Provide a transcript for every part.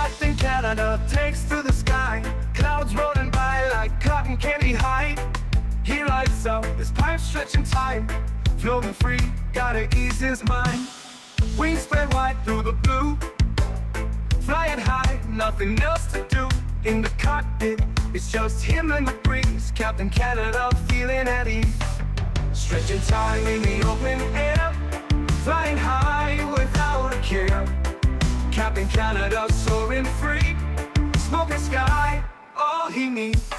Captain Canada takes to the sky, clouds rolling by like cotton candy high. He lights up his pipe stretching time, floating free, gotta ease his mind. Wings spread wide through the blue, flying high, nothing else to do. In the cockpit, it's just him and the breeze. Captain Canada feeling at ease, stretching time in the open air, flying high without a care. Captain Canada soaring free, smoking sky, all he needs.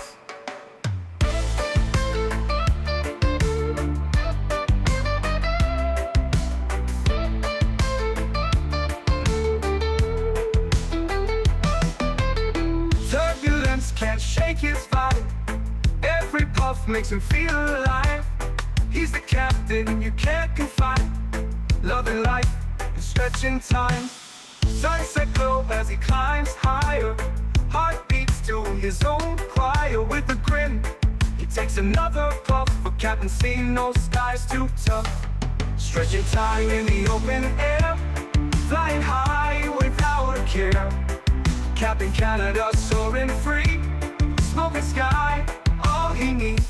Turbulence can't shake his vibe, every puff makes him feel alive. He's the captain you can't confide, loving life and stretching time. Sunset glow as he climbs higher, heart beats to his own choir. With a grin, he takes another puff, for Captain seen no skies too tough. Stretching time in the open air, flying high without a care. Captain Canada soaring free, smoking sky, all he needs.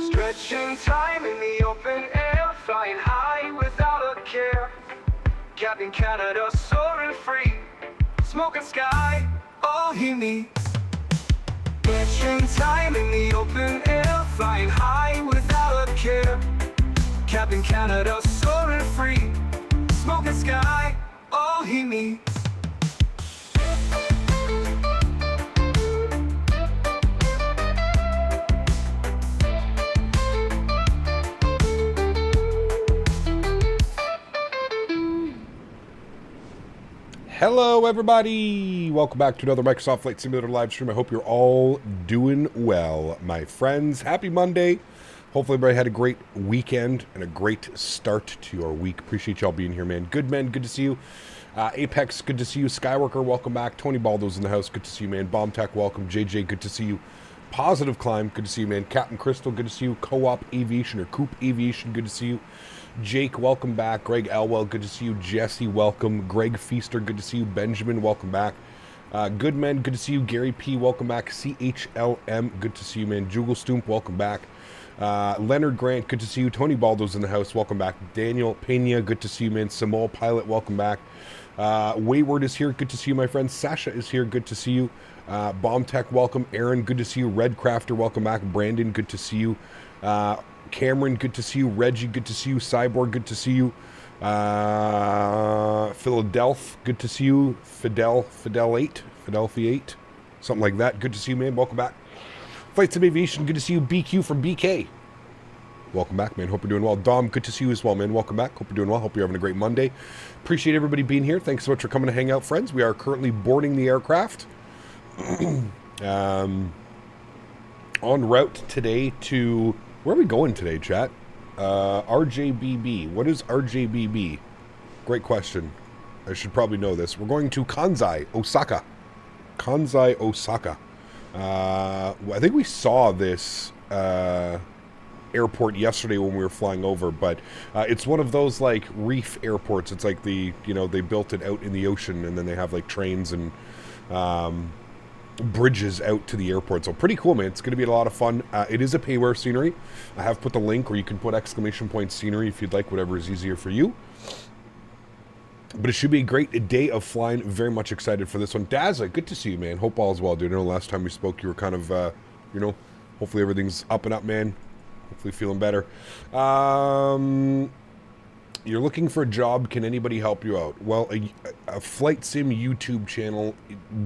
Stretching time in the open air, flying high without a care. Captain Canada soaring free, smoking sky, all he needs. Stretching time in the open air, flying high without a care. Captain Canada soaring free, smoking sky, all he needs. Hello everybody, welcome back to another Microsoft Flight Simulator live stream. I hope you're all doing well, my friends. Happy Monday. Hopefully everybody had a great weekend and a great start to our week. Appreciate y'all being here, man. Good men, good to see you. Apex, good to see you. Skyworker, welcome back. AntoniBaldo's in the house, good to see you, man. Bomb Tech, welcome. JJ, good to see you. Positive Climb, good to see you, man. Captain Crystal, good to see you. Co-op Aviation or Coop Aviation, good to see you. Jake, welcome back. Greg Elwell, good to see you. Jesse, welcome. Greg Feaster, good to see you. Benjamin, welcome back. Good men, good to see you. Gary P, welcome back. CHLM, good to see you, man. Juggle Stoomp, welcome back. Leonard Grant, good to see you. TonyBaldo's in the house, welcome back. Daniel Pena, good to see you, man. Samuel Pilot, welcome back. Wayward is here, good to see you, my friend. Sasha is here, good to see you. Bomb Tech, welcome. Erin, good to see you. Red Crafter, welcome back. Brandon, good to see you. Cameron, good to see you. Reggie, good to see you. Cyborg, good to see you. Philadelphia, good to see you. Philadelphia 8, something like that. Good to see you, man. Welcome back. Flight Sim Aviation, good to see you. BQ from BK. Welcome back, man. Hope you're doing well. Dom, good to see you as well, man. Welcome back. Hope you're doing well. Hope you're having a great Monday. Appreciate everybody being here. Thanks so much for coming to hang out, friends. We are currently boarding the aircraft. En route today to... Where are we going today, chat? RJBB. What is RJBB? Great question. I should probably know this. We're going to Kansai, Osaka. Kansai, Osaka. I think we saw this airport yesterday when we were flying over, but it's one of those like reef airports. It's like the, you know, they built it out in the ocean and then they have like trains and bridges out to the airport. So pretty cool, man. It's going to be a lot of fun. It is a payware scenery. I have put the link, or you can put ! scenery if you'd like, whatever is easier for you. But it should be a great day of flying. Very much excited for this one. Dazza, good to see you, man. Hope all is well, dude. I know last time we spoke you were kind of, you know, hopefully everything's up and up, man. Hopefully feeling better. You're looking for a job. Can anybody help you out? Well, a Flight Sim YouTube channel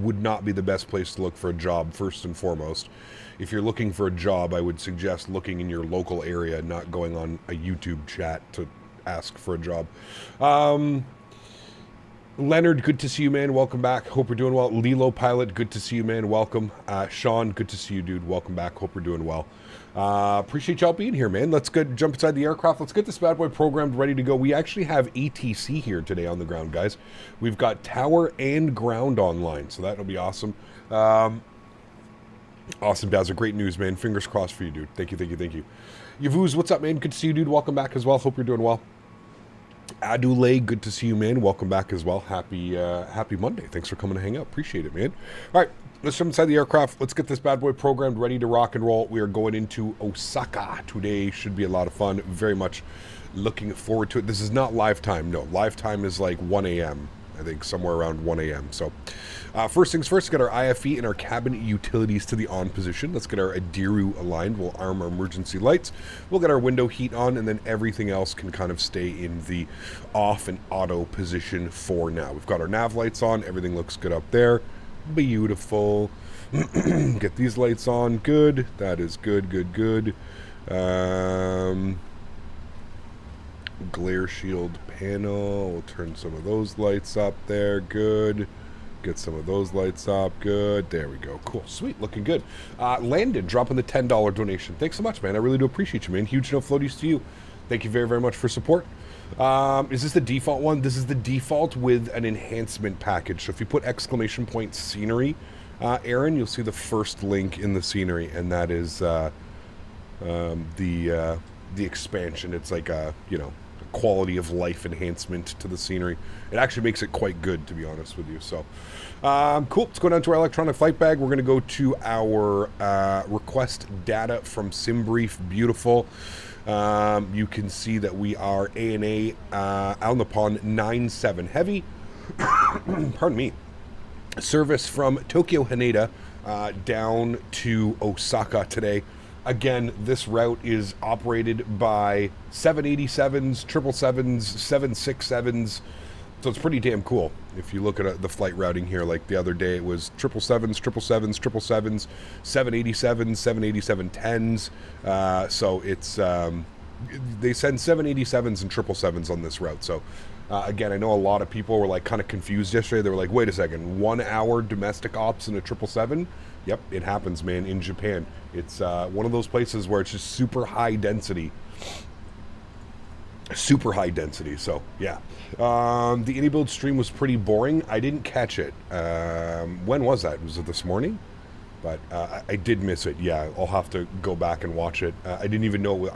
would not be the best place to look for a job, first and foremost. If you're looking for a job, I would suggest looking in your local area, not going on a YouTube chat to ask for a job. Leonard, good to see you, man. Welcome back. Hope you're doing well. Lilo Pilot, good to see you, man. Welcome. Sean, good to see you, dude. Welcome back. Hope you're doing well. Appreciate y'all being here, man. Let's jump inside the aircraft. Let's get this bad boy programmed, ready to go. We actually have ATC here today on the ground, guys. We've got tower and ground online, so that'll be awesome. Awesome, Dazza. Great news, man. Fingers crossed for you, dude. Thank you, thank you, thank you. Yavuz, what's up, man? Good to see you, dude. Welcome back as well. Hope you're doing well. Adulay, good to see you, man. Welcome back as well. Happy Monday. Thanks for coming to hang out. Appreciate it, man. All right, let's jump inside the aircraft. Let's get this bad boy programmed, ready to rock and roll. We are going into Osaka today. Should be a lot of fun. Very much looking forward to it. This is not live time. No, live time is like 1 a.m. I think somewhere around 1 a.m. So first things first, get our IFE and our cabin utilities to the on position. Let's get our Adiru aligned. We'll arm our emergency lights. We'll get our window heat on, and then everything else can kind of stay in the off and auto position for now. We've got our nav lights on. Everything looks good up there. Beautiful. Get these lights on. Good. That is good, good, good. Glare shield panel. We'll turn some of those lights up there. Good. Get some of those lights up. Good. There we go. Cool. Sweet. Looking good. Landon dropping the $10 donation. Thanks so much, man. I really do appreciate you, man. Huge no floaties to you. Thank you very, very much for support. Is this the default one? This is the default with an enhancement package. So if you put exclamation point scenery, Erin, you'll see the first link in the scenery, and that is the expansion. It's like a, you know, quality of life enhancement to the scenery. It actually makes it quite good, to be honest with you. So cool. Let's go down to our electronic flight bag. We're going to go to our request data from SimBrief. Beautiful. You can see that we are ANA out on the pond 97 heavy. Pardon me. Service from Tokyo Haneda down to Osaka today. Again, this route is operated by 787s, 777s, 767s, so it's pretty damn cool. If you look at the flight routing here, like the other day, it was 777s, 777s, 787s, 787-10s. So it's they send 787s and 777s on this route. So again, I know a lot of people were like kind of confused yesterday. They were like, "Wait a second, 1 hour domestic ops in a 777?" Yep, it happens, man. In Japan, it's one of those places where it's just super high density. Super high density. So yeah, the AnyBuild stream was pretty boring. I didn't catch it. When was that? Was it this morning? But I did miss it. Yeah, I'll have to go back and watch it. I didn't even know.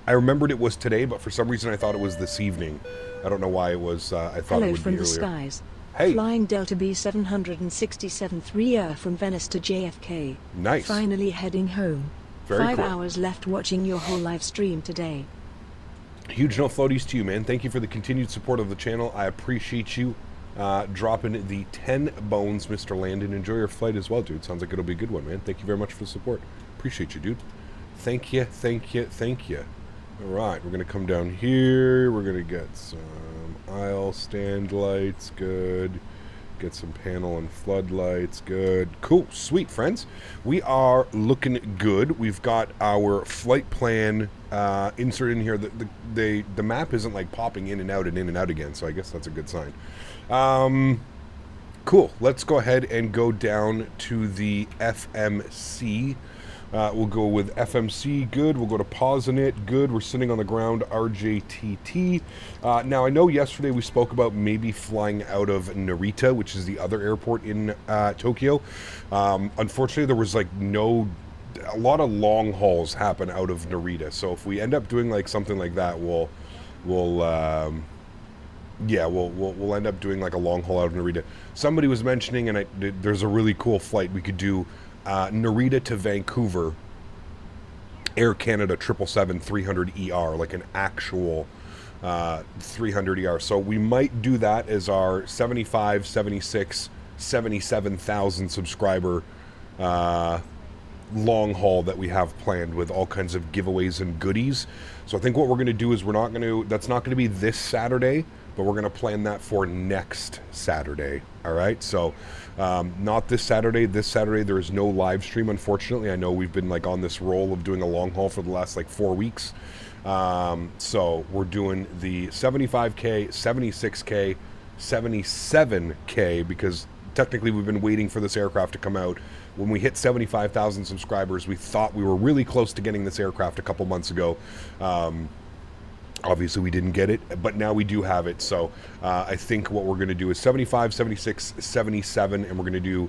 I remembered it was today, but for some reason I thought it was this evening. I don't know why it was. I thought it would be earlier. Hello from the skies. Hey. Flying Delta B767 3 from Venice to JFK. Nice. Finally heading home. Very 5 cool. hours left watching your whole live stream today. Huge no floaties to you, man. Thank you for the continued support of the channel. I appreciate you dropping the 10 bones, Mr. Landon. Enjoy your flight as well, dude. Sounds like it'll be a good one, man. Thank you very much for the support. Appreciate you, dude. Thank you, thank you, thank you. All right, we're going to come down here. We're going to get some aisle stand lights. Good. Get some panel and floodlights. Good. Cool. Sweet, friends. We are looking good. We've got our flight plan insert in here. The map isn't like popping in and out and in and out again, so I guess that's a good sign. Cool. Let's go ahead and go down to the FMC. We'll go with FMC, good. We'll go to pause in it, good. We're sitting on the ground, RJTT. Now, I know yesterday we spoke about maybe flying out of Narita, which is the other airport in Tokyo. Unfortunately, there was like a lot of long hauls happen out of Narita. So if we end up doing like something like that, we'll end up doing like a long haul out of Narita. Somebody was mentioning, and there's a really cool flight we could do. Narita to Vancouver, Air Canada 777-300ER, like an actual 300ER. So we might do that as our 75, 76, 77,000 subscriber long haul that we have planned with all kinds of giveaways and goodies. So I think what we're going to do is that's not going to be this Saturday, but we're going to plan that for next Saturday. All right. So not this Saturday. This Saturday there is no live stream, unfortunately. I know we've been like on this roll of doing a long haul for the last like 4 weeks. So we're doing the 75K, 76K, 77K, because technically we've been waiting for this aircraft to come out. When we hit 75,000 subscribers, we thought we were really close to getting this aircraft a couple months ago. Obviously, we didn't get it, but now we do have it. So I think what we're going to do is 75, 76, 77, and we're going to do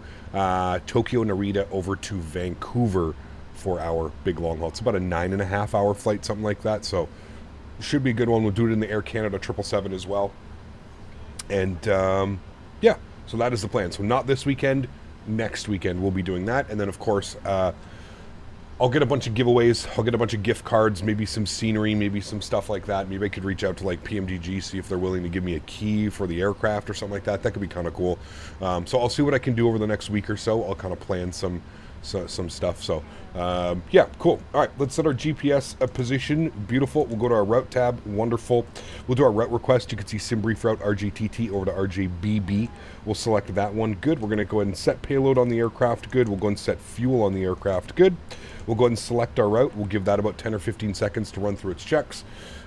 Tokyo Narita over to Vancouver for our big long haul. It's about a 9.5 hour flight, something like that. So should be a good one. We'll do it in the Air Canada 777 as well. And yeah, so that is the plan. So not this weekend, next weekend we'll be doing that. And then, of course, I'll get a bunch of giveaways. I'll get a bunch of gift cards, maybe some scenery, maybe some stuff like that. Maybe I could reach out to like PMDG, see if they're willing to give me a key for the aircraft or something like that. That could be kind of cool. So I'll see what I can do over the next week or so. I'll kind of plan some stuff. So yeah, cool. All right, let's set our GPS position. Beautiful. We'll go to our route tab. Wonderful. We'll do our route request. You can see SimBrief route RJTT over to RJBB. We'll select that one. Good. We're going to go ahead and set payload on the aircraft. Good. We'll go ahead and set fuel on the aircraft. Good. We'll go ahead and select our route. We'll give that about 10 or 15 seconds to run through its checks.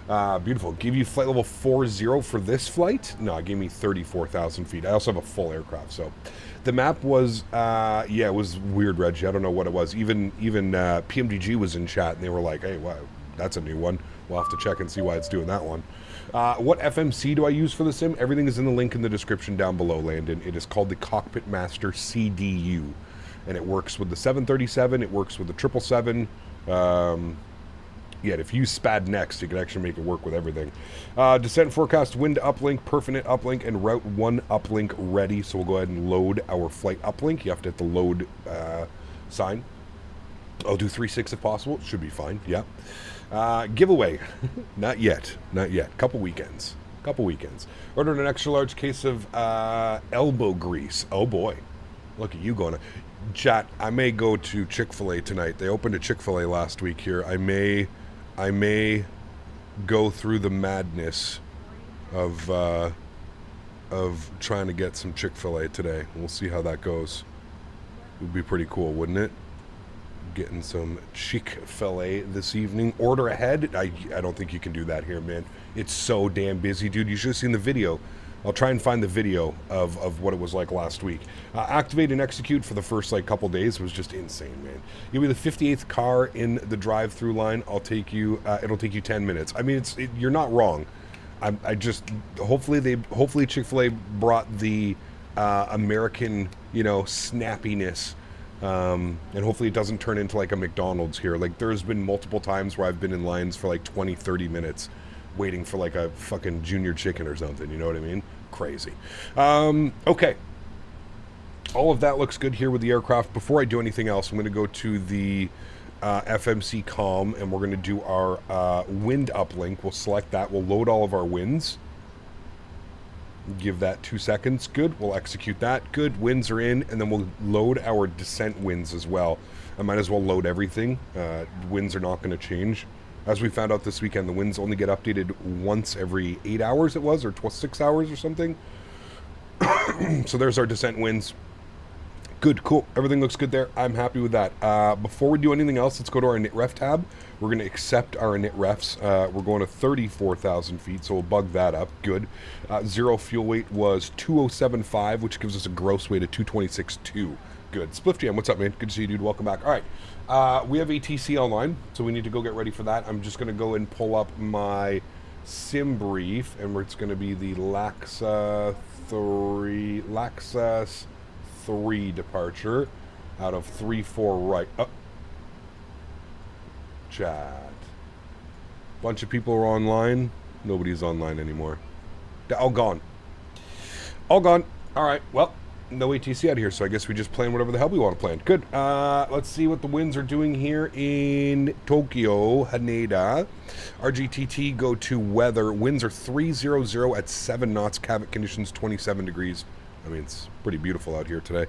Beautiful. Give you flight level 40 for this flight. No, it gave me 34,000 feet. I also have a full aircraft. So the map was, yeah, it was weird, Reggie. I don't know what it was. Even PMDG was in chat, and they were like, hey, wow, that's a new one. We'll have to check and see why it's doing that one. What FMC do I use for the sim? Everything is in the link in the description down below, Landon. It is called the Cockpit Master CDU. And it works with the 737. It works with the 777. Yeah, if you use SPAD next, you can actually make it work with everything. Descent forecast, wind uplink, perfinite uplink, and route 1 uplink ready. So we'll go ahead and load our flight uplink. You have to hit the load sign. I'll do 3.6 if possible. Should be fine. Yeah. Giveaway. Not yet. Not yet. Couple weekends. Ordered an extra large case of elbow grease. Oh boy. Look at you going. Chat, I may go to Chick-fil-A tonight. They opened a Chick-fil-A last week here. I may go through the madness of trying to get some Chick-fil-A today. We'll see how that goes. It would be pretty cool, wouldn't it? Getting some Chick-fil-A this evening. Order ahead. I don't think you can do that here, man. It's so damn busy, dude. You should have seen the video. I'll try and find the video of what it was like last week. Activate and execute for the first like couple days was just insane, man. You'll be the 58th car in the drive-through line. I'll take you. It'll take you 10 minutes. I mean, you're not wrong. I just hopefully Chick-fil-A brought the American, snappiness, and hopefully it doesn't turn into like a McDonald's here. Like there's been multiple times where I've been in lines for like 20-30 minutes. Waiting for like a fucking junior chicken or something, you know what I mean? Crazy. Okay. All of that looks good here with the aircraft. Before I do anything else, I'm going to go to the FMC comm, and we're going to do our wind uplink. We'll select that. We'll load all of our winds. Give that 2 seconds. Good. We'll execute that. Good. Winds are in, and then we'll load our descent winds as well. I might as well load everything. Winds are not going to change. As we found out this weekend, the winds only get updated once every 8 hours, it was, or 6 hours or something. So there's our descent winds. Good, cool. Everything looks good there. I'm happy with that. Before we do anything else, let's go to our init-ref tab. We're going to accept our init-refs. We're going to 34,000 feet, so we'll bug that up. Good. Zero fuel weight was 2075, which gives us a gross weight of 226.2. Good. Spliff Jam, what's up, man? Good to see you, dude. Welcome back. All right. We have ATC online, so we need to go get ready for that. I'm just going to go and pull up my sim brief, and it's going to be the Lacasse 3 departure out of 3-4 right. Chat. Bunch of people are online. Nobody's online anymore. All gone. All gone. All right. Well. No ATC out here, so I guess we just plan whatever the hell we want to plan. Good. Let's see what the winds are doing here in Tokyo, Haneda. RGTT, go to weather. Winds are 300 at 7 knots. Cavit conditions 27 degrees. I mean, it's pretty beautiful out here today.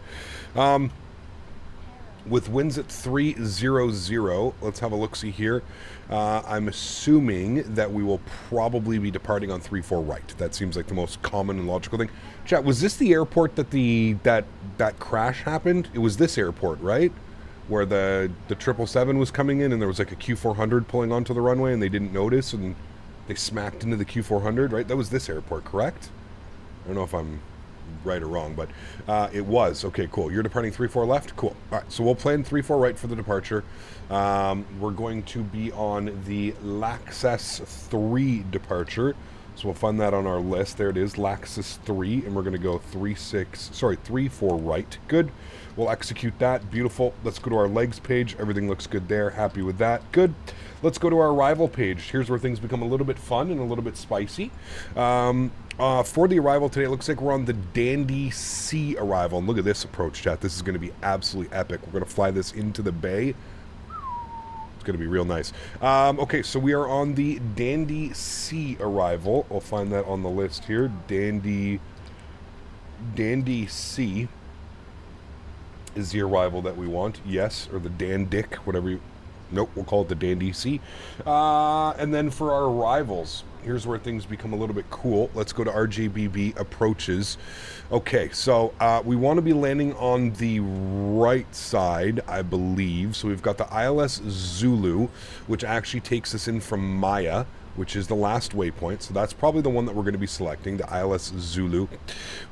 With winds at 300, let's have a look-see here. I'm assuming that we will probably be departing on 3-4 right. That seems like the most common and logical thing. Chat, was this the airport that that crash happened? It was this airport, right? Where the 777 was coming in and there was like a Q400 pulling onto the runway and they didn't notice and they smacked into the Q400, right? That was this airport, correct? I don't know if I'm right or wrong, but it was. Okay, cool. You're departing 3-4 left? Cool. All right, so we'll plan 3-4 right for the departure. We're going to be on the Lacasse 3 departure. So we'll find that on our list. There it is, Lacasse 3, and we're going to go 3-4 right. Good. We'll execute that. Beautiful. Let's go to our legs page. Everything looks good there. Happy with that. Good. Let's go to our arrival page. Here's where things become a little bit fun and a little bit spicy. For the arrival today, it looks like we're on the Dandy C arrival. And look at this approach, chat. This is going to be absolutely epic. We're going to fly this into the bay. It's going to be real nice. Okay, so we are on the Dandy C arrival. I'll find that on the list here. Dandy C is the arrival that we want. Yes, or the Dandick, whatever you... Nope, we'll call it the Dandy C. And then for our arrivals, here's where things become a little bit cool. Let's go to RJBB approaches. Okay, so we want to be landing on the right side, I believe. So we've got the ILS Zulu, which actually takes us in from Maya, which is the last waypoint. So that's probably the one that we're going to be selecting, the ILS Zulu.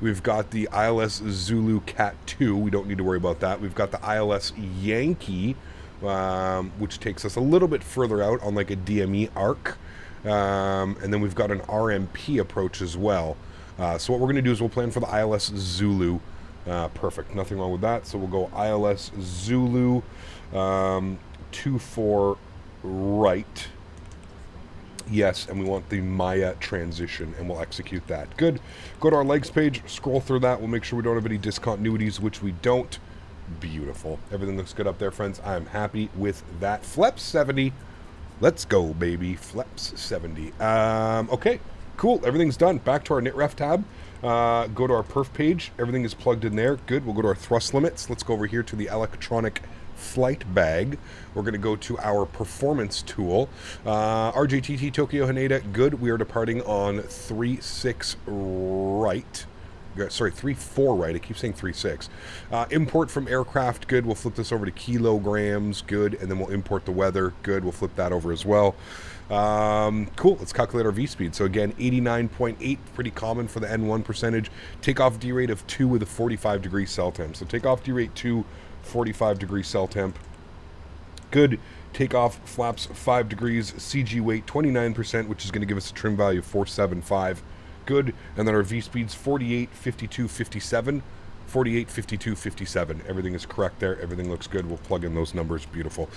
We've got the ILS Zulu Cat 2. We don't need to worry about that. We've got the ILS Yankee, which takes us a little bit further out on like a DME arc. And then we've got an RMP approach as well. So what we're going to do is we'll plan for the ILS Zulu. Perfect. Nothing wrong with that. So we'll go ILS Zulu 2-4 right. Yes, and we want the Maya transition, and we'll execute that. Good. Go to our legs page, scroll through that. We'll make sure we don't have any discontinuities, which we don't. Beautiful. Everything looks good up there, friends. I am happy with that. Fleps 70. Let's go, baby. Fleps 70. Okay, cool. Everything's done. Back to our KnitRef tab. Go to our perf page. Everything is plugged in there. Good. We'll go to our thrust limits. Let's go over here to the electronic flight bag. We're going to go to our performance tool. RJTT Tokyo Haneda. Good. We are departing on 3-6 right. Sorry, 3-4 right. I keep saying 3-6. Import from aircraft. Good. We'll flip this over to kilograms. Good. And then we'll import the weather. Good. We'll flip that over as well. Cool. Let's calculate our V-speed. So again, 89.8, pretty common for the N1 percentage. Takeoff D rate of 2 with a 45-degree cell temp. So takeoff D rate 2, 45-degree cell temp. Good. Takeoff flaps 5 degrees. CG weight 29%, which is going to give us a trim value of 475. Good. And then our V-speed's 48, 52, 57. 48, 52, 57. Everything is correct there. Everything looks good. We'll plug in those numbers. Beautiful.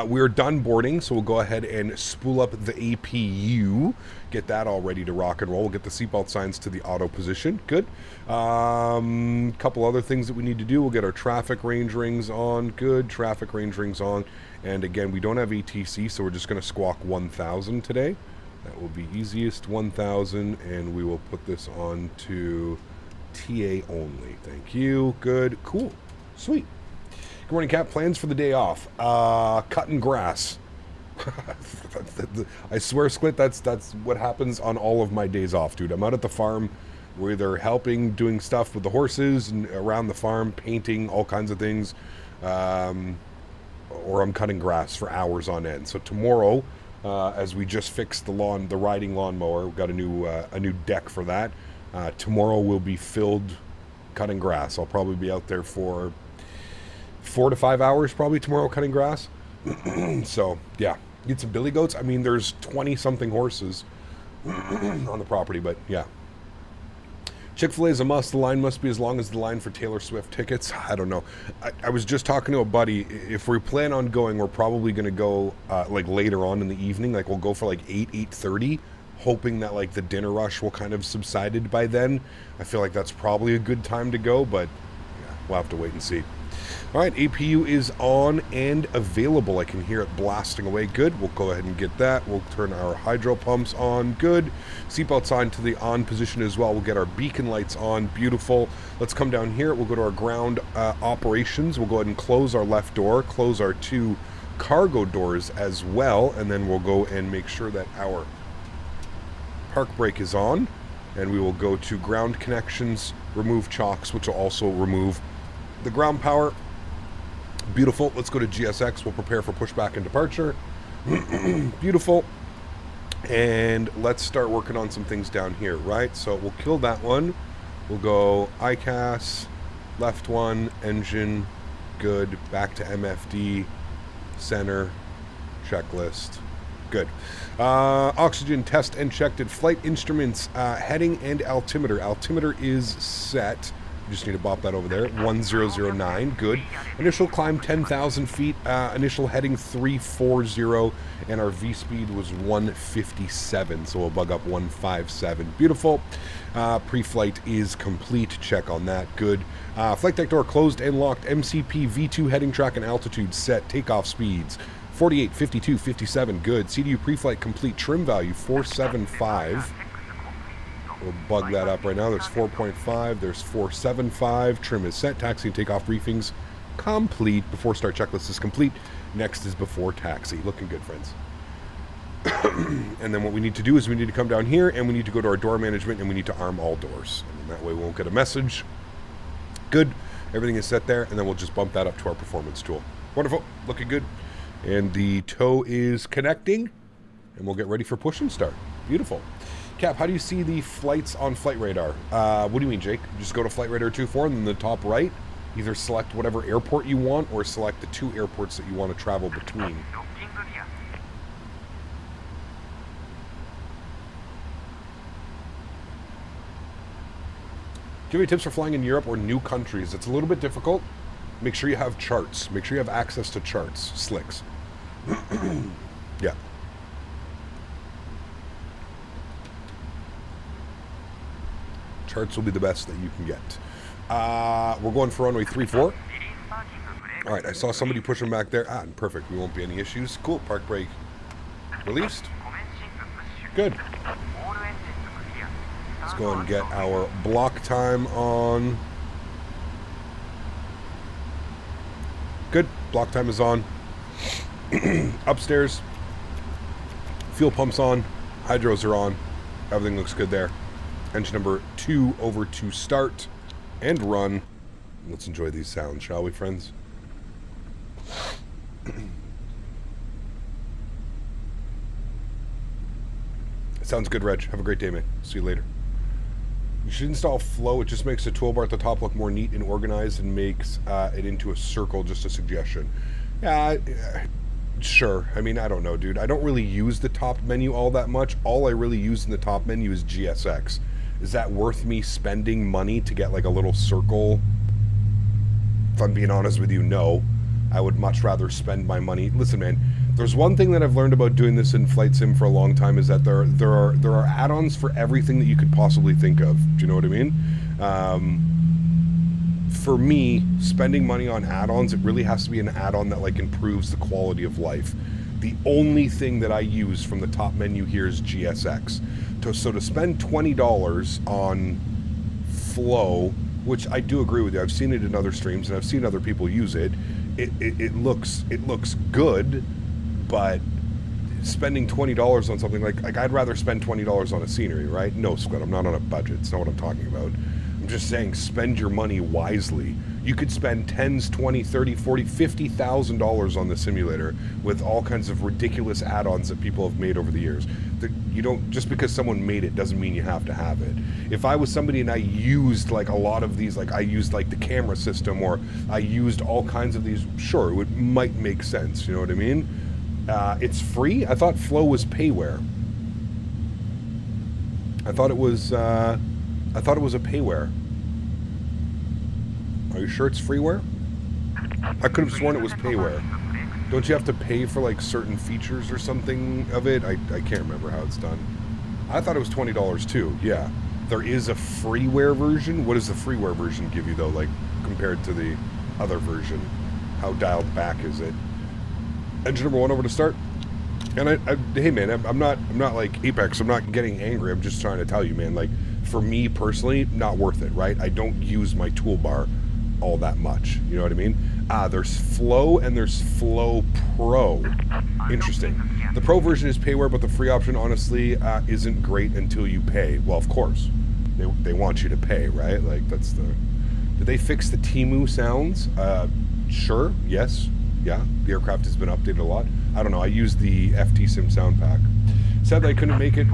We're done boarding, so we'll go ahead and spool up the APU. Get that all ready to rock and roll. We'll get the seatbelt signs to the auto position. Good. Couple other things that we need to do. We'll get our traffic range rings on. Good. Traffic range rings on. And again, we don't have ATC, so we're just going to squawk 1000 today. That will be easiest, 1000, and we will put this on to TA only. Thank you. Good. Cool. Sweet. Good morning, Cap. Plans for the day off. Cutting grass. I swear, Sklit, that's what happens on all of my days off, dude. I'm out at the farm. We're either helping, doing stuff with the horses and around the farm, painting, all kinds of things, or I'm cutting grass for hours on end. So tomorrow, as we just fixed the riding lawnmower, we've got a new deck for that. Tomorrow will be filled cutting grass. I'll probably be out there for 4 to 5 hours probably tomorrow cutting grass. So yeah, get some billy goats. I mean, there's 20 something horses on the property, but yeah. Chick-fil-A is a must. The line must be as long as the line for Taylor Swift tickets. I don't know. I was just talking to a buddy. If we plan on going, we're probably going to go like later on in the evening. Like we'll go for like 8:30, hoping that like the dinner rush will kind of subsided by then. I feel like that's probably a good time to go, but yeah, we'll have to wait and see. All right, APU is on and available. I can hear it blasting away. Good. We'll go ahead and get that. We'll turn our hydro pumps on. Good. Seatbelt sign to the on position as well. We'll get our beacon lights on. Beautiful. Let's come down here. We'll go to our ground operations. We'll go ahead and close our left door, close our 2 cargo doors as well, and then we'll go and make sure that our park brake is on, and we will go to ground connections, remove chocks, which will also remove the ground power. Beautiful. Let's go to GSX. We'll prepare for pushback and departure. Beautiful. And let's start working on some things down here, right? So we'll kill that one. We'll go ICAS, left one, engine, good, back to MFD, center, checklist, good. Oxygen test and checked at flight instruments, heading and altimeter. Altimeter is set. Just need to bop that over there. 1009, good. Initial climb 10,000 feet. Initial heading 340, and our V speed was 157. So we'll bug up 157. Beautiful. Pre-flight is complete. Check on that. Good. Flight deck door closed and locked. MCP V2 heading track and altitude set. Takeoff speeds 48, 52, 57. Good. CDU pre-flight complete. Trim value 475. We'll bug that up right now. There's 4.5. There's 475. Trim is set. Taxi and takeoff briefings complete. Before start checklist is complete. Next is before taxi. Looking good, friends. And then what we need to do is we need to come down here and we need to go to our door management and we need to arm all doors. And that way we won't get a message. Good. Everything is set there. And then we'll just bump that up to our performance tool. Wonderful. Looking good. And the tow is connecting. And we'll get ready for push and start. Beautiful. Cap, how do you see the flights on Flight Radar? What do you mean, Jake? Just go to Flight Radar 24 and then the top right, either select whatever airport you want or select the 2 airports that you want to travel between. Give me tips for flying in Europe or new countries. It's a little bit difficult. Make sure you have charts. Make sure you have access to charts. Slicks. Yeah. Charts will be the best that you can get. We're going for runway 34. All right, I saw somebody pushing back there. Perfect. We won't be any issues. Cool. Park brake released. Good. Let's go and get our block time on. Good. Block time is on. Upstairs. Fuel pumps on. Hydros are on. Everything looks good there. Engine number 2 over to start and run. Let's enjoy these sounds, shall we, friends? Sounds good, Reg. Have a great day, man. See you later. You should install Flow. It just makes the toolbar at the top look more neat and organized and makes it into a circle. Just a suggestion. Yeah, sure. I mean, I don't know, dude. I don't really use the top menu all that much. All I really use in the top menu is GSX. Is that worth me spending money to get like a little circle? If I'm being honest with you, no. I would much rather spend my money. Listen, man, there's one thing that I've learned about doing this in Flight Sim for a long time is that there are add-ons for everything that you could possibly think of. Do you know what I mean? For me, spending money on add-ons, it really has to be an add-on that like improves the quality of life. The only thing that I use from the top menu here is GSX. So to spend $20 on Flow, which I do agree with you, I've seen it in other streams and I've seen other people use it. It looks good, but spending $20 on something like I'd rather spend $20 on a scenery, right? No, Squid, I'm not on a budget. It's not what I'm talking about. I'm just saying spend your money wisely. You could spend $10s, $20, $30, $40, $50,000 on the simulator with all kinds of ridiculous add-ons that people have made over the years. You don't, just because someone made it doesn't mean you have to have it. If I was somebody and I used like a lot of these, like I used like the camera system or I used all kinds of these, sure, it might make sense. You know what I mean? It's free. I thought Flow was payware. I thought it was a payware. Are you sure it's freeware? I could have sworn it was payware. Don't you have to pay for like certain features or something of it? I can't remember how it's done. I thought it was $20 too. Yeah. There is a freeware version. What does the freeware version give you though, like compared to the other version? How dialed back is it? Engine number 1 over to start. And hey man, I'm not like Apex. I'm not getting angry. I'm just trying to tell you, man, like for me personally, not worth it, right? I don't use my toolbar all that much. You know what I mean? There's Flow and there's Flow Pro. Interesting. The Pro version is payware, but the free option honestly isn't great until you pay. Well, of course. They want you to pay, right? Like that's the... Did they fix the Temu sounds? Sure. Yes. Yeah. The aircraft has been updated a lot. I don't know. I used the FT Sim sound pack. Sad that I couldn't make it.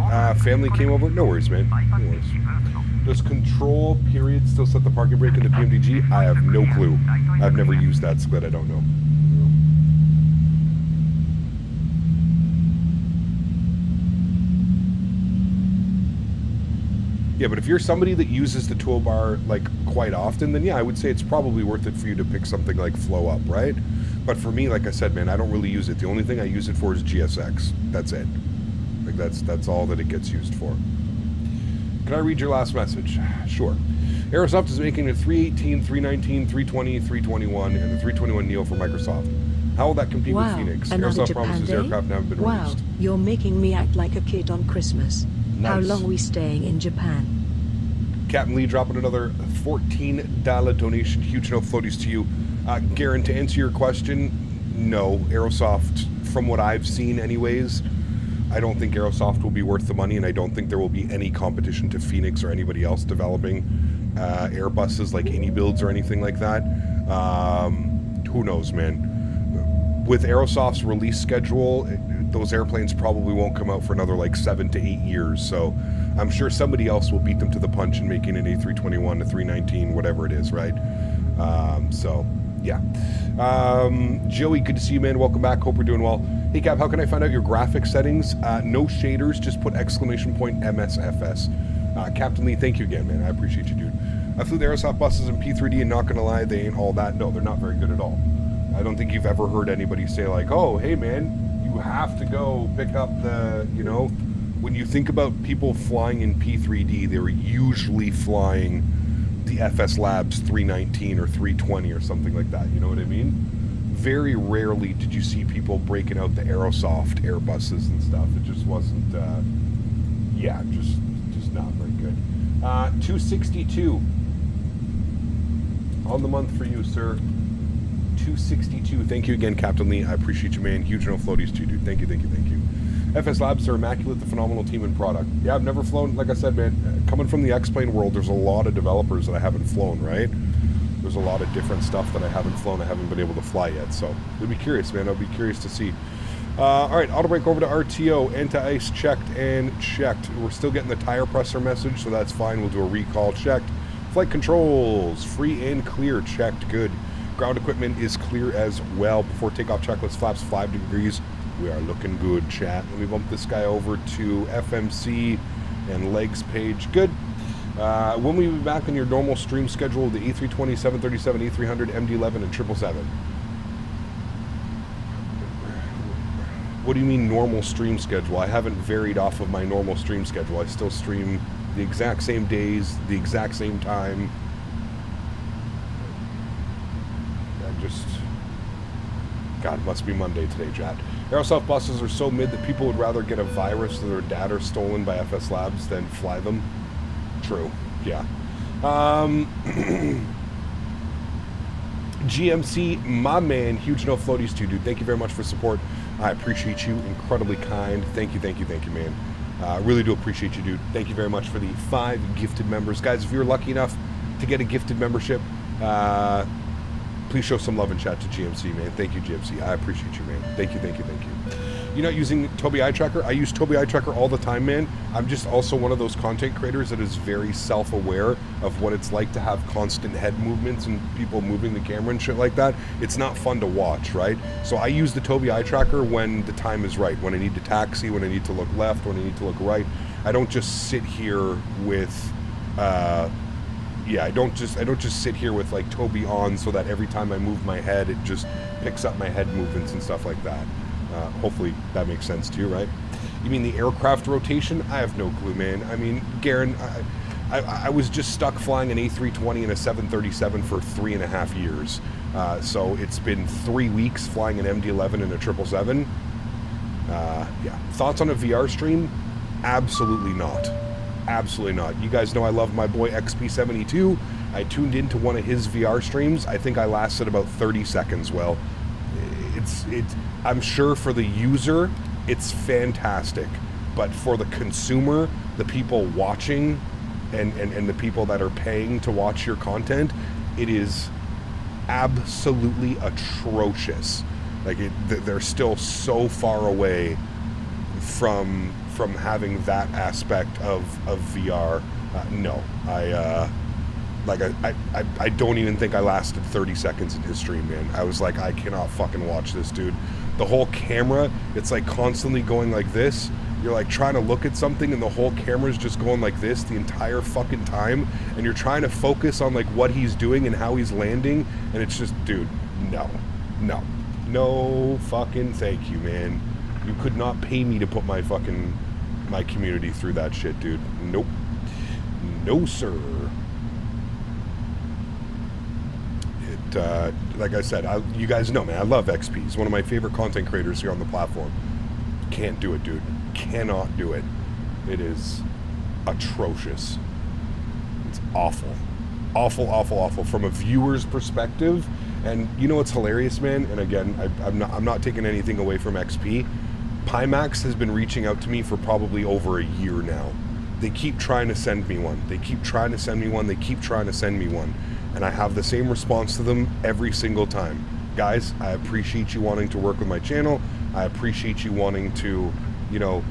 Family came over. No worries, man. No worries. Does control period still set the parking brake in the PMDG? I have no clue. I've never used that split. I don't know. Yeah, but if you're somebody that uses the toolbar like quite often, then yeah, I would say it's probably worth it for you to pick something like Flow Up, right? But for me, like I said, man, I don't really use it. The only thing I use it for is GSX. That's it. Like that's all that it gets used for. Can I read your last message? Sure. Aerosoft is making a 318, 319, 320, 321, and the 321 Neo for Microsoft. How will that compete with Phoenix? Another Aerosoft Japan promises day? aircraft haven't been Wow, released. you're making me act like a kid on Christmas. How Nice. long are we staying in Japan? Captain Lee dropping another $14 donation. Huge no floaties to you. Garen, to answer your question, no. Aerosoft, from what I've seen anyways, I don't think Aerosoft will be worth the money, and I don't think there will be any competition to Phoenix or anybody else developing Airbuses like AnyBuilds or anything like that. Who knows, man? With Aerosoft's release schedule, those airplanes probably won't come out for another like 7 to 8 years. So I'm sure somebody else will beat them to the punch in making an A321, a 319, whatever it is, right? So yeah. Joey, good to see you, man. Welcome back. Hope we're doing well. Hey, Cap, how can I find out your graphic settings? No shaders, just put !MSFS. Captain Lee, thank you again, man. I appreciate you, dude. I flew the Aerosoft buses in P3D, and not gonna lie, they ain't all that. No, they're not very good at all. I don't think you've ever heard anybody say like, oh, hey, man, you have to go pick up the, you know, when you think about people flying in P3D, they're usually flying the FS Labs 319 or 320 or something like that. You know what I mean? Very rarely did you see people breaking out the Aerosoft Airbuses and stuff. It just wasn't, yeah, just not very good. 262 on the month for you, sir. 262. Thank you again, Captain Lee. I appreciate you, man. Huge no floaties too, dude. Thank you, thank you, thank you. FS Labs are immaculate, the phenomenal team and product. Yeah, I've never flown, like I said, man, coming from the X-Plane world, there's a lot of developers that I haven't flown, right? There's a lot of different stuff that I haven't flown, I haven't been able to fly yet, so I'd be curious, man. I'll be curious to see. All right, auto brake over to RTO. Anti-ice checked and checked. We're still getting the tire pressure message, so that's fine. We'll do a recall. Checked. Flight controls, free and clear. Checked. Good. Ground equipment is clear as well. Before takeoff checklist, flaps 5 degrees. We are looking good, chat. Let me bump this guy over to FMC and legs page. Good. When we be back on your normal stream schedule, the A320, 737, A300, MD-11, and 777. What do you mean normal stream schedule? I haven't varied off of my normal stream schedule. I still stream the exact same days, the exact same time. God, it must be Monday today, chat. Aerosoft buses are so mid that people would rather get a virus that their data stolen by FS Labs than fly them. True, yeah. GMC, my man, huge no floaties too, dude. Thank you very much for support. I appreciate you, incredibly kind. Thank you, man. Really do appreciate you, dude. Thank you very much for the 5 gifted members. Guys, if you're lucky enough to get a gifted membership, please show some love and chat to GMC, man. Thank you, GMC. I appreciate you, man. Thank you. You're not using Tobii Eye Tracker? I use Tobii Eye Tracker all the time, man. I'm just also one of those content creators that is very self-aware of what it's like to have constant head movements and people moving the camera and shit like that. It's not fun to watch, right? So I use the Tobii Eye Tracker when the time is right, when I need to taxi, when I need to look left, when I need to look right. I don't just sit here with... I don't just sit here with like Tobii on so that every time I move my head, it just picks up my head movements and stuff like that. Hopefully that makes sense to you, right? You mean the aircraft rotation? I have no clue, man. I mean, Garen, I was just stuck flying an A320 and a 737 for 3.5 years. So it's been 3 weeks flying an MD-11 and a 777. Yeah. Thoughts on a VR stream? Absolutely not. Absolutely not. You guys know I love my boy XP72. I tuned into one of his VR streams. I think I lasted about 30 seconds. Well, I'm sure for the user, it's fantastic. But for the consumer, the people watching and the people that are paying to watch your content, it is absolutely atrocious. Like, they're still so far away from having that aspect of VR No, I don't even think I lasted 30 seconds in his stream, man. I was like, I cannot fucking watch this, dude. The whole camera, it's like constantly going like this. You're like trying to look at something and the whole camera's just going like this the entire fucking time, and you're trying to focus on like what he's doing and how he's landing, and it's just, dude, no fucking thank you, man. You could not pay me to put my community through that shit, dude. Nope. No, sir. Like I said, you guys know, man, I love XP. He's one of my favorite content creators here on the platform. Can't do it, dude. Cannot do it. It is atrocious. It's awful. Awful. From a viewer's perspective, and you know what's hilarious, man? And again, I'm not taking anything away from XP. Pimax has been reaching out to me for probably over a year now. They keep trying to send me one. They keep trying to send me one. And I have the same response to them every single time. Guys, I appreciate you wanting to work with my channel. I appreciate you wanting to, you know,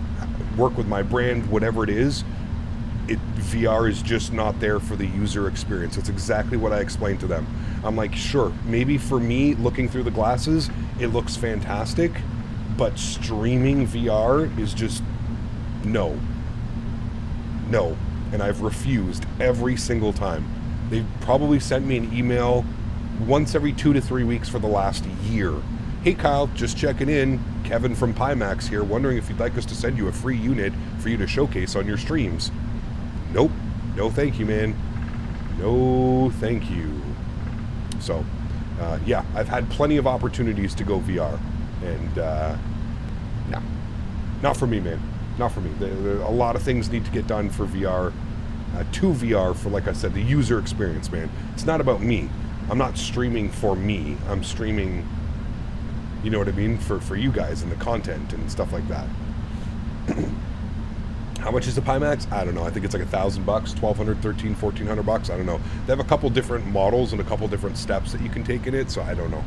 work with my brand, whatever it is. VR is just not there for the user experience. It's exactly what I explained to them. I'm like, sure, maybe for me, looking through the glasses, it looks fantastic, but streaming VR is just, no. And I've refused every single time. They've probably sent me an email once every 2 to 3 weeks for the last year. Hey Kyle, just checking in. Kevin from Pimax here, wondering if you'd like us to send you a free unit for you to showcase on your streams. Nope. No thank you, man. No thank you. So, yeah, I've had plenty of opportunities to go VR. And, no. Not for me, man. Not for me. A lot of things need to get done for VR. To VR for, like I said, the user experience, man. It's not about me. I'm not streaming for me. I'm streaming, you know what I mean, for you guys and the content and stuff like that. How much is the Pimax? I don't know. I think it's like $1,000, $1,200, $1,300, $1,400. I don't know. They have a couple different models and a couple different steps that you can take in it, so I don't know.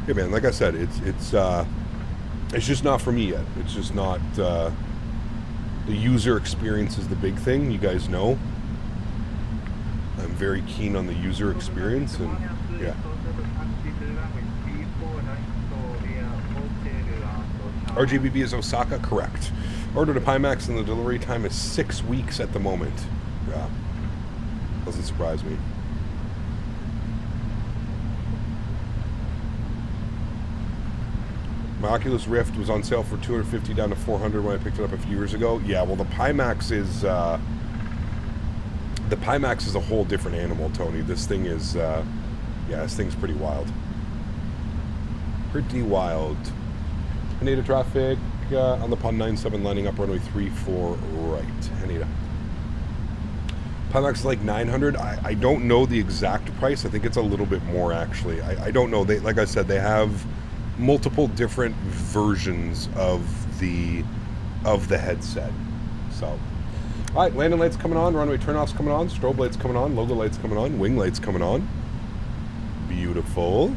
Yeah, man, like I said, it's just not for me yet. It's just not, the user experience is the big thing, you guys know. I'm very keen on the user experience, and yeah. RGBB is Osaka, correct. Order to Pimax and the delivery time is 6 weeks at the moment. Yeah, doesn't surprise me. My Oculus Rift was on sale for $250 down to $400 when I picked it up a few years ago. Yeah, well, the Pimax is a whole different animal, Tony. This thing is, yeah, this thing's pretty wild. Pretty wild. Haneda traffic on the pond 97 lining up runway 34 right. Haneda. Pimax is like $900. I don't know the exact price. I think it's a little bit more actually. I don't know. They, like I said, they have multiple different versions of the headset. So, all right, landing lights coming on, runway turnoffs coming on, strobe lights coming on, logo lights coming on, wing lights coming on. Beautiful.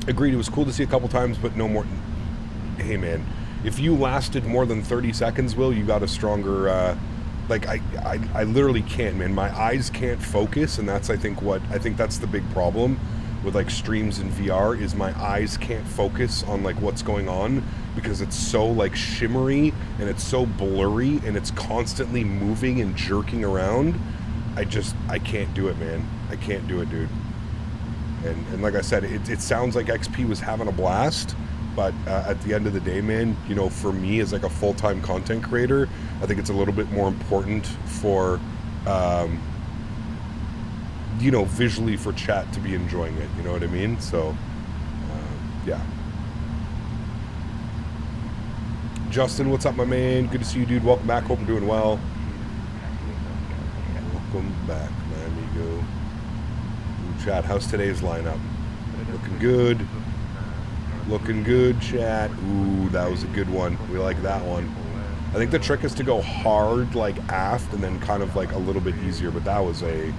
Agreed, it was cool to see a couple times, but no more. Hey man, if you lasted more than 30 seconds, Will, you got a stronger, like I literally can't, man. My eyes can't focus, and that's I think that's the big problem with like streams in VR is my eyes can't focus on like what's going on because it's so like shimmery and it's so blurry and it's constantly moving and jerking around. I can't do it, man. I can't do it, dude. And like I said, it sounds like XP was having a blast, but at the end of the day, man, you know, for me as like a full-time content creator, I think it's a little bit more important for you know, visually for chat to be enjoying it, you know what I mean? So, yeah. Justin, what's up, my man? Good to see you, dude. Welcome back. Hope you're doing well. Welcome back, my amigo. Ooh, chat, how's today's lineup? Looking good. Looking good, chat. Ooh, that was a good one. We like that one. I think the trick is to go hard, like, aft, and then kind of, like, a little bit easier, but that was a...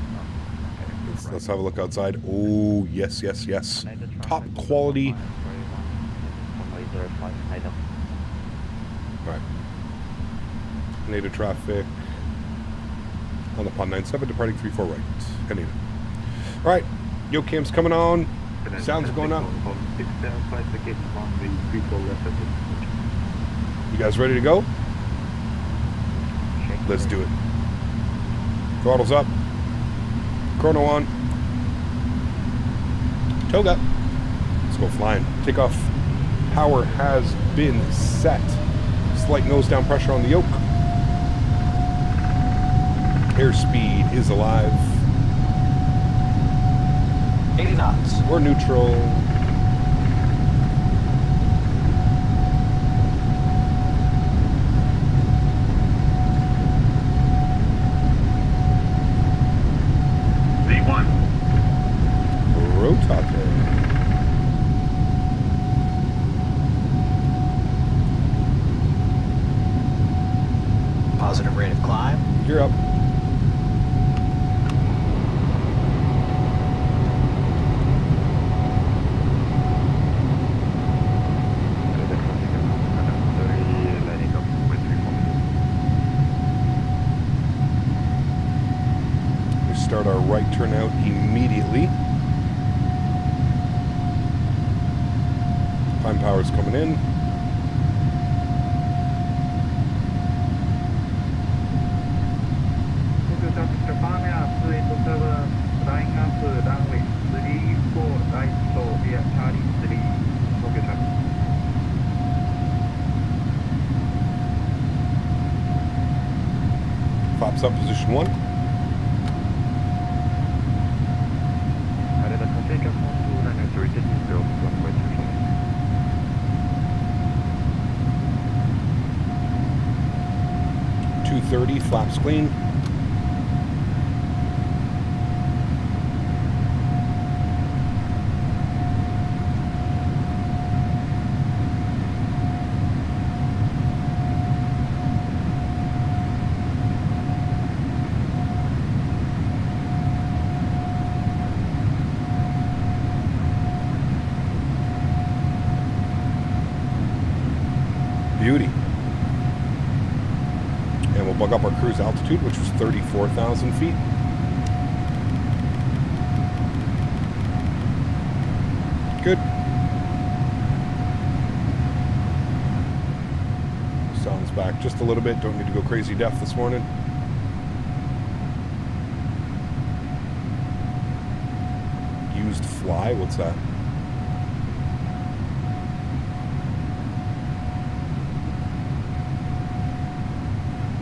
let's have a look outside. Oh, yes, yes, yes. Top quality. Right. Native traffic. On the pond 97, departing 34 right. Heading. All right. Yoke cam's coming on. Sounds going up. You guys ready to go? Let's do it. Throttles up. Chrono on. Toga. Let's go flying. Takeoff. Power has been set. Slight nose down pressure on the yoke. Airspeed is alive. 80 knots. We're neutral. V1. Rotate. Positive rate of climb. You're up. Start our right turn out immediately. Time power's coming in. Pops up position 1. Flaps clean. Beauty. And we'll bug up our cruise altitude, which was 34,000 feet. Good. Sounds back just a little bit. Don't need to go crazy deaf this morning. Used fly? What's that?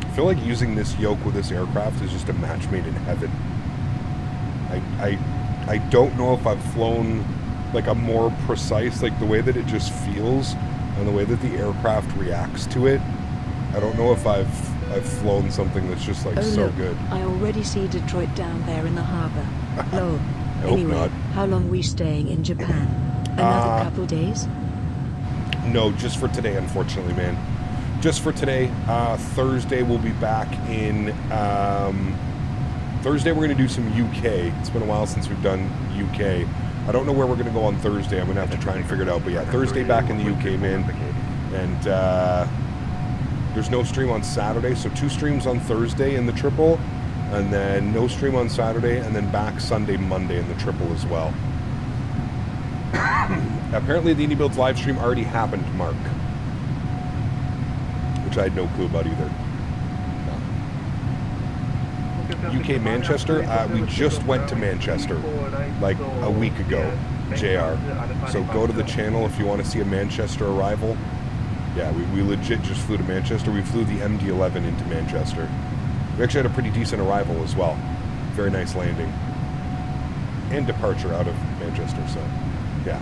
I feel like using this yoke with this aircraft is just a match made in heaven. I don't know if I've flown like a more precise, like the way that it just feels and the way that the aircraft reacts to it. I don't know if I've flown something that's just like so look, good. I already see Detroit down there in the harbor. Lol. I hope Anyway, not. how long we staying in Japan? Another couple days? No, just for today, unfortunately, man. Just for today. Thursday we'll be back in. Thursday we're going to do some UK. It's been a while since we've done UK. I don't know where we're going to go on Thursday. I'm going to have to try and figure it out. But yeah, Thursday back in the UK, man. And there's no stream on Saturday, so 2 streams on Thursday in the triple, and then no stream on Saturday, and then back Sunday, Monday in the triple as well. Apparently the Indie Builds live stream already happened, Mark. Which I had no clue about either. UK Manchester, we just went to Manchester like a week ago, JR. So go to the channel if you want to see a Manchester arrival. Yeah, we legit just flew to Manchester. We flew the MD-11 into Manchester. We actually had a pretty decent arrival as well. Very nice landing. And departure out of Manchester, so yeah.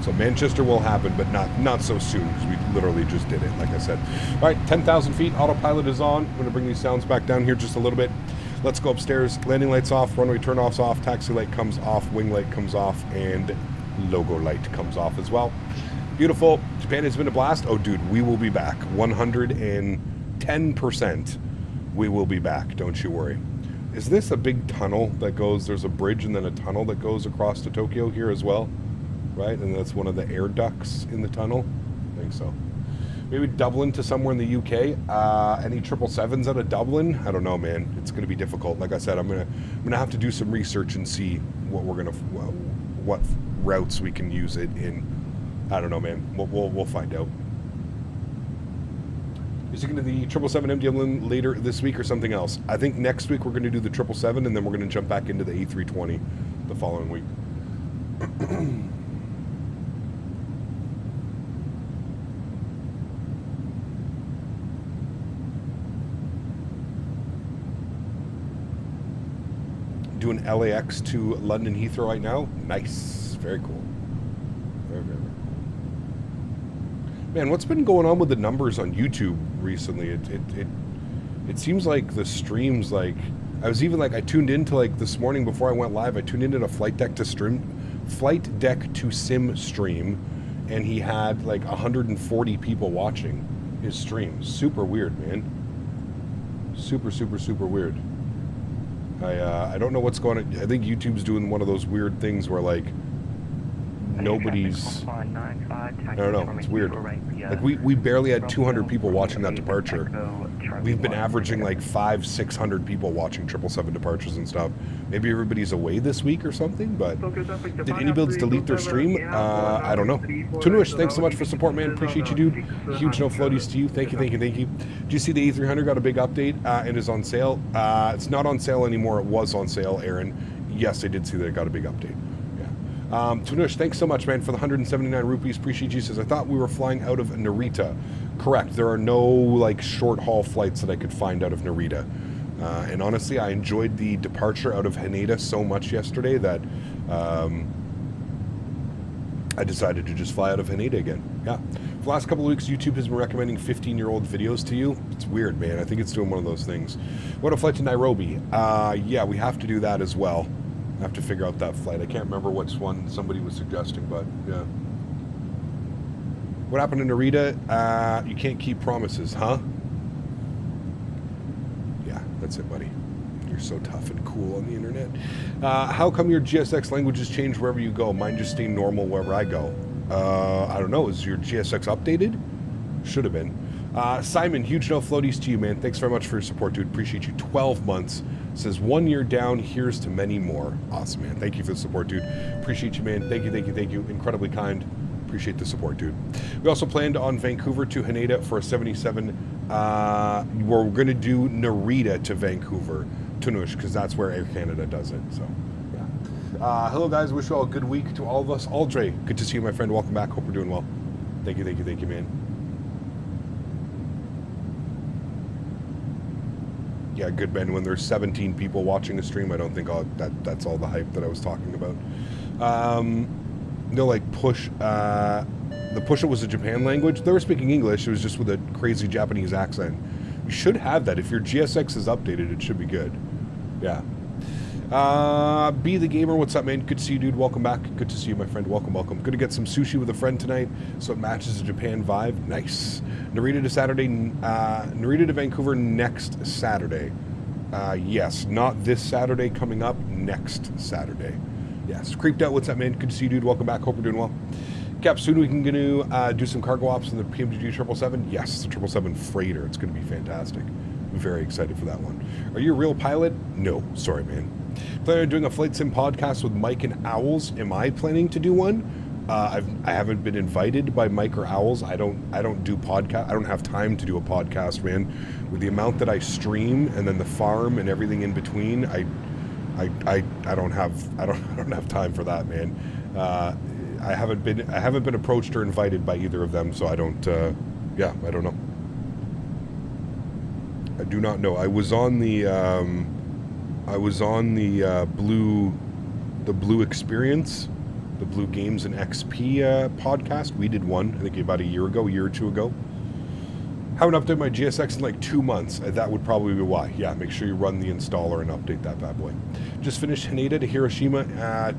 So Manchester will happen, but not so soon, because we literally just did it, like I said. All right, 10,000 feet, autopilot is on. I'm going to bring these sounds back down here just a little bit. Let's go upstairs. Landing lights off, runway turn-offs off, taxi light comes off, wing light comes off, and logo light comes off as well. Beautiful. Japan has been a blast. Oh, dude, we will be back. 110%. We will be back. Don't you worry. Is this a big tunnel that goes, there's a bridge and then a tunnel that goes across to Tokyo here as well? Right? And that's one of the air ducts in the tunnel? I think so. Maybe Dublin to somewhere in the UK. Any 777s out of Dublin? I don't know, man. It's going to be difficult. Like I said, I'm gonna have to do some research and see what routes we can use it in. I don't know, man. We'll find out. You're thinking of the 777 MDM later this week or something else? I think next week we're going to do the 777 and then we're going to jump back into the A320 the following week. Doing LAX to London Heathrow right now. Nice. Very cool. Very, very, very cool. Man, what's been going on with the numbers on YouTube recently? It seems like the streams, like, I was even like, I tuned into, like, this morning before I went live, I tuned into a Flight Deck to Sim stream, and he had like 140 people watching his stream. Super weird, man. Super, super, super weird. I don't know what's going on. I think YouTube's doing one of those weird things where, like, nobody's, I don't know, it's weird. Like, we barely had 200 people watching that departure. We've been averaging like 500-600 people watching 777 departures and stuff. Maybe everybody's away this week or something, but did any builds delete their stream? I don't know. Tunuish, thanks so much for support, man. Appreciate you, dude. Huge no floaties to you. Thank you, thank you, thank you. Do you see the A300 got a big update and is on sale? It's not on sale anymore. It was on sale, Erin. Yes, I did see that it got a big update. Tunush, thanks so much, man, for the 179 rupees. Appreciate you. Says, I thought we were flying out of Narita. Correct. There are no, like, short-haul flights that I could find out of Narita. And honestly, I enjoyed the departure out of Haneda so much yesterday that I decided to just fly out of Haneda again. Yeah. For the last couple of weeks, YouTube has been recommending 15-year-old videos to you. It's weird, man. I think it's doing one of those things. What a flight to Nairobi. Yeah, we have to do that as well. I have to figure out that flight. I can't remember which one somebody was suggesting, but yeah. What happened in Narita? You can't keep promises, huh? Yeah, that's it, buddy. You're so tough and cool on the internet. How come your GSX languages change wherever you go? Mine just stay normal wherever I go. I don't know. Is your GSX updated? Should have been. Simon, huge no floaties to you, man. Thanks very much for your support, dude. Appreciate you. 12 months. Says 1 year down, here's to many more. Awesome, man. Thank you for the support, dude. Appreciate you, man. Thank you, thank you, thank you. Incredibly kind. Appreciate the support, dude. We also planned on Vancouver to Haneda for a 77. We're going to do Narita to Vancouver, Tunush, because that's where Air Canada does it. So, yeah. Hello, guys. Wish you all a good week to all of us. Aldre, good to see you, my friend. Welcome back. Hope you're doing well. Thank you, thank you, thank you, man. Yeah, good, Ben. When there's 17 people watching a stream, I don't think that's all the hype that I was talking about. No, like push. The Pusha was a Japan language. They were speaking English. It was just with a crazy Japanese accent. You should have that. If your GSX is updated, it should be good. Yeah. Be the Gamer, what's up, man? Good to see you, dude. Welcome back. Good to see you, my friend. Welcome, welcome. Good to get some sushi with a friend tonight, so it matches the Japan vibe. Nice. Narita to Saturday. Narita to Vancouver next Saturday. Yes, not this Saturday coming up. Next Saturday. Yes. Creeped out. What's up, man? Good to see you, dude. Welcome back. Hope you're doing well. Cap, soon we can do some cargo ops in the PMDG 777. Yes, the 777 freighter. It's going to be fantastic. I'm very excited for that one. Are you a real pilot? No. Sorry, man. Planning on doing a flight sim podcast with Mike and Owls. Am I planning to do one? I haven't been invited by Mike or Owls. I don't do podcast. I don't have time to do a podcast, man. With the amount that I stream and then the farm and everything in between, I don't have time for that, man. I haven't been approached or invited by either of them, so I don't. Yeah, I don't know. I do not know. I was on the Blue Experience, the Blue Games and XP podcast. We did one, I think about a year or two ago. Haven't updated my GSX in like 2 months. That would probably be why. Yeah, make sure you run the installer and update that bad boy. Just finished Haneda to Hiroshima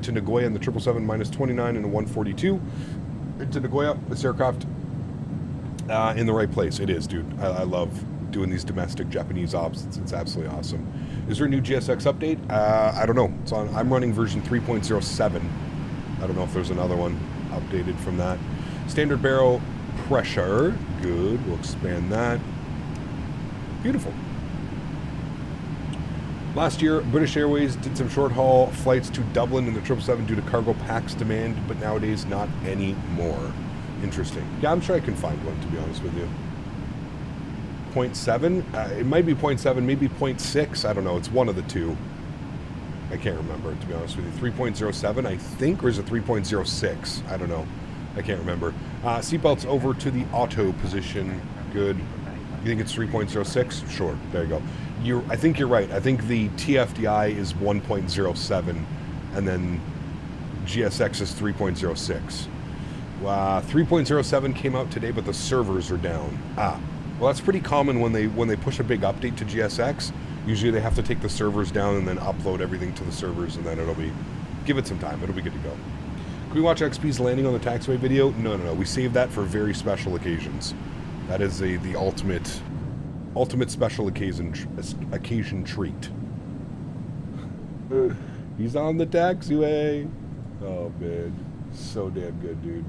to Nagoya in the 777 -29 and a 142. Into Nagoya, this aircraft in the right place. It is, dude. I love doing these domestic Japanese ops. It's absolutely awesome. Is there a new GSX update? I don't know. It's on. I'm running version 3.07. I don't know if there's another one updated from that. Standard barrel pressure. Good. We'll expand that. Beautiful. Last year, British Airways did some short-haul flights to Dublin in the 777 due to cargo packs demand, but nowadays not anymore. Interesting. Yeah, I'm sure I can find one, to be honest with you. 0.7? It might be 0.7, maybe 0.6. I don't know. It's one of the two. I can't remember, to be honest with you. 3.07, I think, or is it 3.06? I don't know. I can't remember. Seatbelts over to the auto position. Good. You think it's 3.06? Sure. There you go. I think you're right. I think the TFDI is 1.07, and then GSX is 3.06. 3.07 came out today, but the servers are down. Well, that's pretty common when they push a big update to GSX. Usually they have to take the servers down and then upload everything to the servers, and then give it some time. It'll be good to go. Can we watch XP's landing on the taxiway video? No. We save that for very special occasions. That is the ultimate special occasion treat. He's on the taxiway. Oh man, so damn good, dude.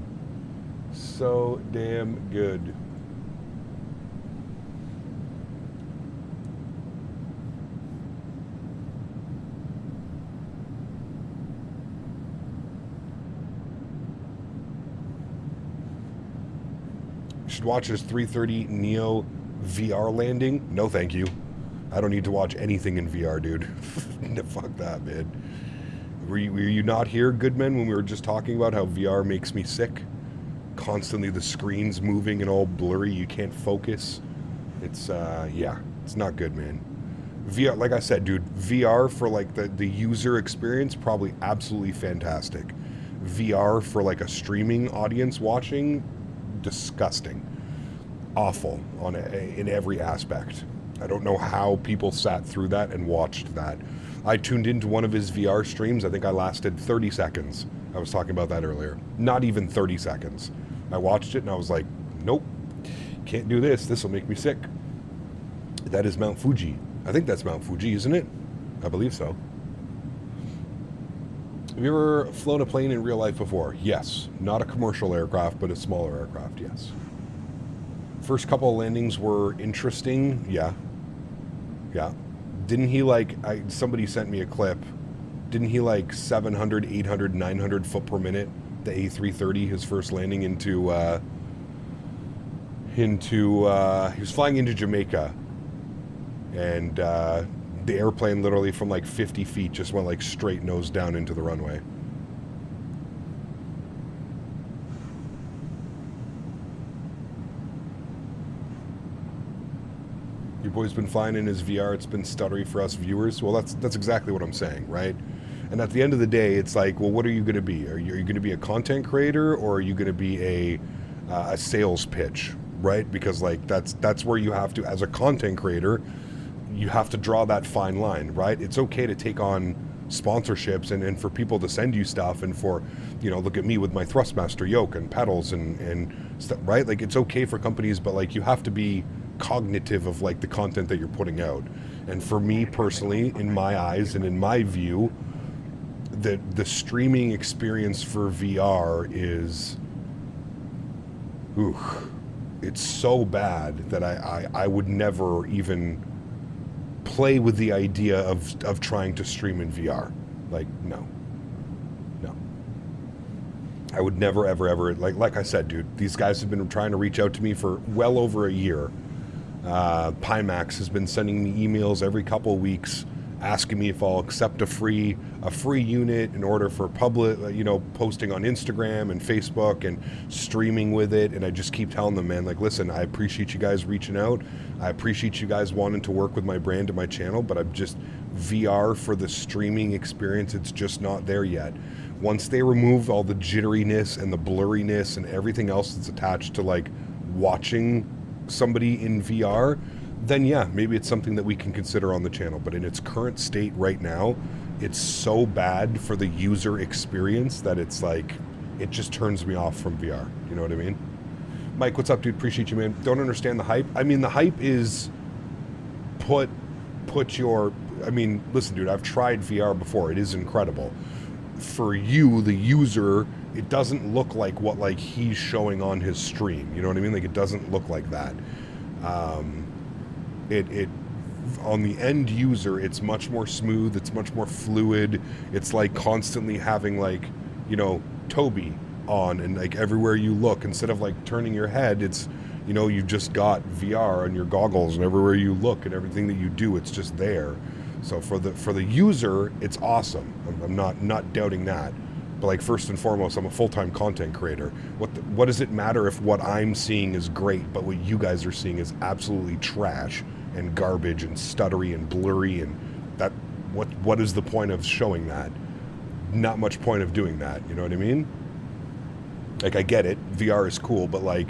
So damn good. You should watch his 330 Neo VR landing. No, thank you. I don't need to watch anything in VR, dude. Fuck that, man. Were you not here, Goodman, when we were just talking about how VR makes me sick? Constantly the screen's moving and all blurry. You can't focus. It's, yeah, it's not good, man. VR, like I said, dude, VR for like the user experience, probably absolutely fantastic. VR for like a streaming audience watching, disgusting. Awful in every aspect. I don't know how people sat through that and watched that. I tuned into one of his VR streams. I think I lasted 30 seconds. I was talking about that earlier. Not even 30 seconds. I watched it and I was like, nope, can't do this. This will make me sick. That is Mount Fuji. I think that's Mount Fuji, isn't it? I believe so. Have you ever flown a plane in real life before? Yes. Not a commercial aircraft, but a smaller aircraft, yes. First couple of landings were interesting. Yeah. Didn't he somebody sent me a clip. Didn't he 700, 800, 900 foot per minute, the A330, his first landing he was flying into Jamaica. And the airplane literally from 50 feet just went straight nose down into the runway. Your boy's been flying in his VR. It's been stuttery for us viewers. Well, that's exactly what I'm saying, right? And at the end of the day, it's well, what are you going to be? Are you going to be a content creator, or are you going to be a sales pitch, right? Because that's where you have to, as a content creator, you have to draw that fine line, right? It's okay to take on sponsorships and for people to send you stuff, and for, look at me with my Thrustmaster yoke and pedals and stuff, right? It's okay for companies, but you have to be cognitive of the content that you're putting out. And for me personally, in my eyes and in my view, the streaming experience for VR is, it's so bad that I would never even play with the idea of trying to stream in VR. No. I would never, ever, like I said, dude, these guys have been trying to reach out to me for well over a year. Pimax has been sending me emails every couple of weeks asking me if I'll accept a free unit in order for public, posting on Instagram and Facebook and streaming with it. And I just keep telling them, man, listen, I appreciate you guys reaching out. I appreciate you guys wanting to work with my brand and my channel, but I'm just VR for the streaming experience. It's just not there yet. Once they remove all the jitteriness and the blurriness and everything else that's attached to watching somebody in VR, then yeah, maybe it's something that we can consider on the channel. But in its current state right now, it's so bad for the user experience that it's it just turns me off from VR. You know what I mean? Mike, what's up, dude? Appreciate you, man. Don't understand the hype. I mean, the hype is put your, I mean, listen, dude, I've tried VR before. It is incredible. For you, the user, it doesn't look like what like he's showing on his stream. You know what I mean? Like, it doesn't look like that. It on the end user, it's much more smooth. It's much more fluid. It's like constantly having like, you know, Toby on, and like everywhere you look, instead of like turning your head, it's, you know, you've just got VR on your goggles, and everywhere you look and everything that you do, it's just there. So for the user, it's awesome. I'm not doubting that. But like, first and foremost, I'm a full-time content creator. What does it matter if what I'm seeing is great, but what you guys are seeing is absolutely trash and garbage and stuttery and blurry, and that what is the point of showing that? Not much point of doing that, you know what I mean? Like, I get it, VR is cool, but like,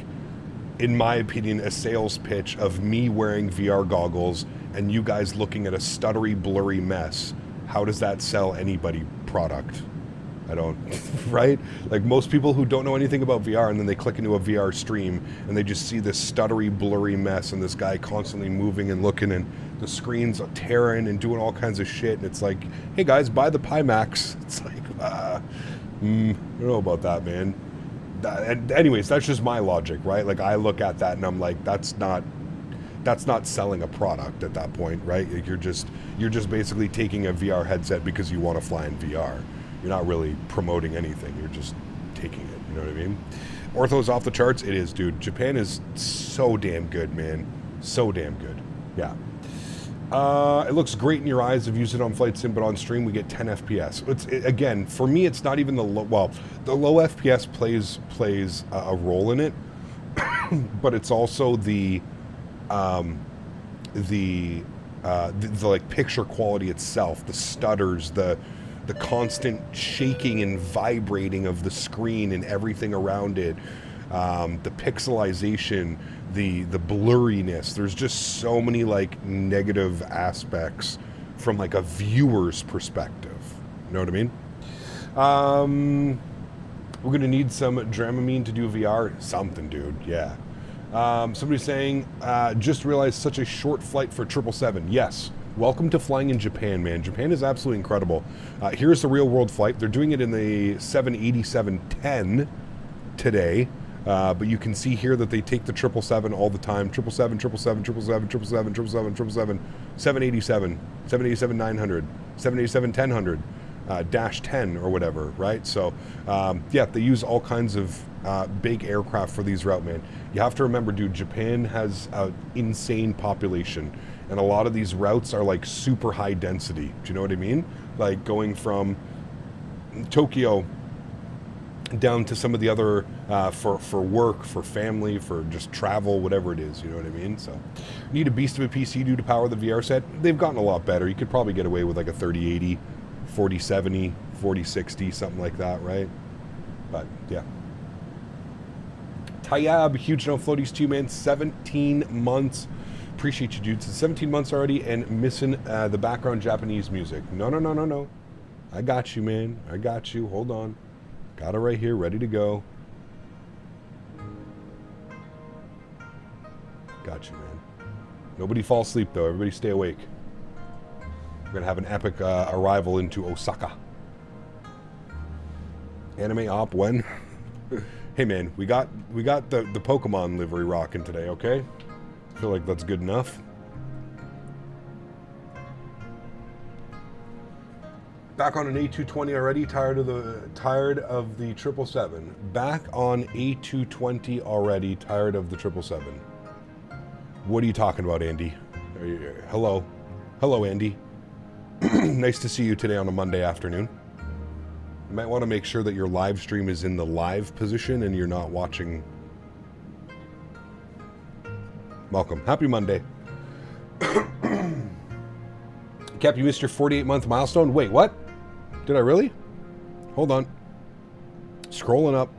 in my opinion, a sales pitch of me wearing VR goggles and you guys looking at a stuttery, blurry mess, how does that sell anybody product? I don't, right? Like, most people who don't know anything about VR, and then they click into a VR stream and they just see this stuttery, blurry mess and this guy constantly moving and looking, and the screen's tearing and doing all kinds of shit, and it's like, hey guys, buy the Pimax. It's like, I don't know about that, man. And anyways, that's just my logic, right? Like, I look at that and I'm like, that's not selling a product at that point, right? Like, you're just basically taking a VR headset because you want to fly in VR. You're not really promoting anything. You're just taking it. You know what I mean? Ortho's off the charts. It is, dude. Japan is so damn good, man. So damn good. Yeah. It looks great in your eyes. I've used it on Flight Sim, but on stream we get 10 FPS. Again, for me, it's not even the low. Well, the low FPS plays a role in it, but it's also the like picture quality itself, the stutters, the constant shaking and vibrating of the screen and everything around it, the pixelization, the blurriness. There's just so many like negative aspects from like a viewer's perspective. You know what I mean? We're gonna need some Dramamine to do VR. Something, dude. Yeah. Somebody's saying, just realized such a short flight for 777. Yes. Welcome to flying in Japan, man. Japan is absolutely incredible. Here's the real world flight. They're doing it in the 787-10 today. But you can see here that they take the 777 all the time. 777, 777, 777, 777, 787, 900, 787, 1000, dash 10 or whatever, right? So, yeah, they use all kinds of big aircraft for these route, man. You have to remember, dude, Japan has an insane population. And a lot of these routes are like super high density. Do you know what I mean? Like going from Tokyo down to some of the other, for work, for family, for just travel, whatever it is, you know what I mean? So, need a beast of a PC, dude, to power the VR set. They've gotten a lot better. You could probably get away with like a 3080, 4070, 4060, something like that, right? But, yeah. Tayyab, huge no floaties too, man. 17 months. Appreciate you, dude. So 17 months already and missing the background Japanese music. No. I got you, man. I got you. Hold on. Got it right here, ready to go. Got you, man. Nobody fall asleep, though. Everybody stay awake. We're going to have an epic arrival into Osaka. Anime op when? Hey, man, we got the Pokemon livery rocking today, okay? I feel like that's good enough. Back on an A220 already, tired of the 777. Back on A220 already, tired of the 777. What are you talking about, Andy? Hello, Andy. Nice to see you today on a Monday afternoon. You might want to make sure that your live stream is in the live position and you're not watching. Welcome. Happy Monday. Cap, you missed your 48-month milestone? Wait, what? Did I really? Hold on. Scrolling up.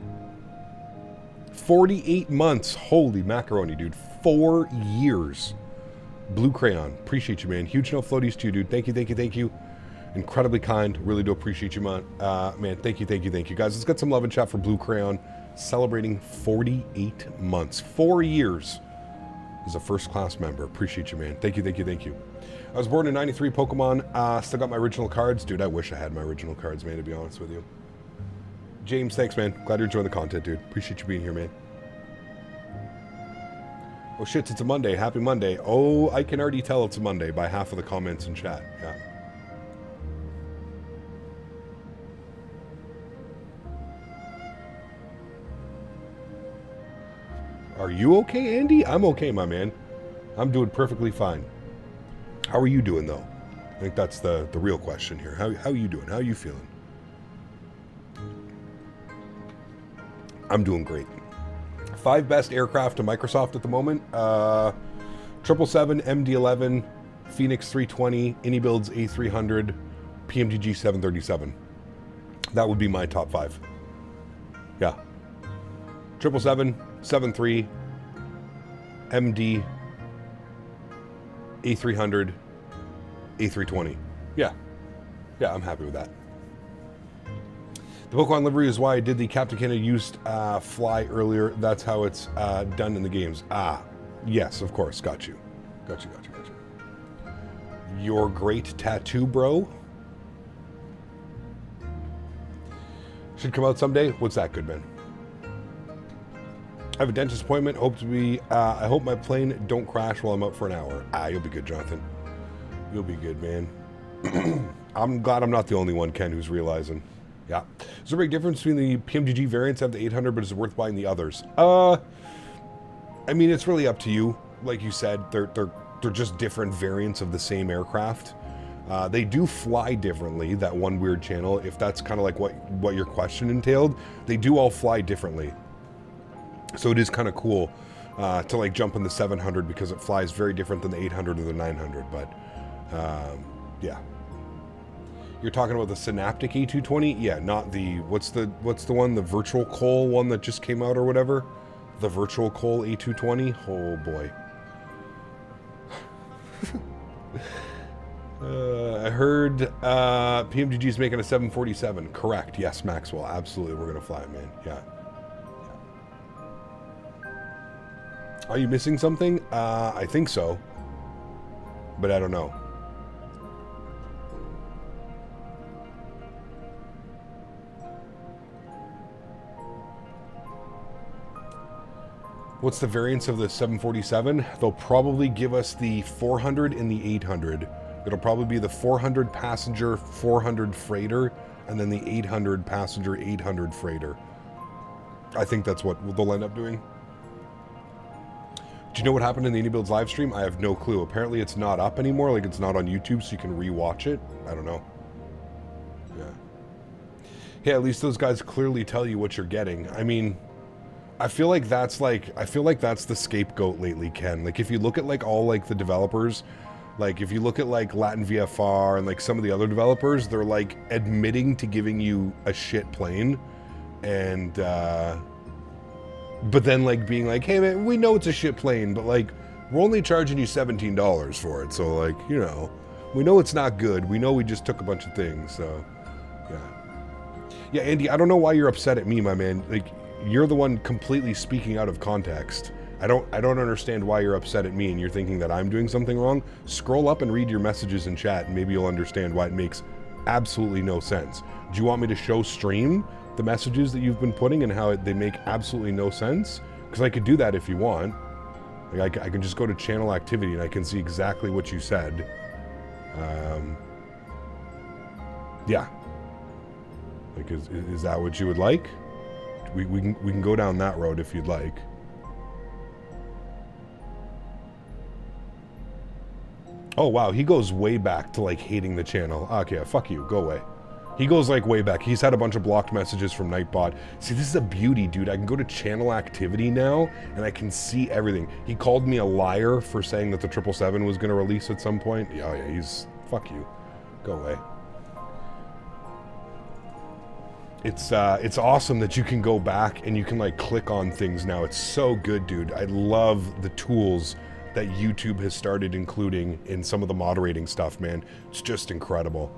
48 months. Holy macaroni, dude. 4 years. Blue Crayon. Appreciate you, man. Huge no floaties too, dude. Thank you. Incredibly kind. Really do appreciate you, man. Man, thank you. Guys, let's get some love and chat for Blue Crayon. Celebrating 48 months. 4 years as a first-class member. Appreciate you, man. Thank you. I was born in 93, Pokemon. Still got my original cards. Dude, I wish I had my original cards, man, to be honest with you. James, thanks, man. Glad you're enjoying the content, dude. Appreciate you being here, man. Oh, shit, it's a Monday. Happy Monday. Oh, I can already tell it's a Monday by half of the comments in chat. Yeah. Are you okay, Andy? I'm okay, my man. I'm doing perfectly fine. How are you doing, though? I think that's the real question here. How are you doing? How are you feeling? I'm doing great. 5 best aircraft to Microsoft at the moment. 777, MD-11, Phoenix 320, AnyBuilds A300, PMDG 737. That would be my top 5. Yeah. 777, 73, MD, A300, A320. Yeah. Yeah, I'm happy with that. The Pokemon livery is why I did the Captain Canada used fly earlier. That's how it's done in the games. Ah, yes, of course. Got you. Got you. Your great tattoo, bro. Should come out someday. What's that, good man? I have a dentist appointment. I hope my plane don't crash while I'm out for an hour. You'll be good, Jonathan. You'll be good, man. I'm glad I'm not the only one, Ken, who's realizing. Yeah. Is there a big difference between the PMDG variants of the 800, but is it worth buying the others? I mean, it's really up to you. Like you said, they're just different variants of the same aircraft. They do fly differently, that one weird channel. If that's kind of like what your question entailed, they do all fly differently. So it is kind of cool to like jump in the 700 because it flies very different than the 800 or the 900. But yeah. You're talking about the Synaptic A220? Yeah, not the, what's the one, the Virtual Coal one that just came out or whatever? The Virtual Coal A220? Oh boy. I heard PMGG is making a 747. Correct. Yes, Maxwell. Absolutely. We're going to fly it, man. Yeah. Are you missing something? I think so. But I don't know. What's the variance of the 747? They'll probably give us the 400 and the 800. It'll probably be the 400 passenger 400 freighter and then the 800 passenger 800 freighter. I think that's what they'll end up doing. Do you know what happened in the AnyBuilds live stream? I have no clue. Apparently it's not up anymore. Like it's not on YouTube, so you can rewatch it. I don't know. Yeah. Yeah, at least those guys clearly tell you what you're getting. I mean, I feel like that's the scapegoat lately, Ken. Like if you look at like all like the developers, like if you look at like Latin VFR and like some of the other developers, they're like admitting to giving you a shit plane and but then like being like, hey man, we know it's a shit plane, but like we're only charging you $17 for it. So like, you know, we know it's not good. We know we just took a bunch of things. So yeah. Yeah, Andy, I don't know why you're upset at me, my man. Like you're the one completely speaking out of context. I don't understand why you're upset at me and you're thinking that I'm doing something wrong. Scroll up and read your messages in chat and maybe you'll understand why it makes absolutely no sense. Do you want me to show stream the messages that you've been putting and how they make absolutely no sense? Because I could do that if you want. Like I can just go to channel activity and I can see exactly what you said. Yeah. Like is that what you would like? We can go down that road if you'd like. Oh wow, he goes way back to like hating the channel. Okay, fuck you, go away. He goes like way back. He's had a bunch of blocked messages from Nightbot. See, this is a beauty, dude. I can go to channel activity now and I can see everything. He called me a liar for saying that the 777 was going to release at some point. Oh yeah, he's, fuck you. Go away. It's awesome that you can go back and you can like click on things now. It's so good, dude. I love the tools that YouTube has started including in some of the moderating stuff, man. It's just incredible.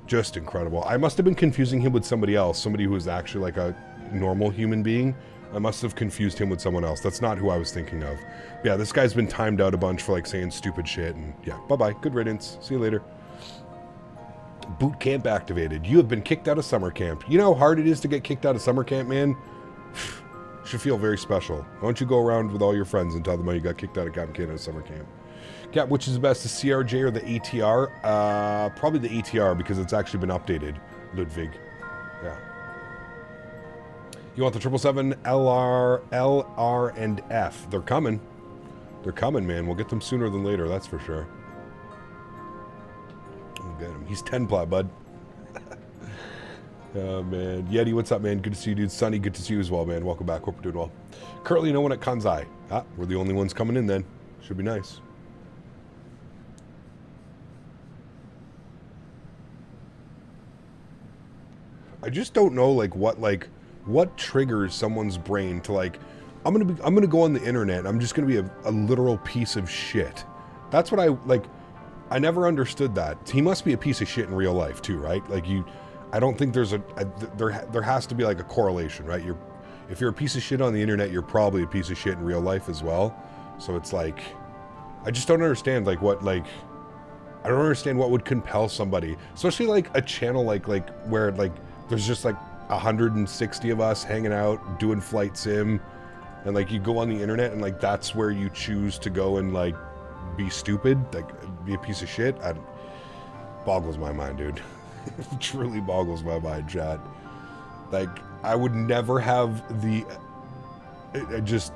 Just incredible. I must have been confusing him with somebody else, somebody who is actually like a normal human being. I must have confused him with someone else. That's not who I was thinking of. But yeah, this guy's been timed out a bunch for like saying stupid shit, and yeah, bye-bye. Good riddance. See you later. Boot camp activated. You have been kicked out of summer camp. You know how hard it is to get kicked out of summer camp, man? Should feel very special. Why don't you go around with all your friends and tell them how you got kicked out of Camp Canada summer camp? Cap, which is the best, the CRJ or the ATR? Probably the ATR because it's actually been updated, Ludwig. Yeah. You want the 777, LR, and F. They're coming. They're coming, man. We'll get them sooner than later, that's for sure. We'll get him. He's 10 ply, bud. Oh, man. Yeti, what's up, man? Good to see you, dude. Sunny, good to see you as well, man. Welcome back. Hope you're doing well. Currently, no one at Kanzai. Ah, we're the only ones coming in then. Should be nice. I just don't know, what triggers someone's brain to, I'm gonna go on the internet. I'm just gonna be a literal piece of shit. That's what I never understood that. He must be a piece of shit in real life too, right? I don't think there's there has to be like a correlation, right? If you're a piece of shit on the internet, you're probably a piece of shit in real life as well. So it's I just don't understand I don't understand what would compel somebody, especially a channel where there's just 160 of us hanging out doing flight sim, and you go on the internet and that's where you choose to go and be stupid, be a piece of shit. Boggles my mind, dude. It truly boggles my mind, chat. I would never have just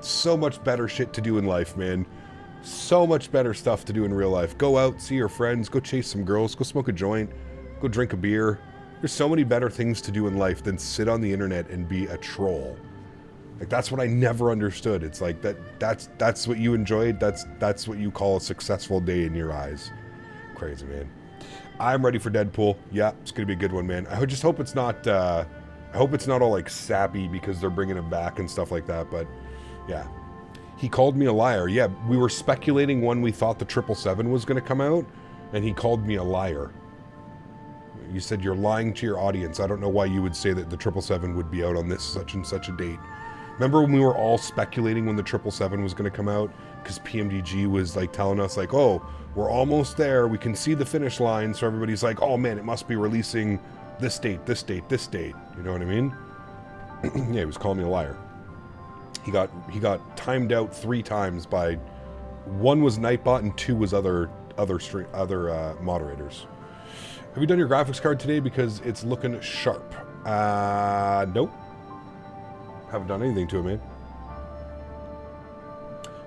so much better shit to do in life, man. So much better stuff to do in real life. Go out, see your friends, go chase some girls, go smoke a joint, go drink a beer. There's so many better things to do in life than sit on the internet and be a troll. That's what I never understood. It's that's what you enjoyed. That's what you call a successful day in your eyes. Crazy, man. I'm ready for Deadpool. Yeah, it's gonna be a good one, man. I just hope it's not. I hope it's not all sappy because they're bringing him back and stuff like that. But yeah, he called me a liar. Yeah, we were speculating when we thought the 777 was gonna come out, and he called me a liar. You said you're lying to your audience. I don't know why you would say that the 777 would be out on this such and such a date. Remember when we were all speculating when the 777 was going to come out? Because PMDG was telling us oh, we're almost there. We can see the finish line. So everybody's oh man, it must be releasing this date, this date, this date. You know what I mean? Yeah, he was calling me a liar. He got timed out 3 times by, 1 was Nightbot and 2 was other moderators. Have you done your graphics card today because it's looking sharp? Nope. Haven't done anything to it, man.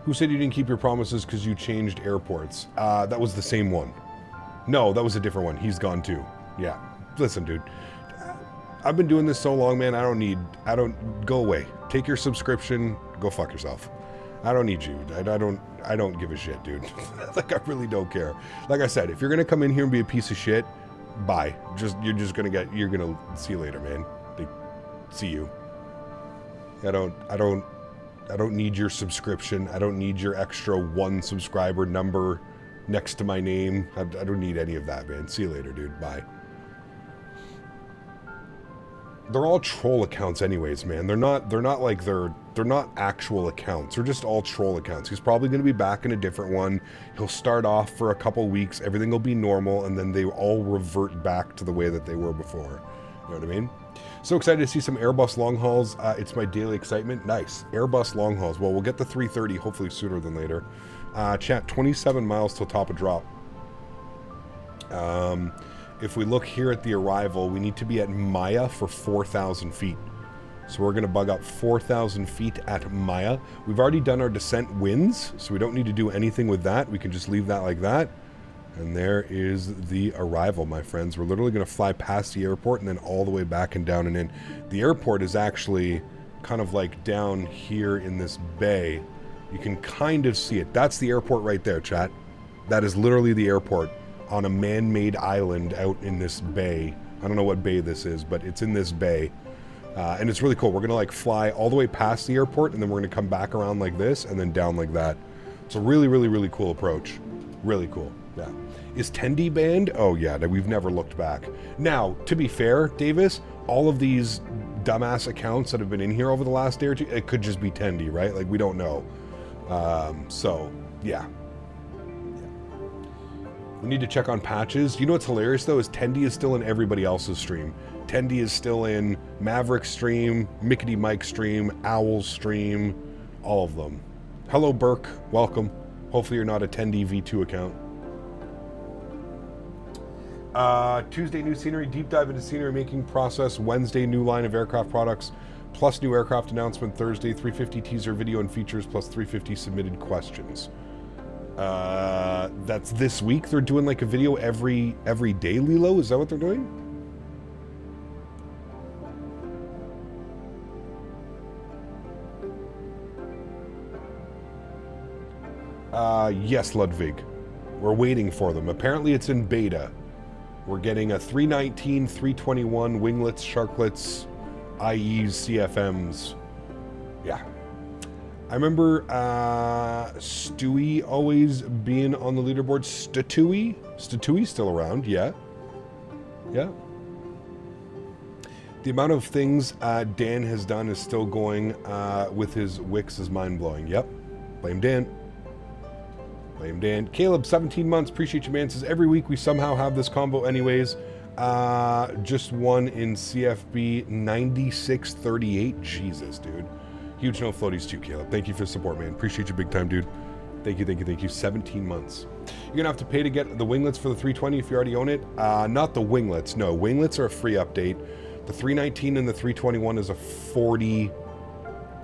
Who said you didn't keep your promises because you changed airports? That was the same one. No, that was a different one. He's gone too. Yeah. Listen, dude. I've been doing this so long, man. I don't, go away. Take your subscription. Go fuck yourself. I don't need you. I don't give a shit, dude. I really don't care. Like I said, if you're going to come in here and be a piece of shit, bye. You're gonna see you later, man. See you. I don't need your subscription. I don't need your extra 1 subscriber number next to my name. I don't need any of that, man. See you later, dude. Bye. They're all troll accounts anyways, man. They're not actual accounts. They're just all troll accounts. He's probably going to be back in a different one. He'll start off for a couple weeks. Everything will be normal, and then they all revert back to the way that they were before. You know what I mean? So excited to see some Airbus long hauls. It's my daily excitement. Nice. Airbus long hauls. Well, we'll get the 330 hopefully sooner than later. Chat, 27 miles till top of drop. If we look here at the arrival, we need to be at Maya for 4,000 feet. So we're going to bug up 4,000 feet at Maya. We've already done our descent winds, so we don't need to do anything with that. We can just leave that like that. And there is the arrival, my friends. We're literally going to fly past the airport and then all the way back and down and in. The airport is actually kind of down here in this bay. You can kind of see it. That's the airport right there, chat. That is literally the airport on a man-made island out in this bay. I don't know what bay this is, but it's in this bay. And it's really cool. We're going to fly all the way past the airport and then we're going to come back around like this and then down like that. It's a really, really, really cool approach. Really cool. Yeah. Is Tendi banned? Oh yeah, we've never looked back. Now, to be fair, Davis, all of these dumbass accounts that have been in here over the last day or two. It could just be Tendi, right? Like, we don't know. So, yeah. We need to check on patches. You know what's hilarious, though, is Tendi is still in everybody else's stream. Tendi is still in Maverick's stream, Mickety Mike's stream, Owl's stream, all of them. Hello, Burke. Welcome. Hopefully you're not a Tendi V2 account. Tuesday, new scenery, deep dive into scenery making process. Wednesday, new line of aircraft products, plus new aircraft announcement. Thursday, 350 teaser video and features, plus 350 submitted questions. That's this week. They're doing like a video every day, Lilo? Is that what they're doing? Yes, Ludwig. We're waiting for them. Apparently it's in beta. We're getting a 319, 321 winglets, sharklets, IEs, CFMs. Yeah. I remember Stewie always being on the leaderboard. Statui's still around, yeah. Yeah. The amount of things Dan has done is still going with his Wix is mind-blowing. Yep. Blame Dan. Blame Dan. Caleb, 17 months. Appreciate you, man. Says, every week we somehow have this combo anyways. Just one in CFB 9638. Jesus, dude. Huge no floaties too, Caleb. Thank you for the support, man. Appreciate you big time, dude. Thank you, thank you, thank you. 17 months. You're going to have to pay to get the winglets for the 320 if you already own it. Not the winglets. No, winglets are a free update. The 319 and the 321 is a 40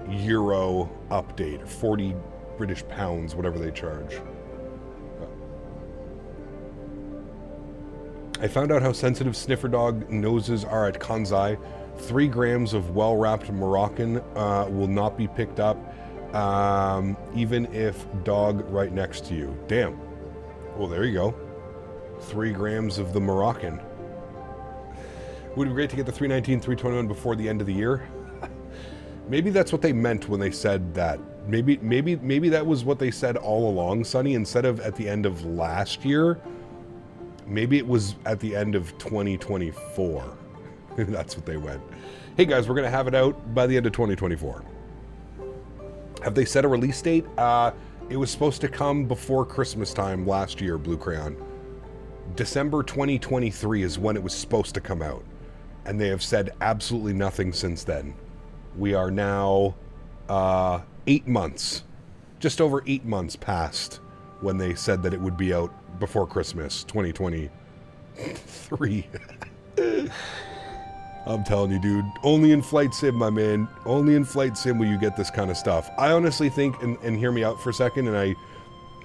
euro update. 40 British pounds, whatever they charge. I found out how sensitive sniffer dog noses are at Kanzai. 3 grams of well-wrapped Moroccan will not be picked up, even if dog right next to you. Damn. Well, there you go. 3 grams of the Moroccan. Would be great to get the 319, 321 before the end of the year. Maybe that's what they meant when they said that. Maybe that was what they said all along, Sonny. Instead of at the end of last year, maybe it was at the end of 2024. That's what they went. Hey guys, we're going to have it out by the end of 2024. Have they set a release date? It was supposed to come before Christmas time last year, Blue Crayon. December 2023 is when it was supposed to come out. And they have said absolutely nothing since then. We are now 8 months, just over 8 months past when they said that it would be out before Christmas 2023. I'm telling you, dude, only in Flight Sim, my man, only in Flight Sim will you get this kind of stuff. I honestly think, and hear me out for a second, and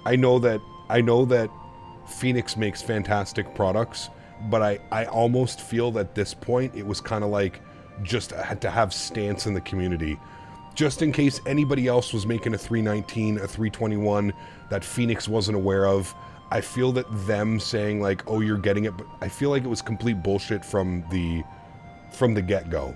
I know that Phoenix makes fantastic products, but I almost feel that at this point it was kind of like just had to have stance in the community. Just in case anybody else was making a 319, a 321 that Phoenix wasn't aware of, I feel that them saying like, oh, you're getting it, but I feel like it was complete bullshit from the get-go.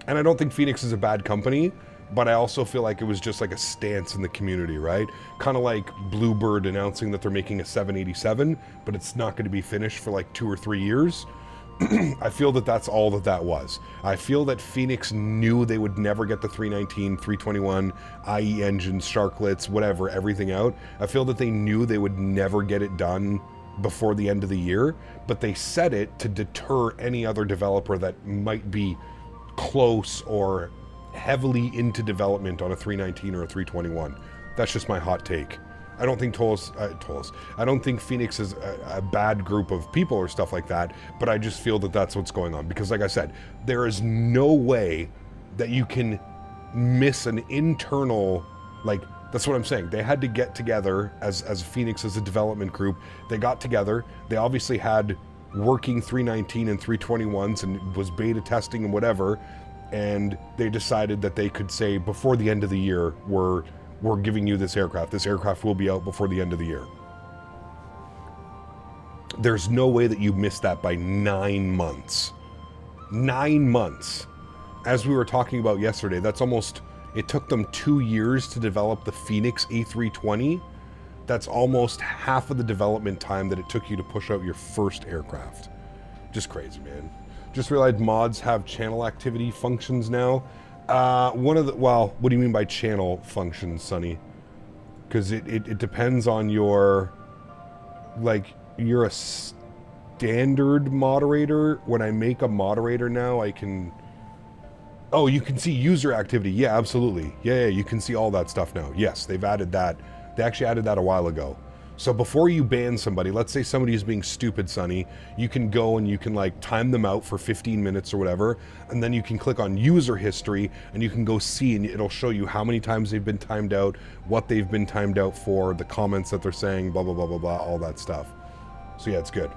And I don't think Phoenix is a bad company, but I also feel like it was just like a stance in the community, right? Kind of like Bluebird announcing that they're making a 787, but it's not going to be finished for like 2 or 3 years. I feel that that's all that was. I feel that Phoenix knew they would never get the 319, 321, IE engines, sharklets, whatever, everything out. I feel that they knew they would never get it done before the end of the year, but they said it to deter any other developer that might be close or heavily into development on a 319 or a 321. That's just my hot take. I don't think I don't think Phoenix is a bad group of people or stuff like that, but I just feel that that's what's going on. Because like I said, there is no way that you can miss an internal, like, that's what I'm saying. They had to get together as Phoenix, as a development group. They got together. They obviously had working 319 and 321s and was beta testing and whatever. And they decided that they could say before the end of the year, we're giving you this aircraft. This aircraft will be out before the end of the year. There's no way that you missed that by 9 months. 9 months. As we were talking about yesterday, that's almost, it took them 2 years to develop the Phoenix A320. That's almost half of the development time that it took you to push out your first aircraft. Just crazy, man. Just realized mods have channel activity functions now. Well, what do you mean by channel functions, Sonny? Because it depends on your, like, you're a standard moderator. When I make a moderator now, I can, oh, you can see user activity. Yeah, absolutely. Yeah, you can see all that stuff now. Yes, they've added that. They actually added that a while ago. So before you ban somebody, let's say somebody is being stupid, Sonny, you can go and you can like time them out for 15 minutes or whatever, and then you can click on user history and you can go see, and it'll show you how many times they've been timed out, what they've been timed out for, the comments that they're saying, blah, blah, blah, blah, blah, all that stuff. So yeah, it's good.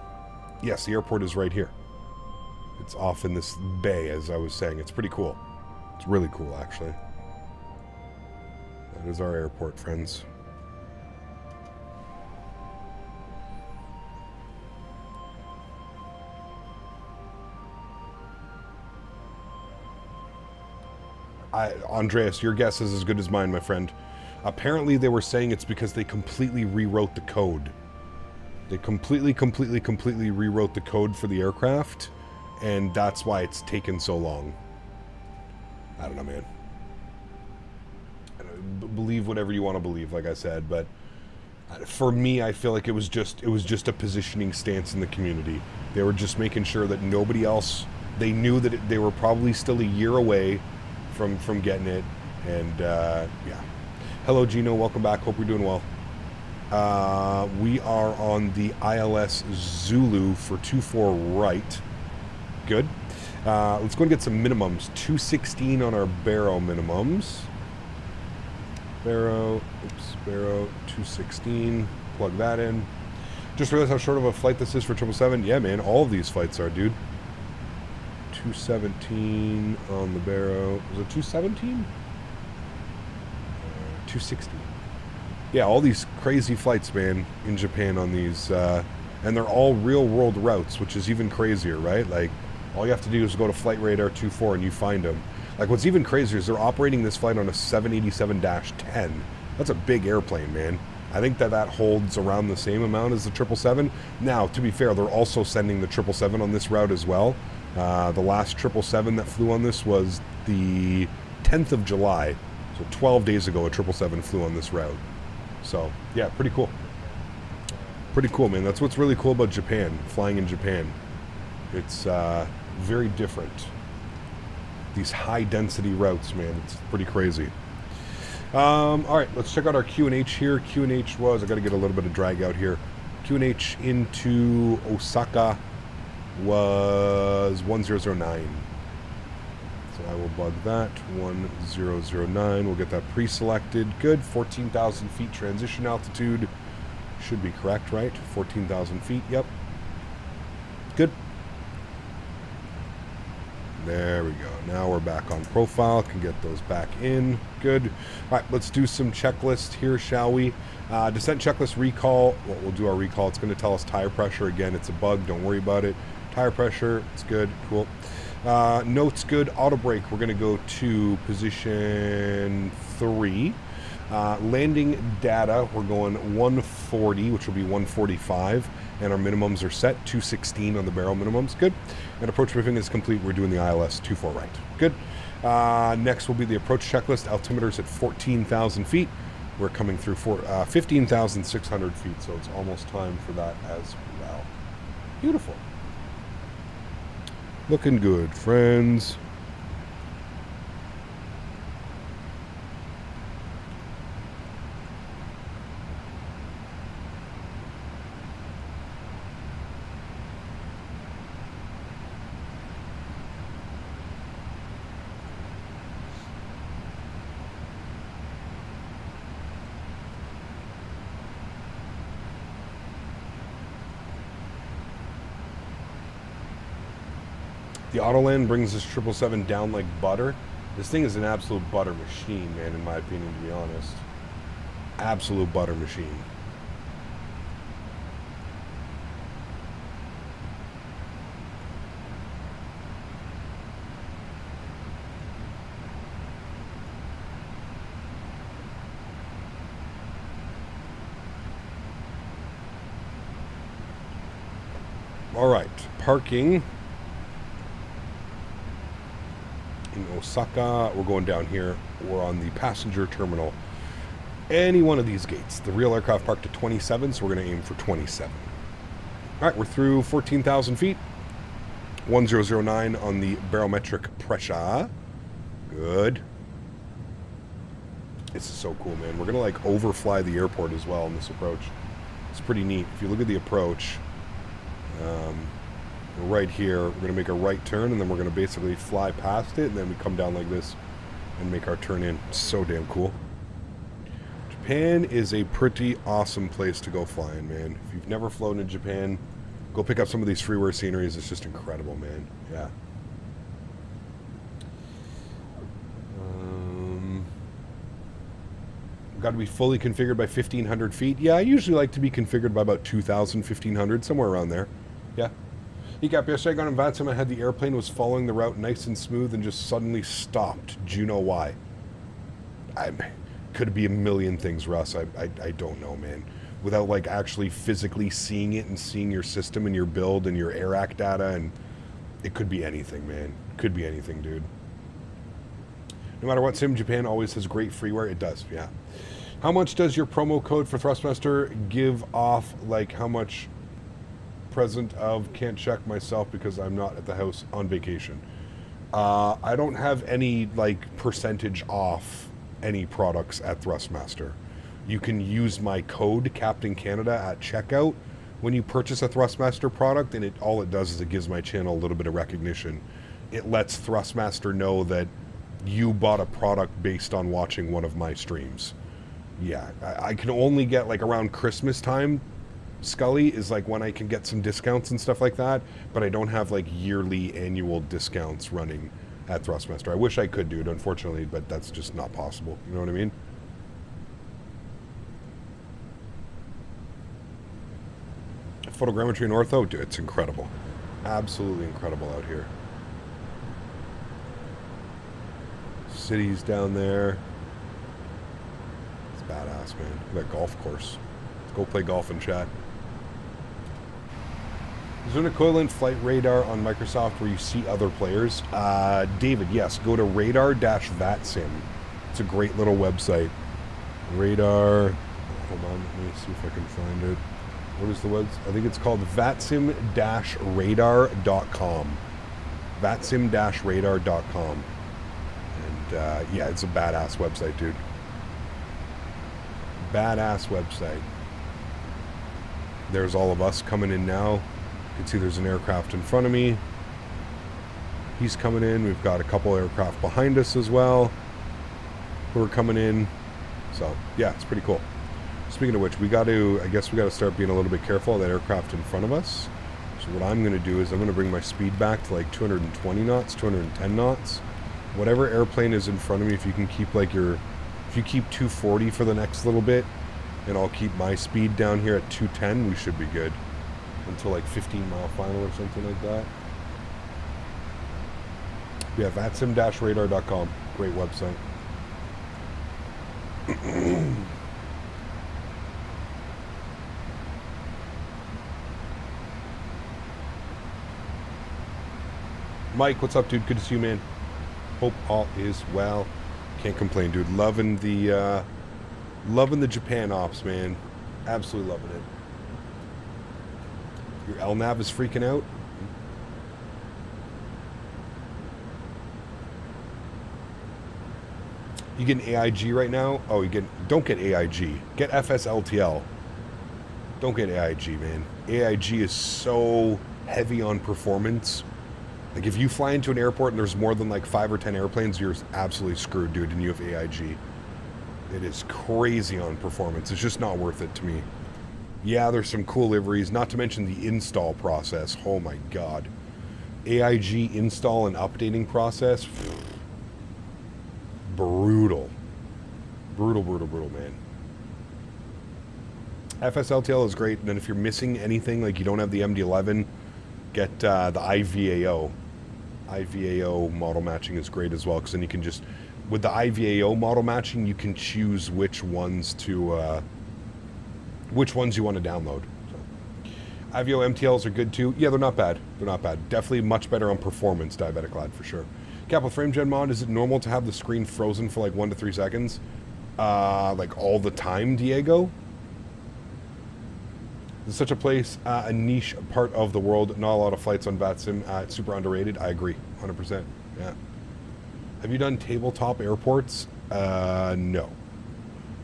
Yes, the airport is right here. It's off in this bay, as I was saying. It's pretty cool. It's really cool, actually. That is our airport, friends. Andreas, your guess is as good as mine, my friend. Apparently they were saying it's because they completely rewrote the code. They completely rewrote the code for the aircraft, and that's why it's taken so long. I don't know, man. I don't, believe whatever you want to believe, like I said, but for me, I feel like it was just a positioning stance in the community. They were just making sure that nobody else, they knew that they were probably still a year away from getting it, and yeah. Hello Gino, welcome back, hope you're doing well. We are on the ILS Zulu for 24 right. Good. Let's go and get some minimums. 216 on our Barrow minimums. Barrow 216, plug that in. Just realized how short of a flight this is for 777. Yeah man, all of these flights are, dude. 217 on the Barrow. Was it 217? 260. Yeah, all these crazy flights, man, in Japan on these, and they're all real-world routes, which is even crazier, right? Like, all you have to do is go to Flight Radar 24 and you find them. Like, what's even crazier is they're operating this flight on a 787-10. That's a big airplane, man. I think that holds around the same amount as the 777. Now, to be fair, they're also sending the 777 on this route as well. The last 777 that flew on this was the 10th of July. So 12 days ago, a 777 flew on this route. So, yeah, pretty cool. Pretty cool, man. That's what's really cool about Japan, flying in Japan. It's very different. These high-density routes, man. It's pretty crazy. All right, let's check out our Q&H here. Q&H was, I got to get a little bit of drag out here. Q&H into Osaka was 1009. So I will bug that. 1009. We'll get that pre-selected. Good. 14,000 feet transition altitude. Should be correct, right? 14,000 feet. Yep. Good. There we go. Now we're back on profile. Can get those back in. Good. All right, let's do some checklist here, shall we? Descent checklist recall. Well, we'll do our recall. It's going to tell us tire pressure. Again, it's a bug. Don't worry about it. Tire pressure. It's good. Cool. Notes good. Auto brake. We're going to go to position 3. Landing data. We're going 140, which will be 145. And our minimums are set. 216 on the barrel minimums. Good. And approach briefing is complete. We're doing the ILS 24 right. Good. Next will be the approach checklist. Altimeter's at 14,000 feet. We're coming through 15,600 feet, so it's almost time for that as well. Beautiful. Looking good, friends. The Autoland brings this 777 down like butter. This thing is an absolute butter machine, man, in my opinion, to be honest. Absolute butter machine. All right, parking. in Osaka. We're going down here. We're on the passenger terminal. Any one of these gates. The real aircraft parked at 27, so we're going to aim for 27. All right, we're through 14,000 feet. 1009 on the barometric pressure. Good. This is so cool, man. We're going to like overfly the airport as well in this approach. It's pretty neat. If you look at the approach, right here, we're going to make a right turn, and then we're going to basically fly past it, and then we come down like this and make our turn in. So damn cool. Japan is a pretty awesome place to go flying, man. If you've never flown in Japan, go pick up some of these freeware sceneries. It's just incredible, man. Yeah. Got to be fully configured by 1,500 feet. Yeah, I usually like to be configured by about 2,000, 1,500, somewhere around there. Yeah. Ecap, yesterday I got on VATSIM. I had the airplane was following the route nice and smooth and just suddenly stopped. Do you know why? Could be a million things, Russ. I don't know, man. Without like actually physically seeing it and seeing your system and your build and your AirAC data, and it could be anything, man. Could be anything, dude. No matter what sim, Japan always has great freeware. It does, yeah. How much does your promo code for Thrustmaster give off? Like how much present of? Can't check myself because I'm not at the house on vacation. I don't have any like percentage off any products at Thrustmaster. You can use my code Captain Canada at checkout when you purchase a Thrustmaster product, and all it does is it gives my channel a little bit of recognition. It lets Thrustmaster know that you bought a product based on watching one of my streams. Yeah, I can only get like around Christmas time, Scully, is like when I can get some discounts and stuff like that, but I don't have like yearly annual discounts running at Thrustmaster. I wish I could, dude, unfortunately, but that's just not possible. You know what I mean? Photogrammetry in ortho, dude, it's incredible. Absolutely incredible out here. Cities down there. It's badass, man. Look at that golf course. Let's go play golf and chat. Is there an equivalent flight radar on Microsoft where you see other players? David, yes. Go to radar-vatsim. It's a great little website. Radar. Hold on. Let me see if I can find it. What is the web? I think it's called vatsim-radar.com. vatsim-radar.com. And yeah, it's a badass website, dude. Badass website. There's all of us coming in now. You can see there's an aircraft in front of me. He's coming in. We've got a couple aircraft behind us as well who are coming in. So yeah, it's pretty cool. Speaking of which, I guess we got to start being a little bit careful of that aircraft in front of us. So what I'm going to do is I'm going to bring my speed back to like 220 knots, 210 knots. Whatever airplane is in front of me, if you can keep like if you keep 240 for the next little bit, and I'll keep my speed down here at 210, we should be good. Until like 15-mile final or something like that. Yeah, vatsim-radar.com. Great website. Mike, what's up, dude? Good to see you, man. Hope all is well. Can't complain, dude. Loving the Japan ops, man. Absolutely loving it. Your LNAV is freaking out. You get an AIG right now? Oh, don't get AIG. Get FSLTL. Don't get AIG, man. AIG is so heavy on performance. Like, if you fly into an airport and there's more than like 5 or 10 airplanes, you're absolutely screwed, dude, and you have AIG. It is crazy on performance. It's just not worth it to me. Yeah, there's some cool liveries, not to mention the install process. Oh my god. AIG install and updating process. Brutal. Brutal, man. FSLTL is great, and then if you're missing anything, like you don't have the MD-11, get the IVAO. IVAO model matching is great as well, because then you can just, with the IVAO model matching, you can choose which ones you want to download. So, IVAO MTLs are good too. Yeah, they're not bad. They're not bad. Definitely much better on performance, Diabetic Lad, for sure. Cap, with frame gen mod, is it normal to have the screen frozen for like 1 to 3 seconds? Like all the time, Diego? It's such a place, a niche part of the world. Not a lot of flights on VATSIM. It's super underrated. I agree, 100%. Yeah. Have you done tabletop airports? No.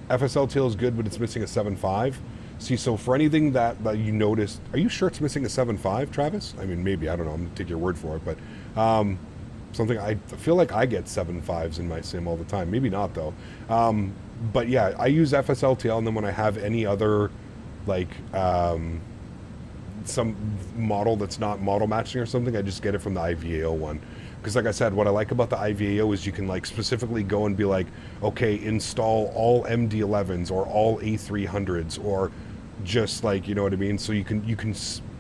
FSLTL is good, but it's missing a 7.5. See, so for anything that you noticed, are you sure it's missing a 7.5, Travis? I mean, maybe, I don't know. I'm going to take your word for it, but something, I feel like I get 7.5s in my sim all the time. Maybe not, though. But yeah, I use FSLTL, and then when I have any other, like, some model that's not model matching or something, I just get it from the IVAO one. Because like I said, what I like about the IVAO is you can like specifically go and be like, okay, install all MD-11s or all A300s, or just like, you know what I mean? So you can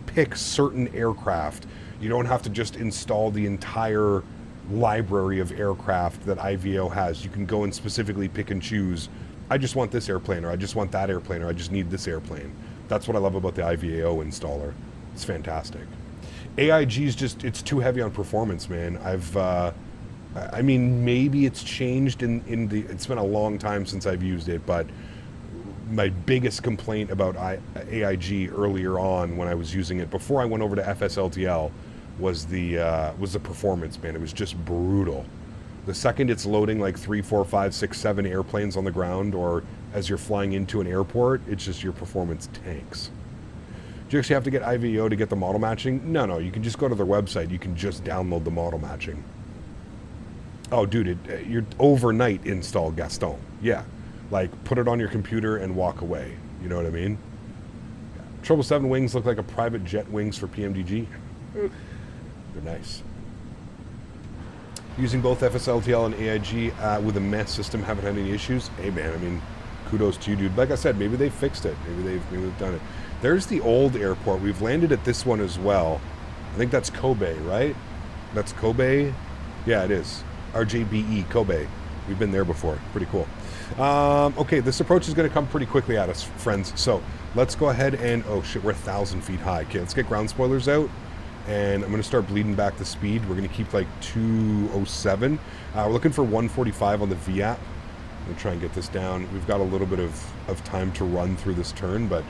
pick certain aircraft. You don't have to just install the entire library of aircraft that IVAO has. You can go and specifically pick and choose, I just want this airplane, or I just want that airplane, or I just need this airplane. That's what I love about the IVAO installer. It's fantastic. AIG is just, it's too heavy on performance, man. I mean, maybe it's changed in the, it's been a long time since I've used it, but my biggest complaint about AIG earlier on when I was using it, before I went over to FSLTL, was the performance, man. It was just brutal. The second it's loading like 3, 4, 5, 6, 7 airplanes on the ground, or as you're flying into an airport, it's just your performance tanks. Do you actually have to get IVAO to get the model matching? No, you can just go to their website. You can just download the model matching. Oh, dude, you're overnight install Gaston. Yeah, like put it on your computer and walk away. You know what I mean? Yeah. 777 wings look like a private jet wings for PMDG. They're nice. Using both FSLTL and AIG with a MES system, haven't had any issues. Hey, man, I mean, kudos to you, dude. Like I said, maybe they fixed it. Maybe they've done it. There's the old airport. We've landed at this one as well. I think that's Kobe, right? That's Kobe? Yeah, it is. RJBE, Kobe. We've been there before. Pretty cool. Okay, this approach is going to come pretty quickly at us, friends. So let's go ahead and... Oh, shit, we're 1,000 feet high. Okay, let's get ground spoilers out. And I'm going to start bleeding back the speed. We're going to keep like 207. We're looking for 145 on the VAP. I'm going to try and get this down. We've got a little bit of time to run through this turn, but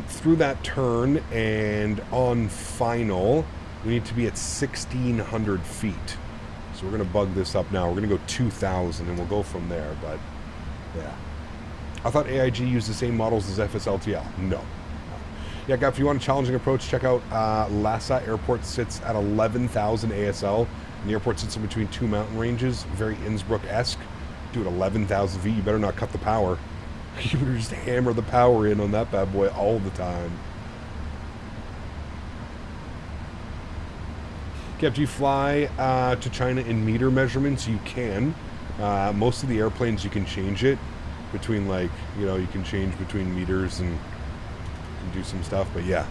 through that turn and on final, we need to be at 1,600 feet. So we're going to bug this up now. We're going to go 2,000 and we'll go from there, but yeah. I thought AIG used the same models as FSLTL. No. Yeah, guys, if you want a challenging approach, check out Lhasa Airport. Sits at 11,000 ASL. And the airport sits in between 2 mountain ranges, very Innsbruck-esque. Dude, 11,000 feet, you better not cut the power. You better just hammer the power in on that bad boy all the time. Kev, do you fly to China in meter measurements? You can. Most of the airplanes you can change it between, like, you know, you can change between meters and do some stuff, but yeah.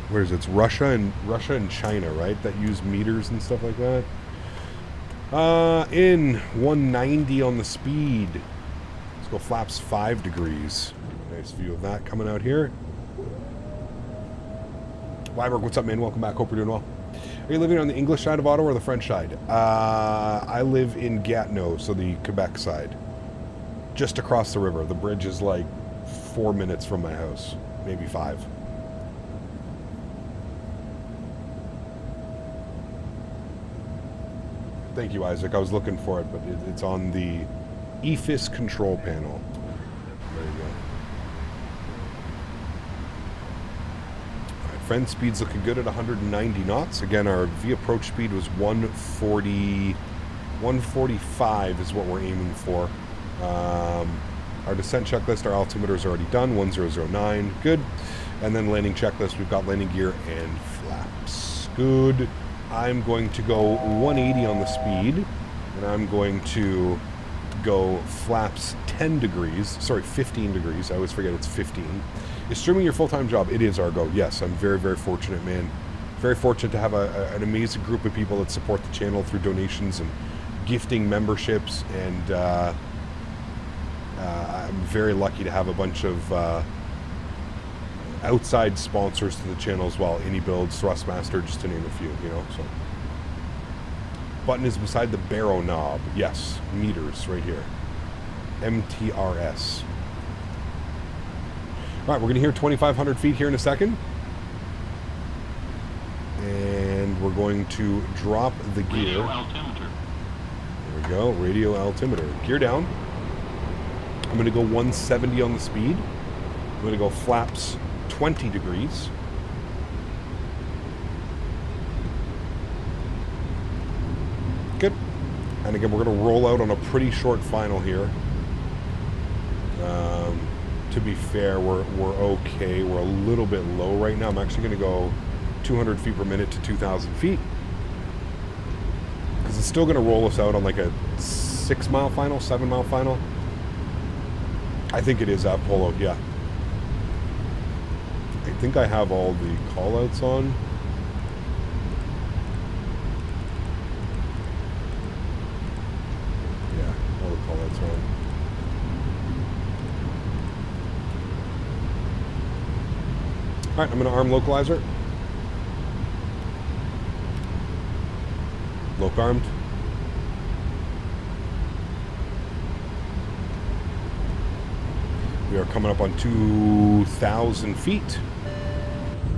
Where is it? It's Russia and China, right? That use meters and stuff like that. In 190 on the speed. Let's go flaps 5 degrees. Nice view of that coming out here. Weiberg, what's up, man? Welcome back. Hope you're doing well. Are you living on the English side of Ottawa or the French side? I live in Gatineau, so the Quebec side. Just across the river. The bridge is like 4 minutes from my house, maybe 5. Thank you, Isaac. I was looking for it, but it's on the EFIS control panel. There you go. All right, friend, speed's looking good at 190 knots. Again, our V-approach speed was 140, 145 is what we're aiming for. Our descent checklist, our altimeter is already done, 1009, good. And then landing checklist, we've got landing gear and flaps, good. I'm going to go 180 on the speed, and I'm going to go flaps 10 degrees, sorry, 15 degrees, I always forget it's 15. Is streaming your full-time job? It is, Argo, yes, I'm very, very fortunate, man. Very fortunate to have an amazing group of people that support the channel through donations and gifting memberships, and I'm very lucky to have a bunch of outside sponsors to the channel as well. Any Builds, Thrustmaster, just to name a few, you know. So button is beside the barrow knob. Yes, meters right here. MTRS. All right, we're going to hear 2,500 feet here in a second. And we're going to drop the gear. Radio altimeter. There we go, radio altimeter. Gear down. I'm going to go 170 on the speed. I'm going to go flaps 20 degrees. Good. And again, we're going to roll out on a pretty short final here. To be fair, we're okay. We're a little bit low right now. I'm actually going to go 200 feet per minute to 2,000 feet. Because it's still going to roll us out on like a 6-mile final, 7-mile final. I think it is at Polo, yeah. I think I have all the call-outs on. Yeah, all the call-outs are on. Alright, I'm going to arm localizer. Loc armed. We are coming up on 2,000 feet.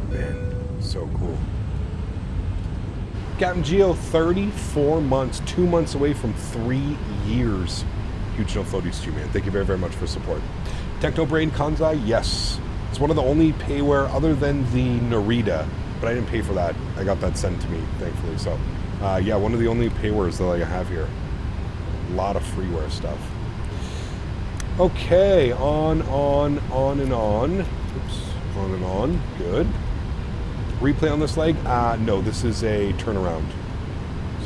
Man, so cool. Captain Geo, 34 months, 2 months away from 3 years. Huge no floaties to you, man. Thank you very, very much for support. Technobrain Kanzai, yes. It's one of the only payware other than the Narita, but I didn't pay for that. I got that sent to me, thankfully. So, yeah, one of the only paywares that I have here. A lot of freeware stuff. Okay, on and on. Oops, on and on. Good. Replay on this leg? No, this is a turnaround.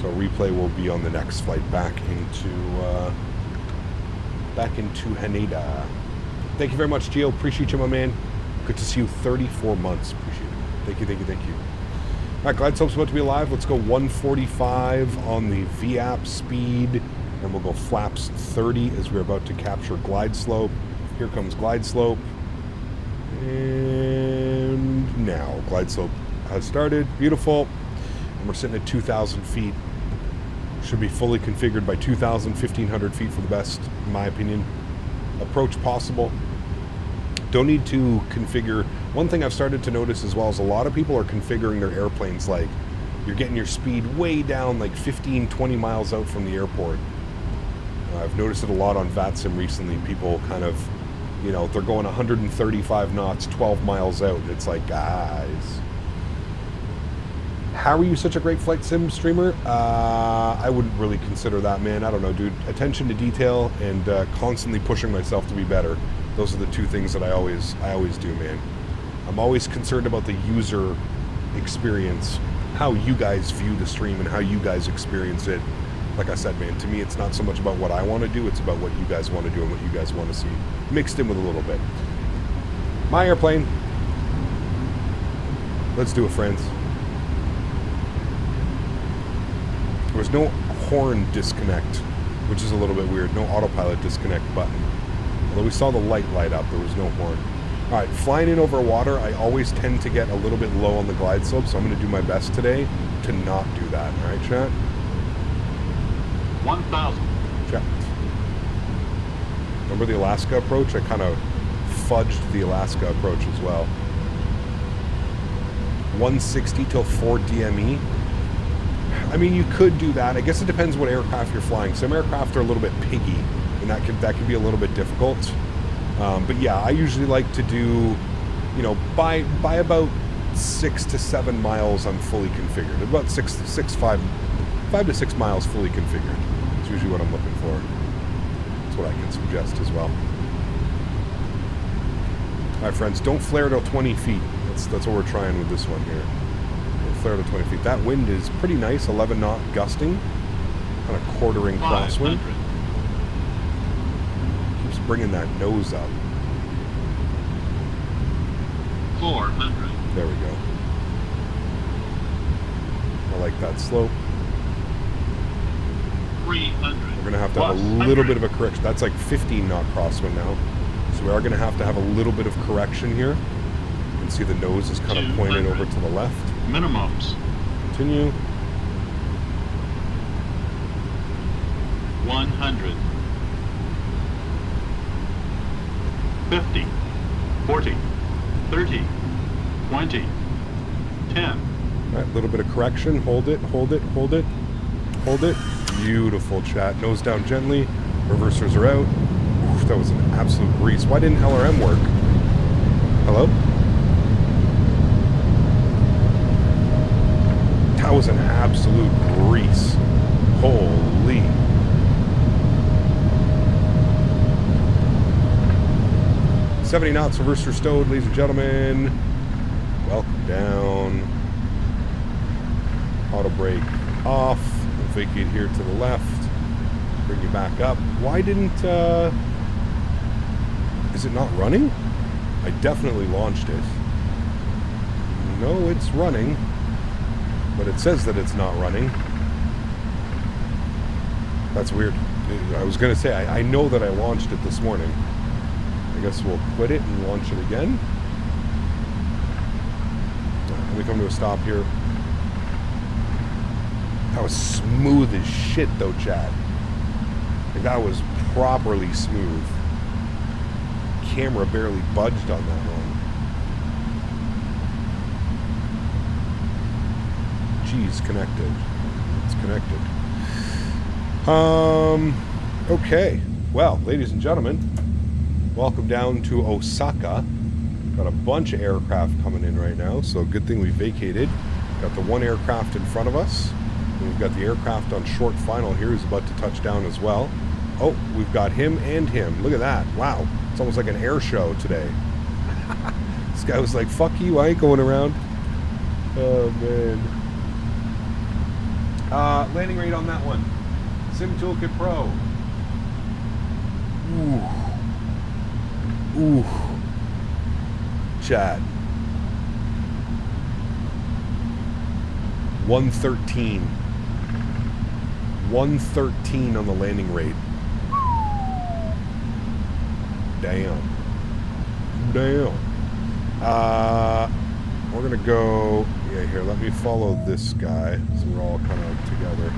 So replay will be on the next flight back into Haneda. Thank you very much, Gio. Appreciate you, my man. Good to see you. 34 months. Appreciate it. Thank you, thank you, thank you. All right, glide slope's about to be alive. Let's go 145 on the VAP speed. And we'll go flaps 30 as we're about to capture glide slope. Here comes glide slope. And now glide slope has started. Beautiful. And we're sitting at 2,000 feet. Should be fully configured by 2,000, 1,500 feet for the best, in my opinion, approach possible. Don't need to configure. One thing I've started to notice as well is a lot of people are configuring their airplanes like you're getting your speed way down like 15, 20 miles out from the airport. I've noticed it a lot on VATSIM recently. People kind of, you know, they're going 135 knots, 12 miles out. And it's like, guys, how are you such a great flight sim streamer? I wouldn't really consider that, man. I don't know, dude. Attention to detail and constantly pushing myself to be better. Those are the two things that I always do, man. I'm always concerned about the user experience, how you guys view the stream and how you guys experience it. Like I said, man, to me, it's not so much about what I want to do, it's about what you guys want to do and what you guys want to see, mixed in with a little bit. My airplane. Let's do it, friends. There was no horn disconnect, which is a little bit weird. No autopilot disconnect button. Although we saw the light light up, there was no horn. All right, flying in over water, I always tend to get a little bit low on the glide slope, so I'm going to do my best today to not do that. All right, chat? 1,000. Checked. Remember the Alaska approach? I kind of fudged the Alaska approach as well. 160 till 4 DME. I mean, you could do that. I guess it depends what aircraft you're flying. Some aircraft are a little bit piggy, and that could be a little bit difficult. But yeah, I usually like to do, you know, by about 6 to 7 miles, I'm fully configured. About 5 to 6 miles fully configured. It's usually what I'm looking for. That's what I can suggest as well. All right, friends, don't flare till 20 feet. That's what we're trying with this one here. Don't flare to 20 feet. That wind is pretty nice, 11 knot gusting, kind of quartering crosswind. Keeps bringing that nose up. 400. There we go. I like that slope. 300. We're going to have a little bit of a correction. That's like 15 knot crosswind now. So we are going to have a little bit of correction here. You can see the nose is kind of pointed over to the left. Minimums. Continue. 100. 50. 40. 30. 20. 10. All right, a little bit of correction. Hold it, hold it, hold it, hold it. Beautiful, chat. Nose down gently. Reversers are out. Oof, that was an absolute breeze. Why didn't LRM work? Hello? That was an absolute breeze. Holy. $70 knots, reverser stowed, ladies and gentlemen. Welcome down. Auto brake off. We'll vacate here to the left. Bring you back up. Why didn't, is it not running? I definitely launched it. No, it's running. But it says that it's not running. That's weird. I was going to say, I know that I launched it this morning. I guess we'll quit it and launch it again. Let me come to a stop here. That was smooth as shit though, Chad. Like, that was properly smooth. Camera barely budged on that one. Geez, connected. It's connected. Okay. Well, ladies and gentlemen, welcome down to Osaka. Got a bunch of aircraft coming in right now, so good thing we vacated. Got the one aircraft in front of us. And we've got the aircraft on short final here who's about to touch down as well. Oh, we've got him and him. Look at that. Wow. It's almost like an air show today. This guy was like, fuck you, I ain't going around. Oh, man. Landing rate on that one. Sim Toolkit Pro. Ooh. Ooh. Chad. 113. 113 on the landing rate. Damn. We're gonna go. Yeah, here. Let me follow this guy, so we're all kind of together.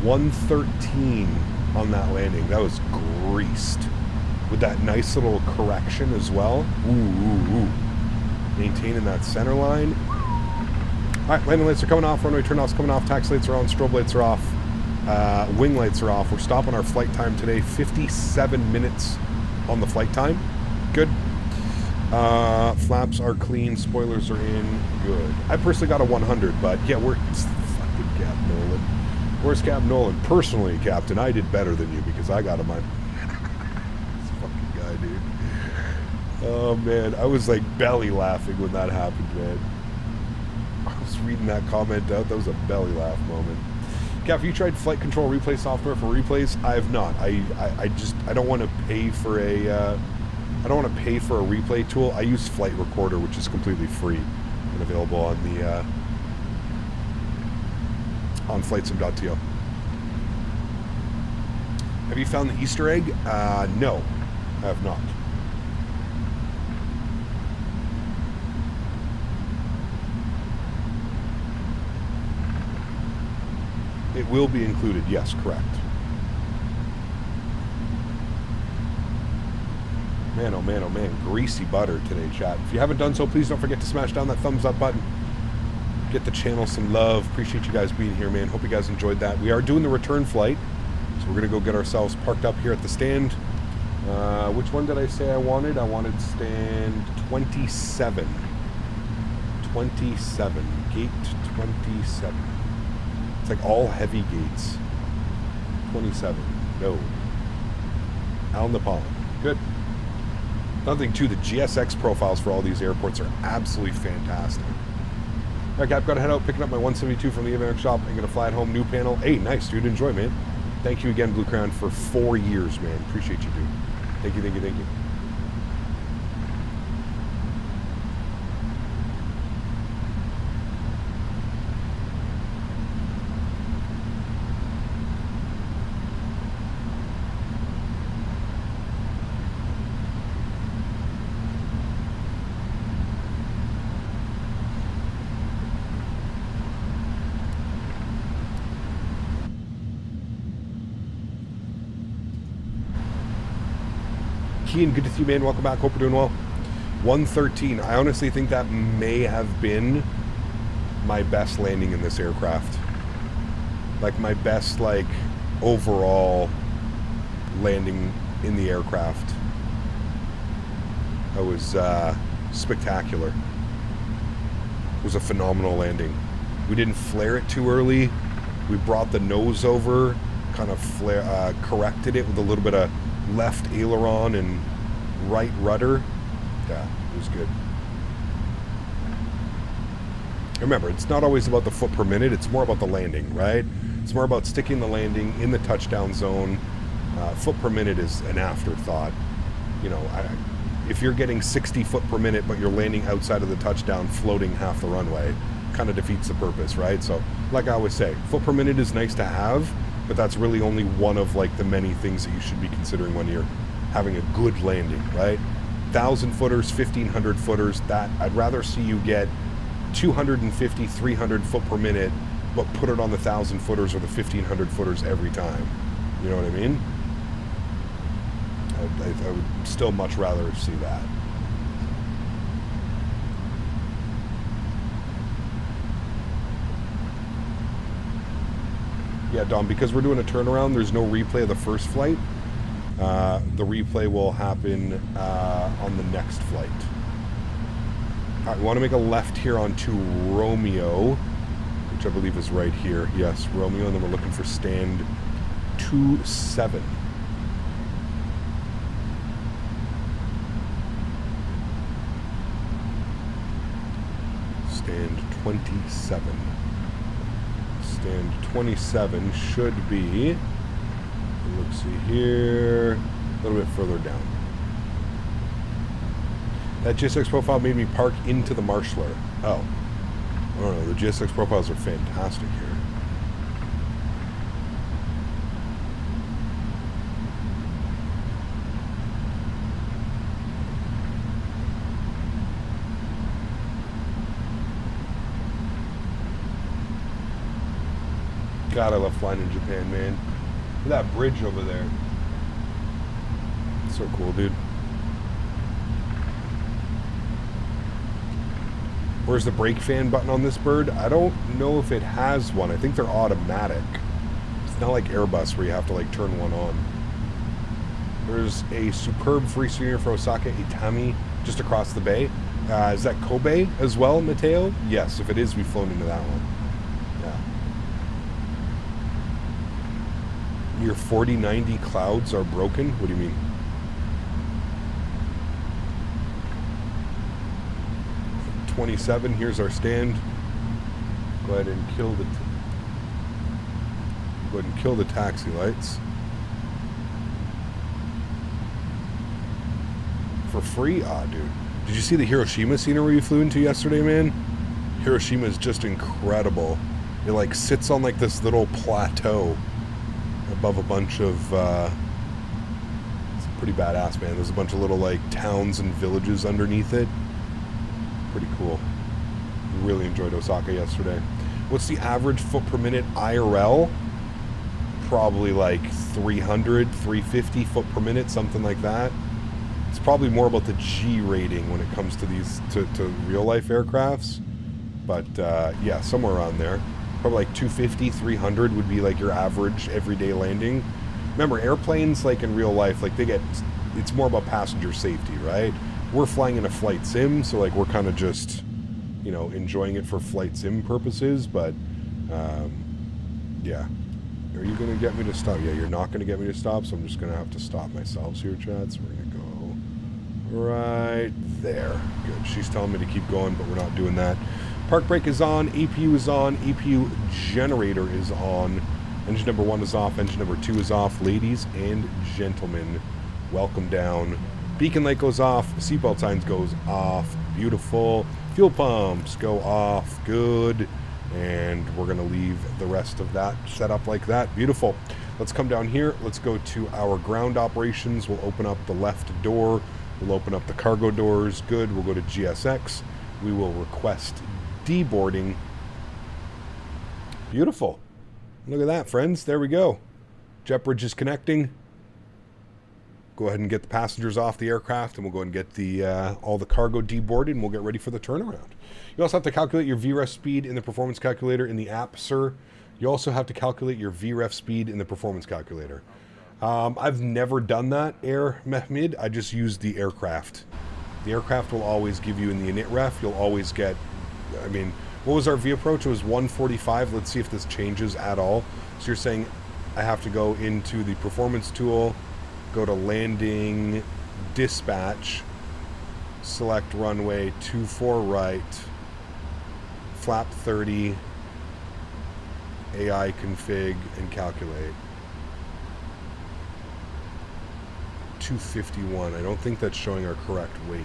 113 on that landing. That was greased. With that nice little correction as well. Ooh. Maintaining that center line. Alright, landing lights are coming off, runway turnoffs coming off, taxi lights are on, strobe lights are off, wing lights are off. We're stopping our flight time today, 57 minutes on the flight time. Good. Flaps are clean, spoilers are in. Good. I personally got a 100, but yeah, it's fucking Cap Nolan. Where's Cap Nolan? Personally, Captain, I did better than you because I got a mine. This fucking guy, dude. Oh, man. I was like belly laughing when that happened, man. I was reading that comment out. That was a belly laugh moment. Cap, have you tried flight control replay software for replays? I have not. I don't want to pay for a I don't want to pay for a replay tool. I use Flight Recorder, which is completely free and available on the on flightsim.to. Have you found the Easter egg? No, I have not. It will be included, yes, correct. Man, oh man, oh man, greasy butter today, chat. If you haven't done so, please don't forget to smash down that thumbs up button. Get the channel some love. Appreciate you guys being here, man. Hope you guys enjoyed that. We are doing the return flight, so we're going to go get ourselves parked up here at the stand. Which one did I say I wanted? I wanted stand 27. 27. Gate 27. It's like all heavy gates. 27. No. Al Nepal. Good. Nothing to the GSX profiles for all these airports are absolutely fantastic. All right, Cap, got to head out, picking up my 172 from the American shop. I'm going to fly it home, new panel. Hey, nice, dude. Enjoy, man. Thank you again, Blue Crown, for 4 years, man. Appreciate you, dude. Thank you, thank you, thank you. Keen, good to see you, man. Welcome back. Hope you're doing well. 113. I honestly think that may have been my best landing in this aircraft. Like my best, like, overall landing in the aircraft. That was spectacular. It was a phenomenal landing. We didn't flare it too early. We brought the nose over, kind of corrected it with a little bit of left aileron and right rudder. Yeah, it was good. Remember, it's not always about the foot per minute. It's more about the landing, right? It's more about sticking the landing in the touchdown zone. Foot per minute is an afterthought. You know, if you're getting 60 foot per minute, but you're landing outside of the touchdown, floating half the runway, kind of defeats the purpose, right? So, like I always say, foot per minute is nice to have, but that's really only one of like the many things that you should be considering when you're having a good landing, right? 1,000 footers, 1,500 footers, that I'd rather see you get 250, 300 foot per minute, but put it on the 1,000 footers or the 1,500 footers every time. You know what I mean? I would still much rather see that. Yeah, Dom, because we're doing a turnaround, there's no replay of the first flight. The replay will happen on the next flight. All right, we want to make a left here onto Romeo, which I believe is right here. Yes, Romeo, and then we're looking for stand 27. Stand 27. Stand 27 should be, let's see here, a little bit further down. That GSX profile made me park into the marshaller. Oh. I don't know, the GSX profiles are fantastic here. God, I love flying in Japan, man. Look at that bridge over there. It's so cool, dude. Where's the brake fan button on this bird? I don't know if it has one. I think they're automatic. It's not like Airbus where you have to like turn one on. There's a superb free souvenir for Osaka Itami just across the bay. Is that Kobe as well, Matteo? Yes, if it is, we've flown into that one. Yeah. Your 4090 clouds are broken? What do you mean? .27, here's our stand. Go ahead and kill the taxi lights. For free? Ah, dude. Did you see the Hiroshima scenery we flew into yesterday, man? Hiroshima is just incredible. It like sits on like this little plateau above a bunch of it's pretty badass, man. There's a bunch of little like towns and villages underneath it. Pretty cool. Really enjoyed Osaka yesterday. What's the average foot per minute IRL? Probably like 300, 350 foot per minute, something like that. It's probably more about the G rating when it comes to these to real life aircrafts. But yeah, somewhere around there. Probably like 250, 300 would be like your average everyday landing. Remember, airplanes, like in real life, like it's more about passenger safety, right? We're flying in a flight sim, so like we're kind of just, you know, enjoying it for flight sim purposes, but yeah. Are you going to get me to stop? Yeah, you're not going to get me to stop, so I'm just going to have to stop myself here, Chad. So we're going to go right there. Good. She's telling me to keep going, but we're not doing that. Park brake is on, APU is on, APU generator is on, engine number 1 is off, engine number 2 is off. Ladies and gentlemen, welcome down. Beacon light goes off, seatbelt signs goes off, beautiful. Fuel pumps go off, good. And we're gonna leave the rest of that set up like that, beautiful. Let's come down here, let's go to our ground operations. We'll open up the left door, we'll open up the cargo doors, good. We'll go to GSX, we will request deboarding. Beautiful. Look at that, friends, there we go. Jet bridge is connecting. go ahead and get the passengers off the aircraft, and we'll go ahead and get the all the cargo deboarded, and we'll get ready for the turnaround. You also have to calculate your VREF speed in the performance calculator in the app, sir. You also have to calculate your VREF speed in the performance calculator. I've never done that, Air Mehmed. I just use the aircraft. The aircraft will always give you in the init ref, you'll always get, I mean, what was our V approach? It was 145. Let's see if this changes at all. So you're saying I have to go into the performance tool, go to landing, dispatch, select runway 24 right, flap 30, AI config, and calculate. 251. I don't think that's showing our correct weight.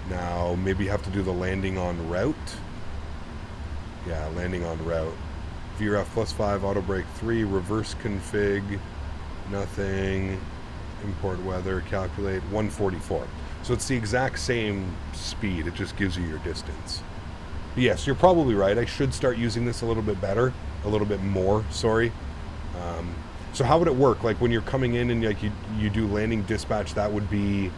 Now, maybe you have to do the landing on route. Yeah, landing on route. VREF +5, auto brake 3, reverse config, nothing. Import weather, calculate 144. So it's the exact same speed, it just gives you your distance. But yes, you're probably right. I should start using this a little bit better, a little bit more, sorry. So how would it work? Like when you're coming in and like you do landing dispatch, that would be...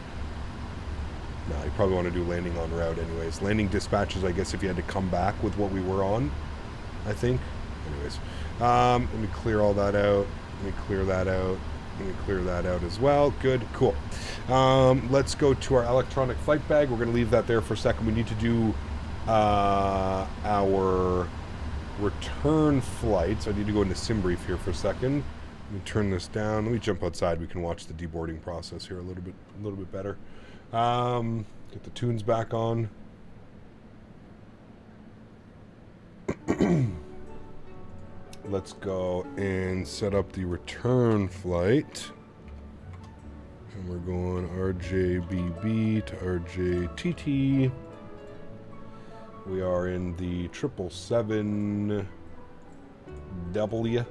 No, you probably want to do landing on route anyways. Landing dispatches, I guess, if you had to come back with what we were on, I think. Anyways, let me clear all that out. Let me clear that out. Let me clear that out as well. Good, cool. Let's go to our electronic flight bag. We're going to leave that there for a second. We need to do our return flight. So I need to go into SimBrief here for a second. Let me turn this down. Let me jump outside. We can watch the deboarding process here a little bit better. Get the tunes back on. Let's go and set up the return flight. And we're going RJBB to RJTT. We are in the 777W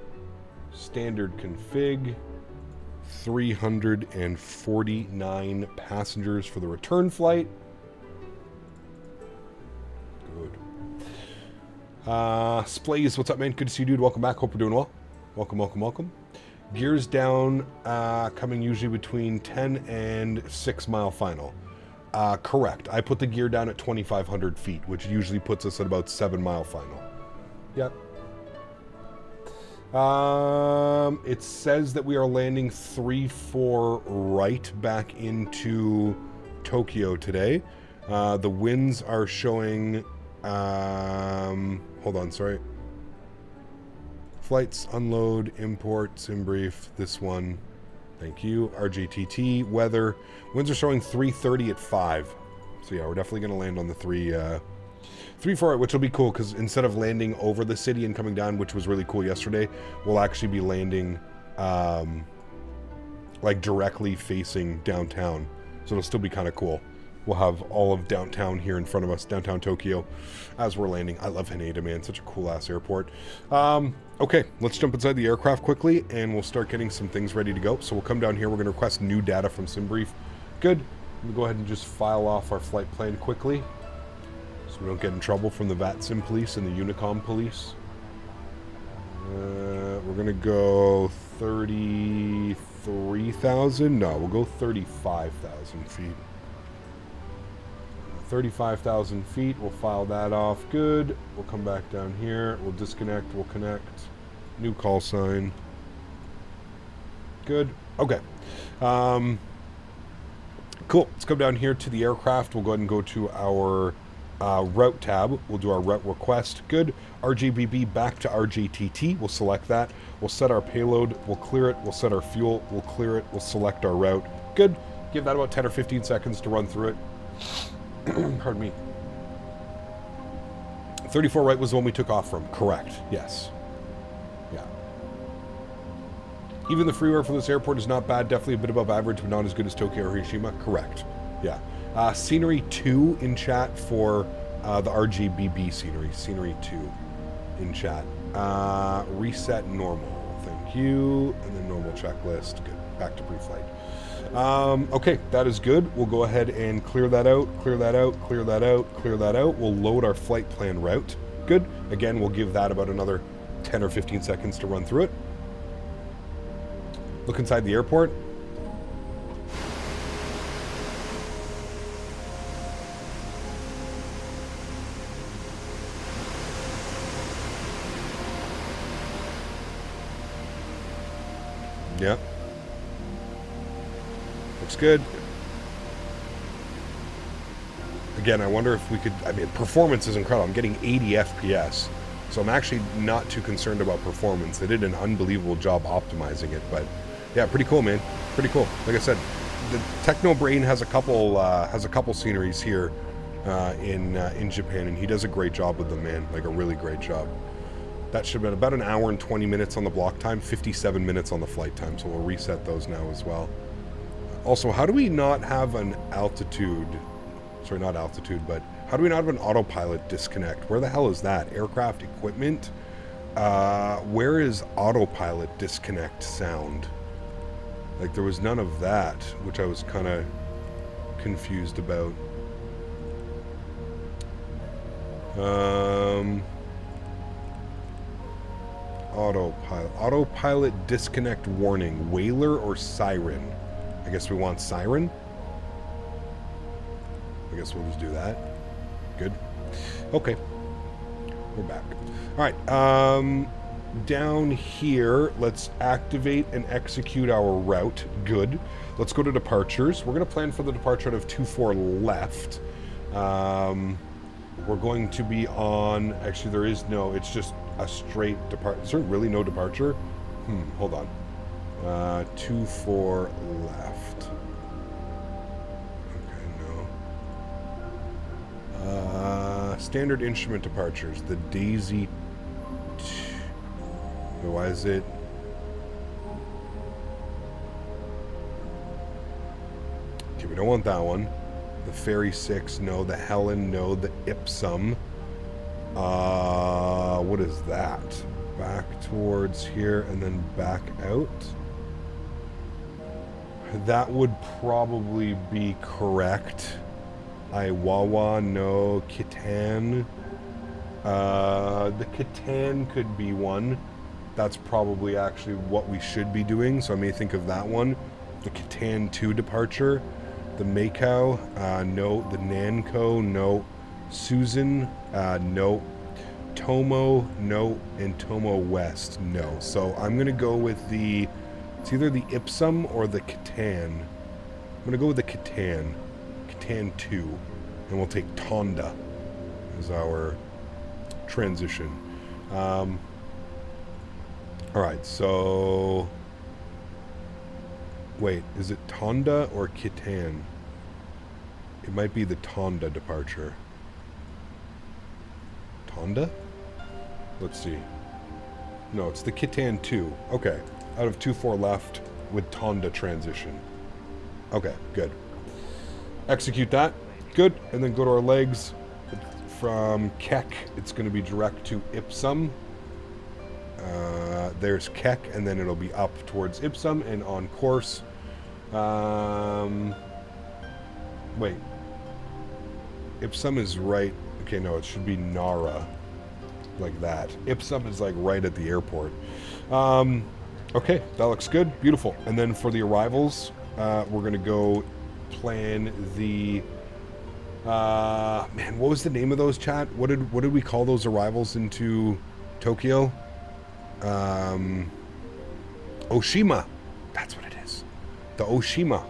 standard config. 349 passengers for the return flight. Good. Splays, what's up, man? Good to see you, dude. Welcome back. Hope we're doing well. Welcome, welcome, welcome. Gears down, coming usually between 10 and 6 mile final. Correct. I put the gear down at 2,500 feet, which usually puts us at about 7 mile final. Yep. It says that we are landing 3-4 right back into Tokyo today. The winds are showing, hold on, sorry. Flights, unload, import, SimBrief, this one. Thank you. RJTT, weather. Winds are showing 330 at 5. So yeah, we're definitely going to land on the 3-4, which will be cool because instead of landing over the city and coming down, which was really cool yesterday, we'll actually be landing like directly facing downtown. So it'll still be kind of cool. We'll have all of downtown here in front of us, downtown Tokyo, as we're landing. I love Haneda, man. Such a cool-ass airport. Okay, let's jump inside the aircraft quickly, and we'll start getting some things ready to go. So we'll come down here. We're going to request new data from SimBrief. Good. We'll go ahead and just file off our flight plan quickly, so we don't get in trouble from the VATSIM police and the Unicom police. We're going to go 33,000. No, we'll go 35,000 feet. 35,000 feet. We'll file that off. Good. We'll come back down here. We'll disconnect. We'll connect. New call sign. Good. Okay. Cool. Let's come down here to the aircraft. We'll go ahead and go to our route tab. We'll do our route request. Good. RJBB back to RJTT. We'll select that. We'll set our payload. We'll clear it. We'll set our fuel. We'll clear it. We'll select our route. Good. Give that about 10 or 15 seconds to run through it. Pardon me. 34 right was the one we took off from. Correct. Yes. Yeah. Even the freeware for this airport is not bad. Definitely a bit above average, but not as good as Tokyo or Hiroshima. Correct. Yeah. Scenery 2 in chat for the RGBB scenery. Scenery 2 in chat. Reset normal. Thank you. And then normal checklist. Good. Back to pre-flight. Okay, that is good. We'll go ahead and clear that out, clear that out, clear that out, clear that out. We'll load our flight plan route. Good. Again, we'll give that about another 10 or 15 seconds to run through it. Look inside the airport. Yep. Looks good. Again, I wonder if we could... I mean, performance is incredible. I'm getting 80 FPS. So I'm actually not too concerned about performance. They did an unbelievable job optimizing it. But yeah, pretty cool, man. Pretty cool. Like I said, the Techno Brain has a couple sceneries here in Japan, and he does a great job with them, man. Like a really great job. That should have been about an hour and 20 minutes on the block time, 57 minutes on the flight time. So we'll reset those now as well. Also, how do we not have an altitude... Sorry, not altitude, but how do we not have an autopilot disconnect? Where the hell is that? Aircraft equipment? Where is autopilot disconnect sound? Like, there was none of that, which I was kind of confused about. Autopilot disconnect warning. Whaler or siren? I guess we want siren. I guess we'll just do that. Good. Okay. We're back. All right. Down here, let's activate and execute our route. Good. Let's go to departures. We're going to plan for the departure out of 24 left. We're going to be on... Actually, there is no... It's just a straight departure. Is there really no departure? Hold on. 24 left. Standard instrument departures. The Daisy... Why is it... Okay, we don't want that one. The Ferry 6, no. The Helen, no. The Ipsum. What is that? Back towards here and then back out? That would probably be correct. Iwawa, no. Kitan. The Kitan could be one. That's probably actually what we should be doing, so I may think of that one. The Kitan 2 departure. The Macau, no. The Nanko, no. Susan, no. Tomo, no. And Tomo West, no. So I'm going to go with the... It's either the Ipsum or the Kitan. I'm going to go with the Kitan. Kitan 2. And we'll take Tonda as our transition. Alright, so... Wait, is it Tonda or Kitan? It might be the Tonda departure. Tonda? Let's see. No, it's the Kitan 2. Okay. Out of 2-4 left with Tonda transition. Okay, good. Execute that. Good. And then go to our legs. From Keck, it's going to be direct to Ipsum. There's Keck, and then it'll be up towards Ipsum and on course. Wait. Ipsum is right. Okay, no, it should be Nara. Like that. Ipsum is like right at the airport. Okay, that looks good. Beautiful. And then for the arrivals, we're going to go plan the... man, what was the name of those, chat? What did we call those arrivals into Tokyo? Oshima. That's what it is. The Oshima.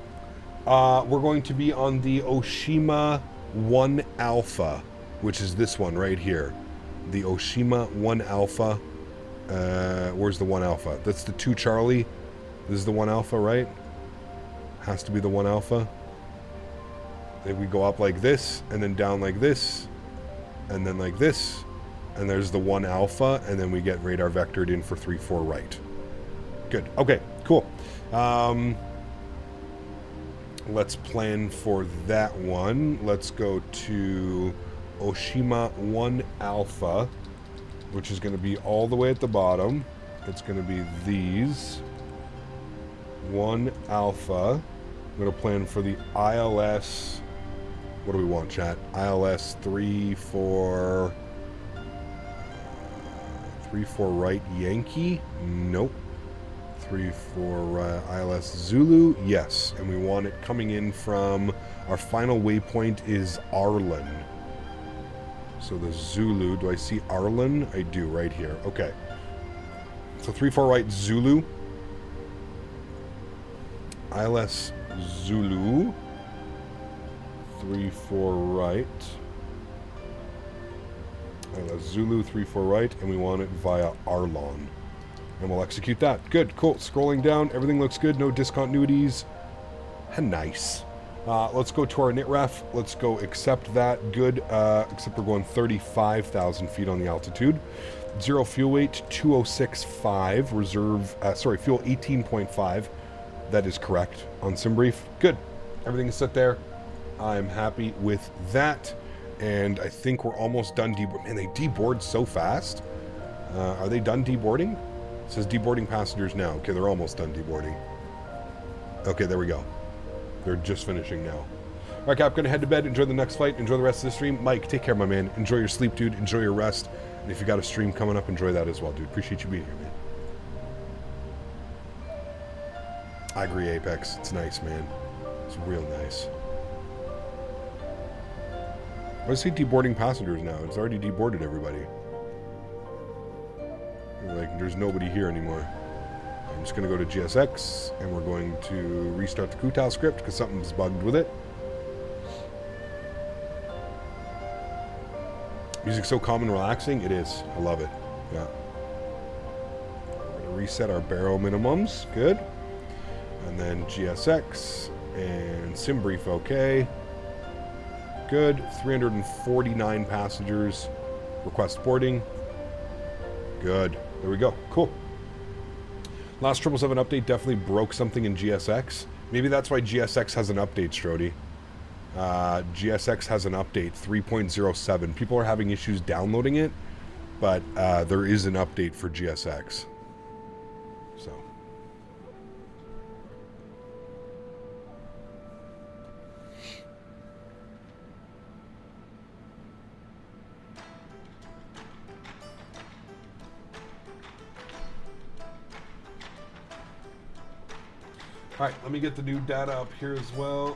We're going to be on the Oshima 1 Alpha, which is this one right here. The Oshima 1 Alpha. Where's the 1 Alpha? That's the 2 Charlie. This is the 1 Alpha, right? Has to be the 1 Alpha. Then we go up like this, and then down like this, and then like this, and there's the 1 Alpha, and then we get radar vectored in for 3-4 right. Good. Okay, cool. Let's plan for that one. Let's go to Oshima 1 Alpha, which is going to be all the way at the bottom. It's going to be these. 1 Alpha. I'm going to plan for the ILS... What do we want, chat? ILS 3-4... 3-4 right Yankee? Nope. 34 ILS Zulu, yes, and we want it coming in from our final waypoint is Arlen. So the Zulu, do I see Arlen? I do, right here. Okay. So 34 right Zulu. ILS Zulu. 34 right. ILS Zulu, 34 right, and we want it via Arlon. And we'll execute that. Good, cool. Scrolling down, everything looks good. No discontinuities. Nice. Let's go to our NITREF. Let's go accept that. Good. Except we're going 35,000 feet on the altitude. Zero fuel weight, 206.5. Reserve, fuel 18.5. That is correct on SimBrief. Good. Everything is set there. I'm happy with that. And I think we're almost done deboarding. Man, they deboard so fast. Are they done deboarding? It says deboarding passengers now. Okay, they're almost done deboarding. Okay, there we go. They're just finishing now. All right, Cap, gonna head to bed. Enjoy the next flight. Enjoy the rest of the stream. Mike, take care, my man. Enjoy your sleep, dude. Enjoy your rest. And if you got a stream coming up, enjoy that as well, dude. Appreciate you being here, man. I agree, Apex. It's nice, man. It's real nice. Why is he deboarding passengers now? It's already deboarded everybody. Like, there's nobody here anymore. I'm just going to go to GSX, and we're going to restart the Kutal script, because something's bugged with it. Music's so calm and relaxing. It is. I love it. Yeah. We're going to reset our barrel minimums. Good. And then GSX, and SimBrief, okay. Good. 349 passengers. Request boarding. Good. There we go. Cool. Last 777 update definitely broke something in GSX. Maybe that's why GSX has an update, Strody. GSX has an update, 3.07. People are having issues downloading it, but there is an update for GSX. So. All right, let me get the new data up here as well.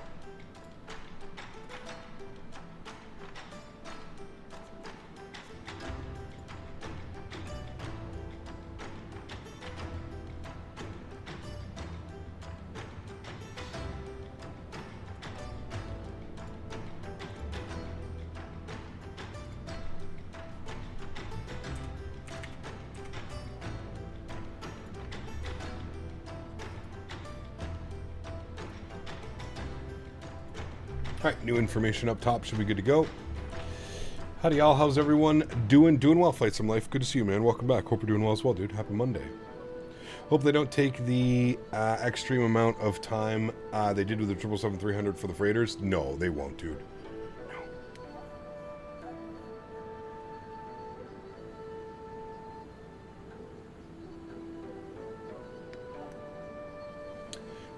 All right, new information up top. Should be good to go. Howdy, y'all. How's everyone doing? Doing well, Flight Sim Life. Good to see you, man. Welcome back. Hope you're doing well as well, dude. Happy Monday. Hope they don't take the extreme amount of time they did with the 777-300 for the freighters. No, they won't, dude. No.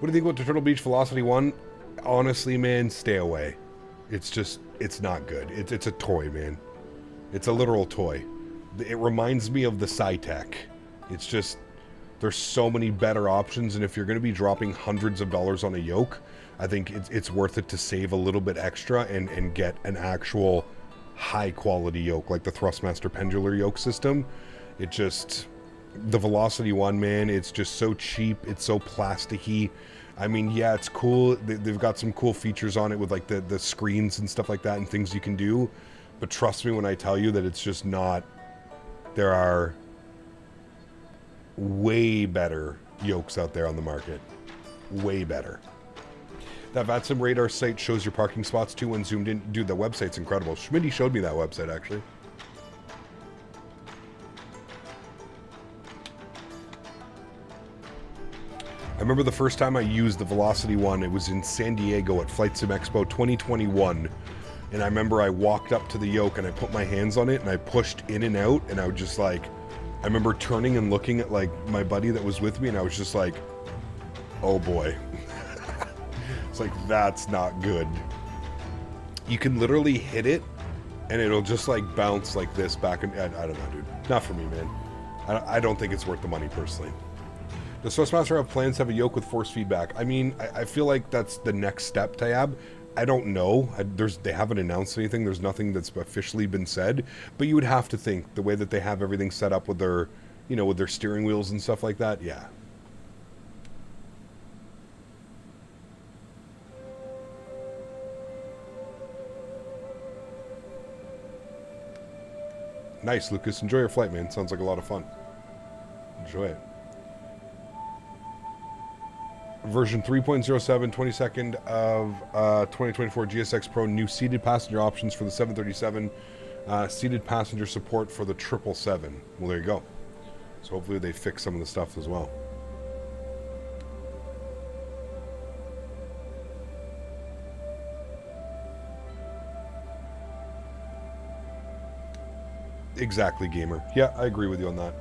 What do you think about the Turtle Beach Velocity 1? Honestly, man, stay away. It's just, it's not good. It's a toy, man. It's a literal toy. It reminds me of the SciTech. It's just, there's so many better options, and if you're going to be dropping hundreds of dollars on a yoke, I think it's worth it to save a little bit extra and get an actual high-quality yoke, like the Thrustmaster Pendular yoke system. It just, the Velocity 1, man, it's just so cheap. It's so plasticky. I mean, yeah, it's cool. They've got some cool features on it with like the screens and stuff like that and things you can do. But trust me when I tell you that it's just not. There are way better yokes out there on the market. Way better. That VATSIM radar site shows your parking spots too when zoomed in. Dude, the website's incredible. Smitty showed me that website actually. I remember the first time I used the Velocity 1, it was in San Diego at Flight Sim Expo 2021. And I remember I walked up to the yoke and I put my hands on it and I pushed in and out, and I would just like, I remember turning and looking at like my buddy that was with me, and I was just like, oh boy. It's like, that's not good. You can literally hit it and it'll just like bounce like this back and I don't know, dude. Not for me, man. I don't think it's worth the money personally. Does Thrustmaster have plans to have a yoke with force feedback? I mean, I feel like that's the next step, Tayab. I don't know. They haven't announced anything. There's nothing that's officially been said. But you would have to think the way that they have everything set up with their, you know, with their steering wheels and stuff like that. Yeah. Nice, Lucas. Enjoy your flight, man. Sounds like a lot of fun. Enjoy it. Version 3.07, 22nd of 2024 GSX Pro, new seated passenger options for the 737, seated passenger support for the 777. Well, there you go. So hopefully they fix some of the stuff as well. Exactly, gamer. Yeah, I agree with you on that.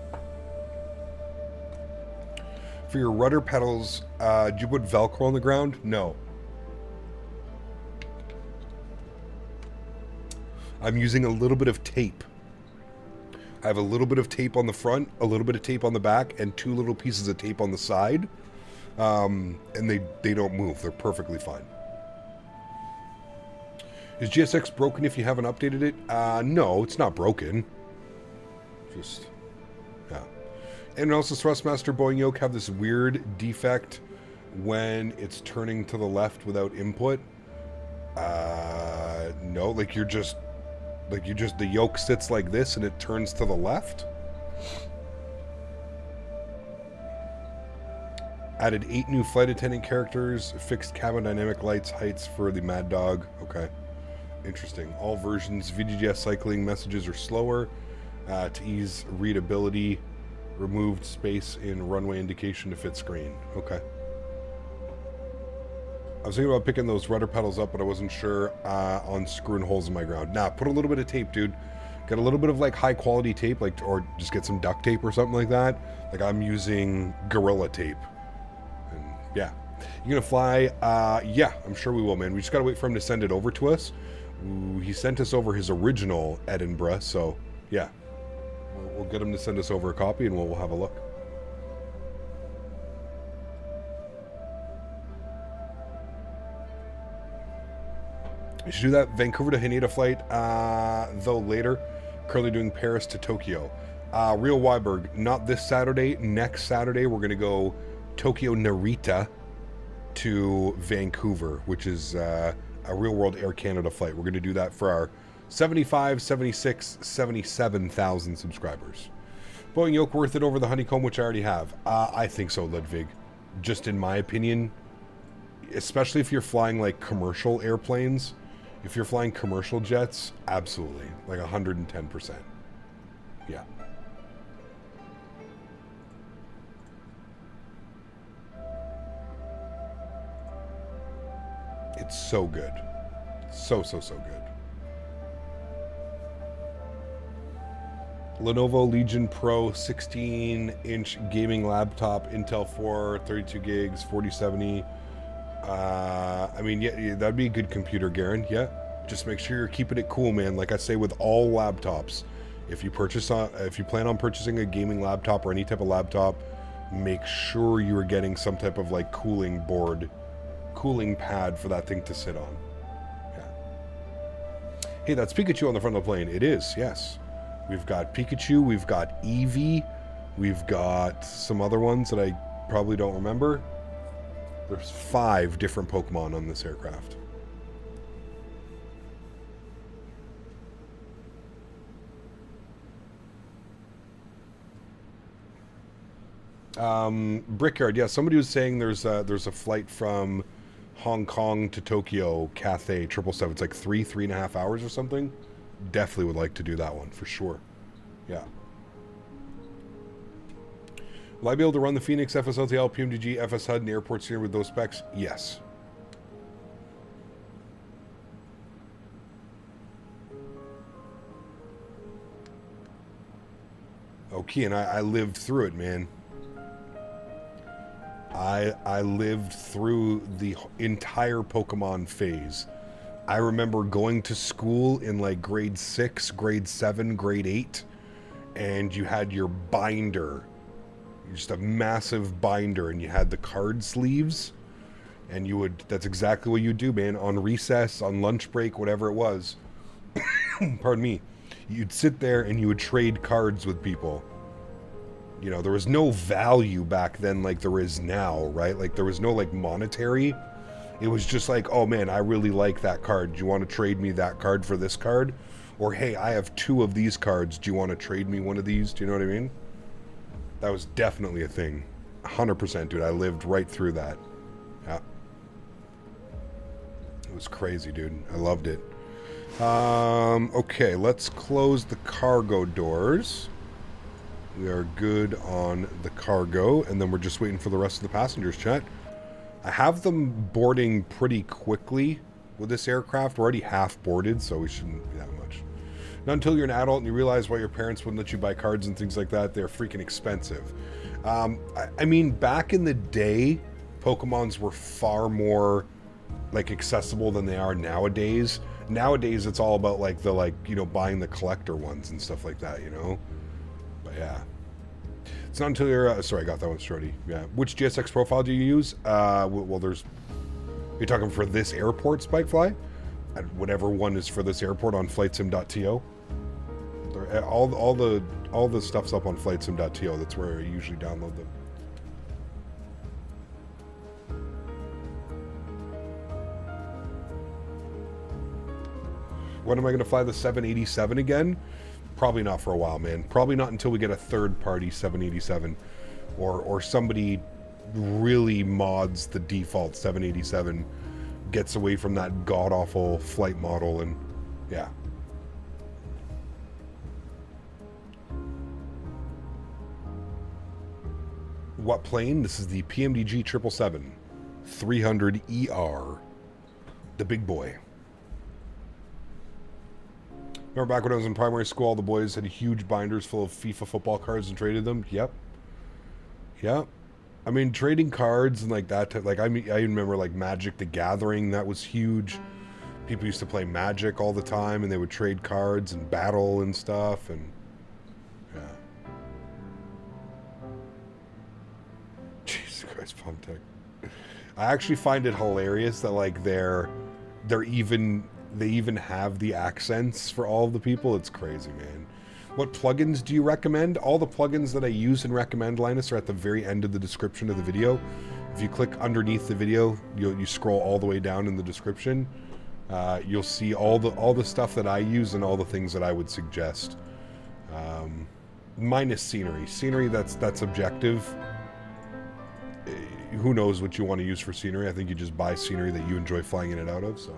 For your rudder pedals, did you put Velcro on the ground? No. I'm using a little bit of tape. I have a little bit of tape on the front, a little bit of tape on the back, and 2 little pieces of tape on the side. And they don't move. They're perfectly fine. Is GSX broken if you haven't updated it? No, it's not broken. Just... yeah. And also, Thrustmaster Boeing Yoke have this weird defect when it's turning to the left without input. No, like the yoke sits like this and it turns to the left. Added 8 new flight attendant characters, fixed cabin dynamic lights, heights for the Mad Dog. Okay, interesting. All versions, VGGS cycling messages are slower to ease readability. Removed space in runway indication to fit screen. Okay. I was thinking about picking those rudder pedals up, but I wasn't sure on screwing holes in my ground. Nah, put a little bit of tape, dude. Get a little bit of like high quality tape, like, or just get some duct tape or something like that. Like I'm using Gorilla tape. And yeah. You gonna fly? Yeah, I'm sure we will, man. We just gotta wait for him to send it over to us. Ooh, he sent us over his original Edinburgh, so yeah. We'll get him to send us over a copy and we'll have a look. You should do that Vancouver to Haneda flight, though later. Currently doing Paris to Tokyo. Real Weiberg, not this Saturday. Next Saturday, we're going to go Tokyo Narita to Vancouver, which is a real world Air Canada flight. We're going to do that for our 75, 76, 77,000 subscribers. Boeing Yoke worth it over the Honeycomb, which I already have. I think so, Ludwig. Just in my opinion, especially if you're flying like commercial airplanes, if you're flying commercial jets, absolutely, like 110%. Yeah. It's so good. So good. Lenovo Legion Pro 16-inch gaming laptop, Intel 4, 32 gigs, 4070. I mean, yeah, that'd be a good computer, Garen. Yeah, just make sure you're keeping it cool, man. Like I say with all laptops, if you plan on purchasing a gaming laptop or any type of laptop, make sure you are getting some type of like cooling board, cooling pad for that thing to sit on. Yeah. Hey, that's Pikachu on the front of the plane. It is, yes. We've got Pikachu, we've got Eevee, we've got some other ones that I probably don't remember. There's 5 different Pokemon on this aircraft. Brickyard, yeah, somebody was saying there's a flight from Hong Kong to Tokyo, Cathay 777. It's like 3.5 hours or something. Definitely would like to do that one for sure. Yeah. Will I be able to run the Phoenix, FSLTL, PMDG, FS HUD, and airport steering with those specs? Yes. Okay, and I lived through it, man. I lived through the entire Pokemon phase. I remember going to school in like grade 6, grade 7, grade 8, and you had your binder Just a massive binder, and you had the card sleeves, and you would, that's exactly what you do, man. On recess, on lunch break, whatever it was, pardon me, you'd sit there and you would trade cards with people. You know, there was no value back then like there is now, right? Like, there was no, like, monetary. It was just like, oh man, I really like that card. Do you want to trade me that card for this card? Or, hey, I have 2 of these cards. Do you want to trade me one of these? Do you know what I mean? That was definitely a thing. 100%, dude. I lived right through that. Yeah. It was crazy, dude. I loved it. Okay, let's close the cargo doors. We are good on the cargo, and then we're just waiting for the rest of the passengers, chat. I have them boarding pretty quickly with this aircraft. We're already half boarded, so we shouldn't be that much. Not until you're an adult and you realize why your parents wouldn't let you buy cards and things like that. They're freaking expensive. I mean, back in the day, Pokemons were far more, like, accessible than they are nowadays. Nowadays, it's all about, like, the, like, you know, buying the collector ones and stuff like that, you know? But, yeah. It's not until you're... sorry, I got that one, Strody. Yeah. Which GSX profile do you use? Well, there's... You're talking for this airport, Spikefly? Whatever one is for this airport on flightsim.to. All the stuff's up on flightsim.to. That's where I usually download them. When am I going to fly the 787 again? Probably not for a while, man. Probably not until we get a third-party 787, or somebody really mods the default 787, gets away from that god-awful flight model, and yeah. What plane? This is the PMDG 777 300ER, the big boy. Remember back when I was in primary school, all the boys had huge binders full of FIFA football cards and traded them? Yep. Yep. I mean, trading cards and like that, like, I remember like Magic the Gathering, that was huge. People used to play Magic all the time, and they would trade cards and battle and stuff, and yeah. Jesus Christ, Palm Tech. I actually find it hilarious that like they even have the accents for all of the people. It's crazy, man. What plugins do you recommend? All the plugins that I use and recommend, Linus, are at the very end of the description of the video. If you click underneath the video, you scroll all the way down in the description. You'll see all the stuff that I use and all the things that I would suggest. Minus scenery. Scenery, that's objective. Who knows what you want to use for scenery? I think you just buy scenery that you enjoy flying in and out of. So,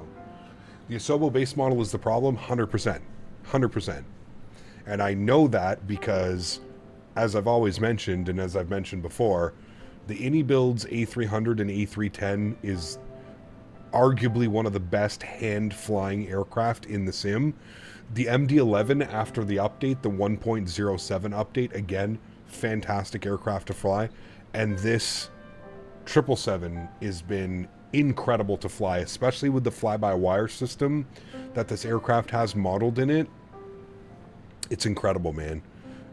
the Asobo base model is the problem, 100%, 100%. And I know that because, as I've always mentioned, and as I've mentioned before, the AnyBuilds A300 and A310 is arguably one of the best hand-flying aircraft in the sim. The MD-11, after the update, the 1.07 update, again, fantastic aircraft to fly. And this 777 has been incredible to fly, especially with the fly-by-wire system that this aircraft has modeled in it. It's incredible, man.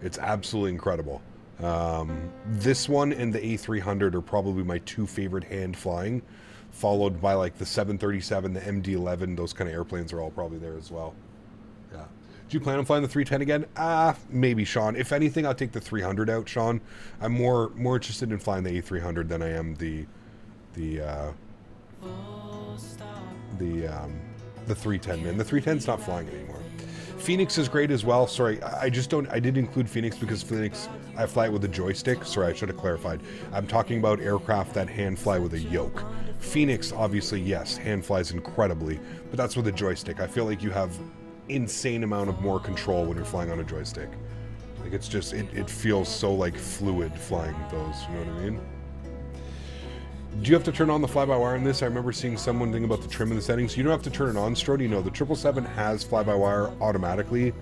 It's absolutely incredible. This one and the A300 are probably my 2 favorite hand flying, followed by like the 737, the MD-11. Those kind of airplanes are all probably there as well. Yeah. Do you plan on flying the 310 again? Maybe, Sean. If anything, I'll take the 300 out, Sean. I'm more interested in flying the A300 than I am the 310, man. The 310's not flying anymore. Phoenix is great as well. Sorry, I didn't include Phoenix because Phoenix, I fly it with a joystick. Sorry, I should have clarified. I'm talking about aircraft that hand fly with a yoke. Phoenix, obviously, yes, hand flies incredibly, but that's with a joystick. I feel like you have insane amount of more control when you're flying on a joystick. Like, it's just, it feels so, like, fluid flying those, you know what I mean? Do you have to turn on the fly-by-wire in this? I remember seeing someone think about the trim in the settings. You don't have to turn it on, Strody. No, the 777 has fly-by-wire automatically.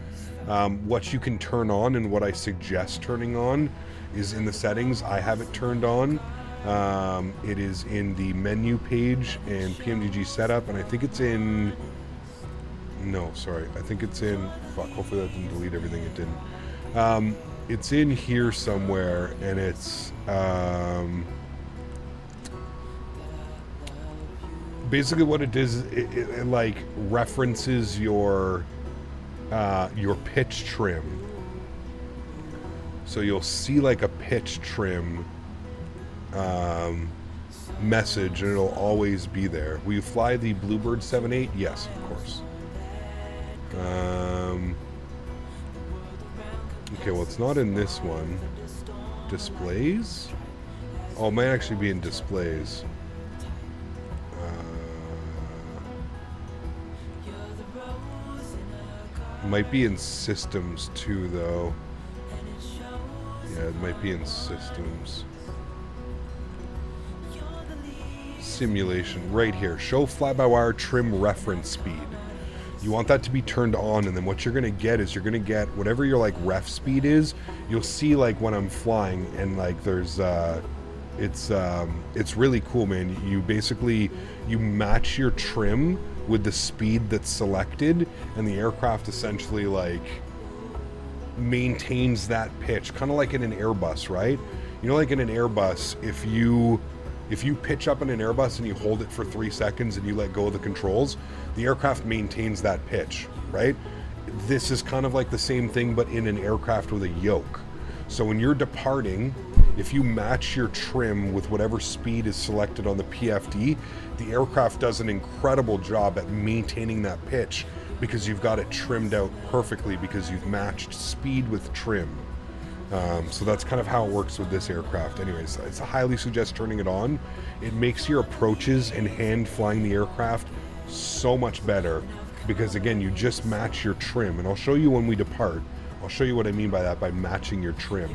What you can turn on and what I suggest turning on is in the settings. I have it turned on. It is in the menu page and PMDG setup, and I think it's in... No, sorry. I think it's in... Fuck, hopefully that didn't delete everything. It didn't. It's in here somewhere, and it's basically what it does. It like references your pitch trim. So you'll see like a pitch trim message, and it'll always be there. Will you fly the Bluebird 7.8? Yes, of course. Okay, well, it's not in this one. Displays? Oh, it might actually be in displays. Might be in systems too, though. Yeah, it might be in systems. Simulation, right here. Show fly-by-wire trim reference speed. You want that to be turned on, and then what you're gonna get is you're gonna get whatever your like ref speed is. You'll see like when I'm flying, and like there's it's really cool, man. You basically you match your trim with the speed that's selected, and the aircraft essentially like maintains that pitch, kind of like in an Airbus, right? You know, like in an Airbus, if you pitch up in an Airbus and you hold it for 3 seconds and you let go of the controls, the aircraft maintains that pitch, right? This is kind of like the same thing, but in an aircraft with a yoke. So when you're departing, if you match your trim with whatever speed is selected on the PFD, the aircraft does an incredible job at maintaining that pitch because you've got it trimmed out perfectly because you've matched speed with trim. So that's kind of how it works with this aircraft. Anyways, I highly suggest turning it on. It makes your approaches and hand flying the aircraft so much better because, again, you just match your trim. And I'll show you when we depart. I'll show you what I mean by that, by matching your trim.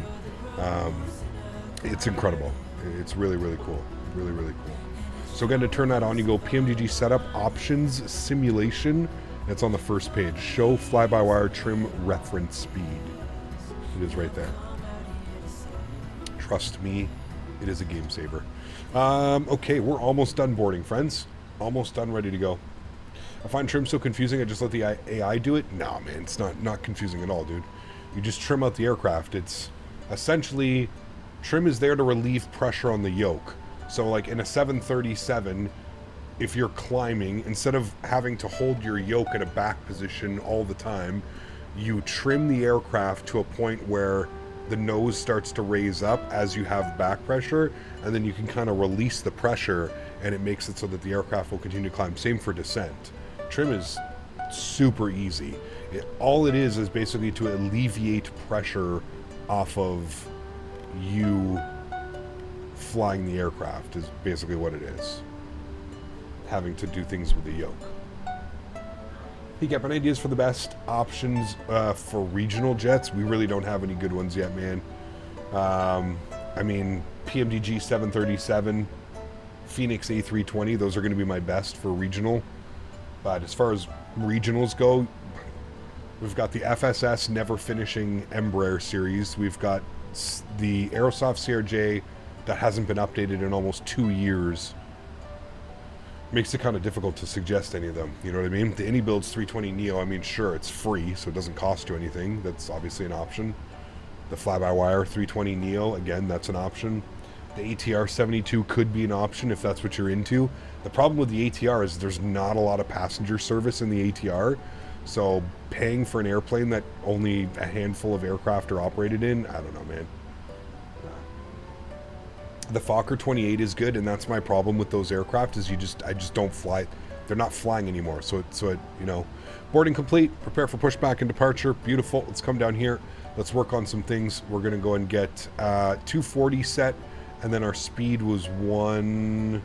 It's incredible. It's really, really cool. Really, really cool. So again, to turn that on, you go PMDG Setup, Options, Simulation. It's on the first page. Show fly-by-wire trim reference speed. It is right there. Trust me, it is a game saver. Okay, we're almost done boarding, friends. Almost done, ready to go. I find trim so confusing, I just let the AI do it. No, man, it's not confusing at all, dude. You just trim out the aircraft. It's essentially, trim is there to relieve pressure on the yoke. So like in a 737, if you're climbing, instead of having to hold your yoke at a back position all the time, you trim the aircraft to a point where the nose starts to raise up as you have back pressure, and then you can kind of release the pressure, and it makes it so that the aircraft will continue to climb. Same for descent. Trim is super easy. All it is basically to alleviate pressure off of you flying the aircraft is basically what it is. Having to do things with the yoke. Hey, Captain, ideas for the best options for regional jets? We really don't have any good ones yet, man. I mean, PMDG 737, Phoenix A320, those are going to be my best for regional. But as far as regionals go, we've got the FSS Never Finishing Embraer series. We've got the Aerosoft CRJ that hasn't been updated in almost 2 years. Makes it kind of difficult to suggest any of them, you know what I mean? The AnyBuilds 320 Neo, I mean, sure, it's free, so it doesn't cost you anything. That's obviously an option. The fly-by-wire 320 Neo, again, that's an option. The ATR 72 could be an option if that's what you're into. The problem with the ATR is there's not a lot of passenger service in the ATR, so paying for an airplane that only a handful of aircraft are operated in, I don't know, man. The Fokker 28 is good, and that's my problem with those aircraft is I just don't fly. They're not flying anymore. So it, you know, boarding complete. Prepare for pushback and departure. Beautiful. Let's come down here. Let's work on some things. We're gonna go and get 240 set, and then our speed was one.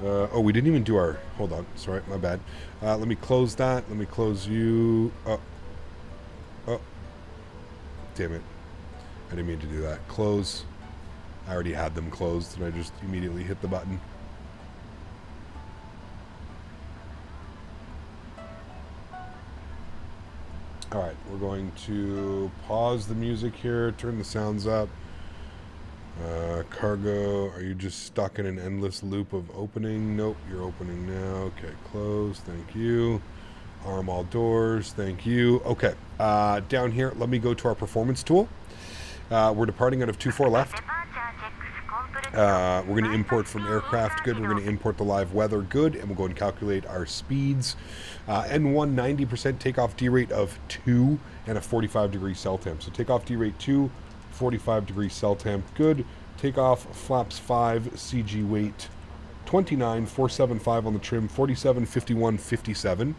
Oh, we didn't even do our. Hold on. Sorry, my bad. Let me close that. Let me close you. Oh, damn it! I didn't mean to do that. Close. I already had them closed, and I just immediately hit the button. All right, we're going to pause the music here, turn the sounds up. Cargo, are you just stuck in an endless loop of opening? Nope, you're opening now. Okay, close, thank you. Arm all doors. Thank you. Okay. Down here, let me go to our performance tool. We're departing out of 24 left. We're going to import from aircraft. Good. We're going to import the live weather. Good. And we'll go and calculate our speeds. N1 90% takeoff D rate of 2 and a 45-degree cell temp. So takeoff D rate 2, 45-degree cell temp. Good. Takeoff flaps 5, CG weight 29, 475 on the trim, 47, 51, 57.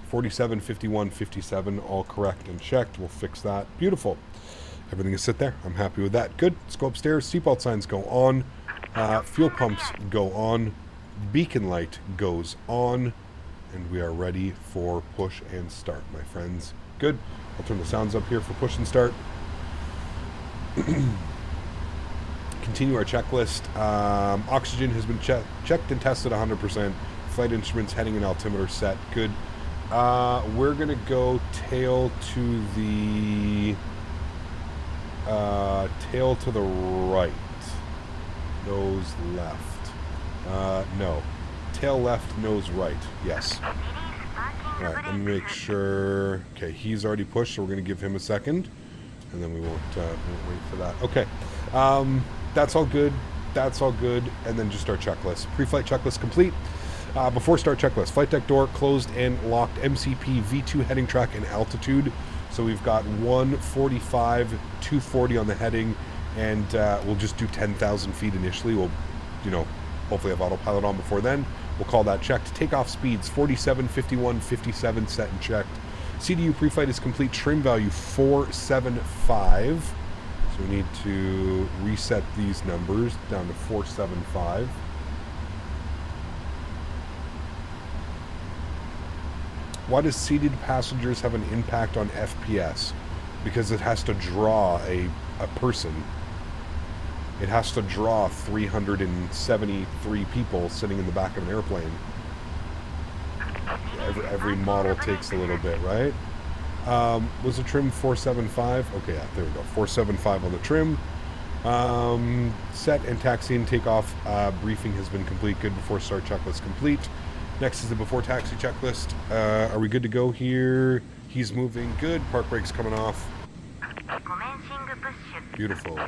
47, 51, 57, all correct and checked. We'll fix that. Beautiful. Everything is set there. I'm happy with that. Good. Let's go upstairs. Seatbelt signs go on. Fuel pumps go on. Beacon light goes on. And we are ready for push and start, my friends. Good. I'll turn the sounds up here for push and start. Continue our checklist. Oxygen has been checked and tested 100%. Flight instruments, heading and altimeter set. Good. We're going to go tail to the right. Nose left. No. Tail left, nose right. Yes. Alright, let me make sure. Okay, he's already pushed, so we're going to give him a second. And then we won't wait for that. Okay. That's all good. That's all good. And then just our checklist. Pre-flight checklist complete. Before start checklist, flight deck door closed and locked, MCP, V2 heading track and altitude. So we've got 145, 240 on the heading, and we'll just do 10,000 feet initially. We'll, hopefully have autopilot on before then. We'll call that checked. Takeoff speeds, 47, 51, 57, set and checked. CDU pre-flight is complete. Trim value, 475. So we need to reset these numbers down to 475. Why does seated passengers have an impact on FPS? Because it has to draw a person. It has to draw 373 people sitting in the back of an airplane. Every model takes a little bit, right? Was the trim 475? Okay, yeah, there we go. 475 on the trim. Set and taxi and takeoff briefing has been complete. Good. Before start checklist complete. Next is the before taxi checklist. Are we good to go here? He's moving. Good. Park brake's coming off. Beautiful.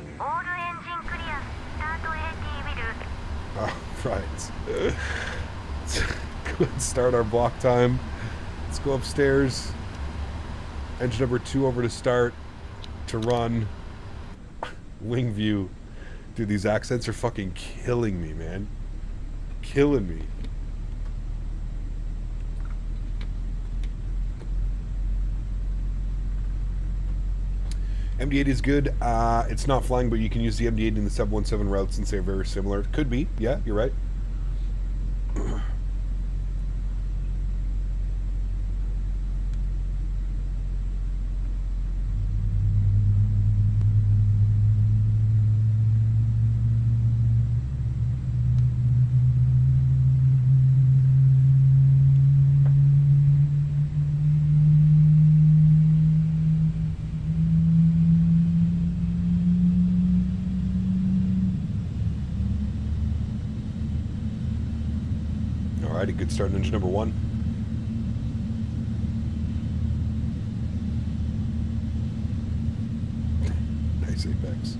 Right. Let's go and start our block time. Let's go upstairs. Engine number 2 over to start. To run. Wing view. Dude, these accents are fucking killing me, man. Killing me. MD-8 is good. It's not flying, but you can use the MD-8 in the 717 routes since they're very similar. Could be. Yeah, you're right. Alrighty, good start on engine number 1. Nice apex.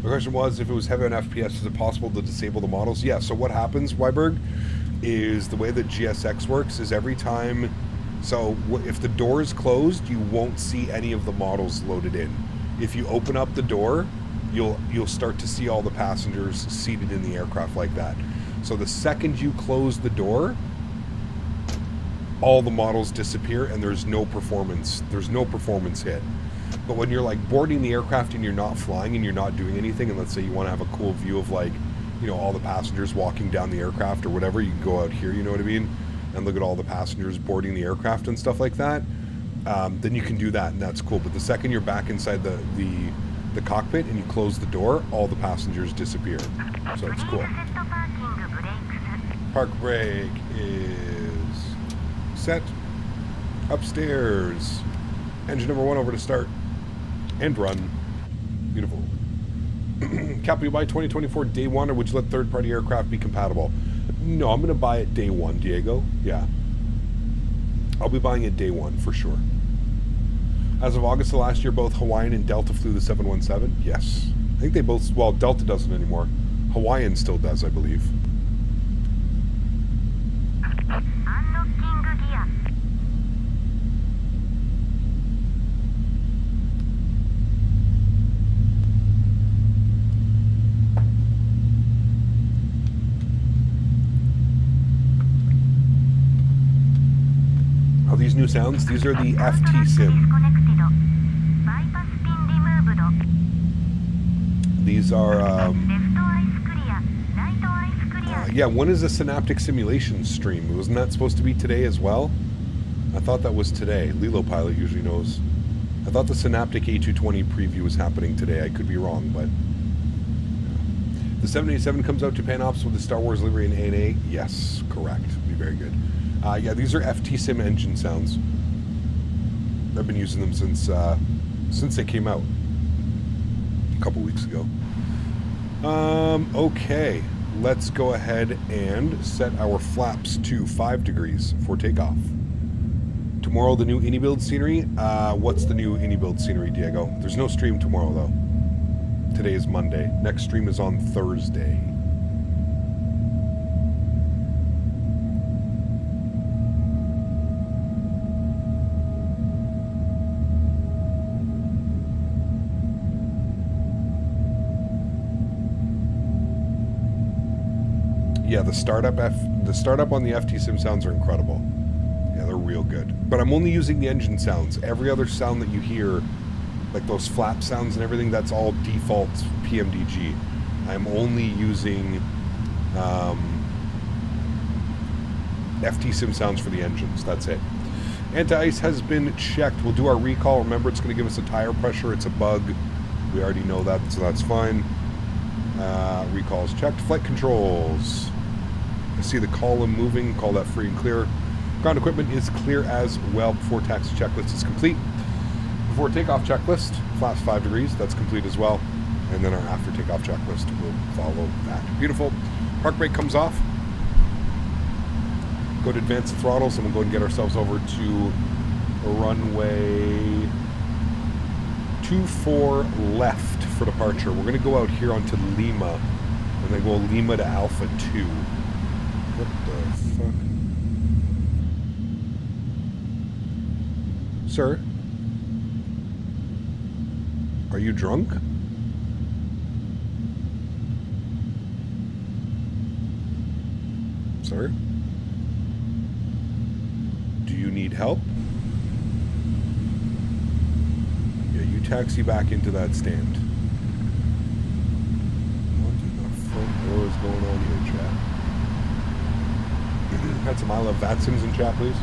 The question was, if it was heavy on FPS, is it possible to disable the models? Yeah, so what happens, Weiberg, is the way that GSX works is every time... So if the door is closed, you won't see any of the models loaded in. If you open up the door, you'll start to see all the passengers seated in the aircraft like that. So the second you close the door, all the models disappear and there's no performance hit. But when you're like boarding the aircraft and you're not flying and you're not doing anything, and let's say you want to have a cool view of like, all the passengers walking down the aircraft or whatever, you can go out here, you know what I mean? And look at all the passengers boarding the aircraft and stuff like that. Then you can do that, and that's cool. But the second you're back inside the cockpit and you close the door, all the passengers disappear. So it's cool. Park brake is set. Upstairs. Engine number 1 over to start. And run. Beautiful. Cap, will you buy 2024 day one, or would you let third-party aircraft be compatible? No, I'm going to buy it day one, Diego. Yeah. I'll be buying it day one, for sure. As of August of last year, both Hawaiian and Delta flew the 717? Yes. I think they both, well, Delta doesn't anymore. Hawaiian still does, I believe. Oh, these new sounds? These are the FT Sim. These are, yeah, when is the Synaptic Simulation stream? Wasn't that supposed to be today as well? I thought that was today. Lilo Pilot usually knows. I thought the Synaptic A220 preview was happening today. I could be wrong, but... Yeah. The 787 comes out Japan Ops with the Star Wars livery in ANA? Yes, correct. Be very good. Yeah, these are FT Sim engine sounds. I've been using them since they came out a couple weeks ago. Okay, let's go ahead and set our flaps to 5 degrees for takeoff. Tomorrow, the new Innie Build scenery. What's the new Innie Build scenery, Diego? There's no stream tomorrow, though. Today is Monday. Next stream is on Thursday. Yeah, the startup on the FT Sim sounds are incredible. Yeah, they're real good. But I'm only using the engine sounds. Every other sound that you hear, like those flap sounds and everything, that's all default PMDG. I'm only using FT Sim sounds for the engines. That's it. Anti-ice has been checked. We'll do our recall. Remember, it's going to give us a tire pressure. It's a bug. We already know that, so that's fine. Recalls checked. Flight controls. I see the column moving. Call that free and clear. Ground equipment is clear as well. Before taxi checklist is complete. Before takeoff checklist, flaps 5 degrees. That's complete as well. And then our after takeoff checklist will follow that. Beautiful. Park brake comes off. Go to advance the throttles, and we'll go and get ourselves over to runway 24 left for departure. We're going to go out here onto Lima, and then go Lima to Alpha 2. What the fuck? Sir? Are you drunk? Sir? Do you need help? Yeah, you taxi back into that stand. What in the front door is going on here, chat? Had some I Love VATSIMs in chat, please.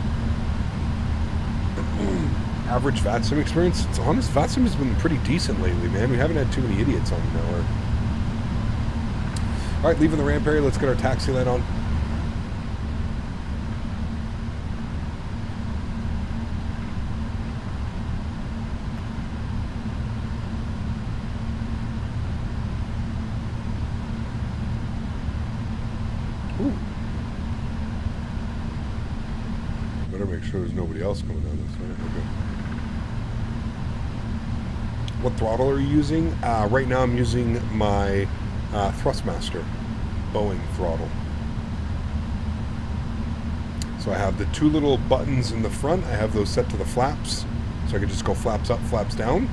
Average VATSIM experience? It's honest, VATSIM has been pretty decent lately, man. We haven't had too many idiots on the network. Alright, leaving the ramp area, let's get our taxi light on. Sure there's nobody else coming down this way. Okay. What throttle are you using? Right now I'm using my Thrustmaster Boeing throttle. So I have the 2 little buttons in the front. I have those set to the flaps. So I can just go flaps up, flaps down.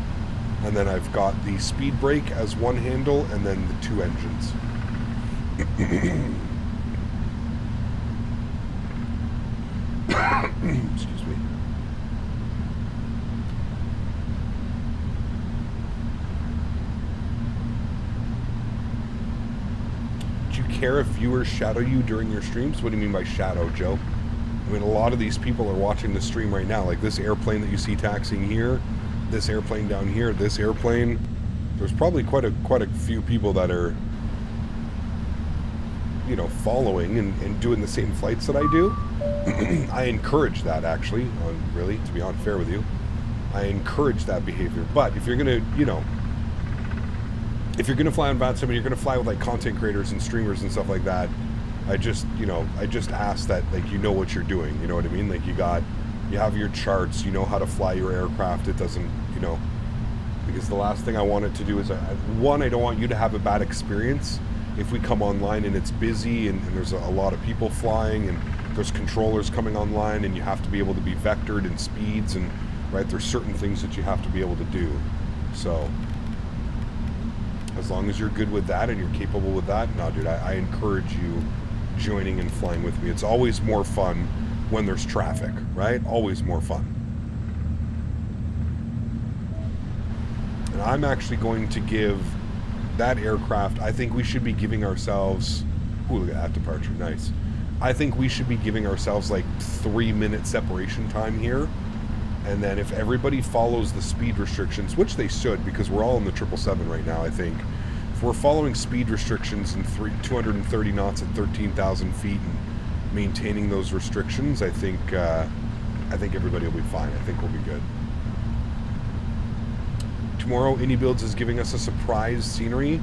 And then I've got the speed brake as one handle, and then the 2 engines. Excuse me. Do you care if viewers shadow you during your streams? What do you mean by shadow, Joe? I mean, a lot of these people are watching the stream right now. Like this airplane that you see taxiing here, this airplane down here, this airplane. There's probably quite a few people that are, you know, following and doing the same flights that I do. I encourage that, actually, really, to be unfair with you. I encourage that behavior. But if you're going to, you know, if you're going to fly on VATSIM and you're going to fly with like content creators and streamers and stuff like that, I just ask that, like, you know what you're doing, you know what I mean? Like, you have your charts, you know how to fly your aircraft. It doesn't, because the last thing I want it to do is, one, I don't want you to have a bad experience if we come online and it's busy and there's a lot of people flying and there's controllers coming online and you have to be able to be vectored in speeds and, right, there's certain things that you have to be able to do. So, as long as you're good with that and you're capable with that, no, dude, I encourage you joining and flying with me. It's always more fun when there's traffic, right? Always more fun. And I'm actually going to give that aircraft, I think we should be giving ourselves, ooh, look at that departure, nice. I think we should be giving ourselves like 3-minute separation time here. And then if everybody follows the speed restrictions, which they should, because we're all in the 777 right now, I think. If we're following speed restrictions in 230 knots at 13,000 feet and maintaining those restrictions, I think everybody will be fine. I think we'll be good. Tomorrow, AnyBuilds is giving us a surprise scenery.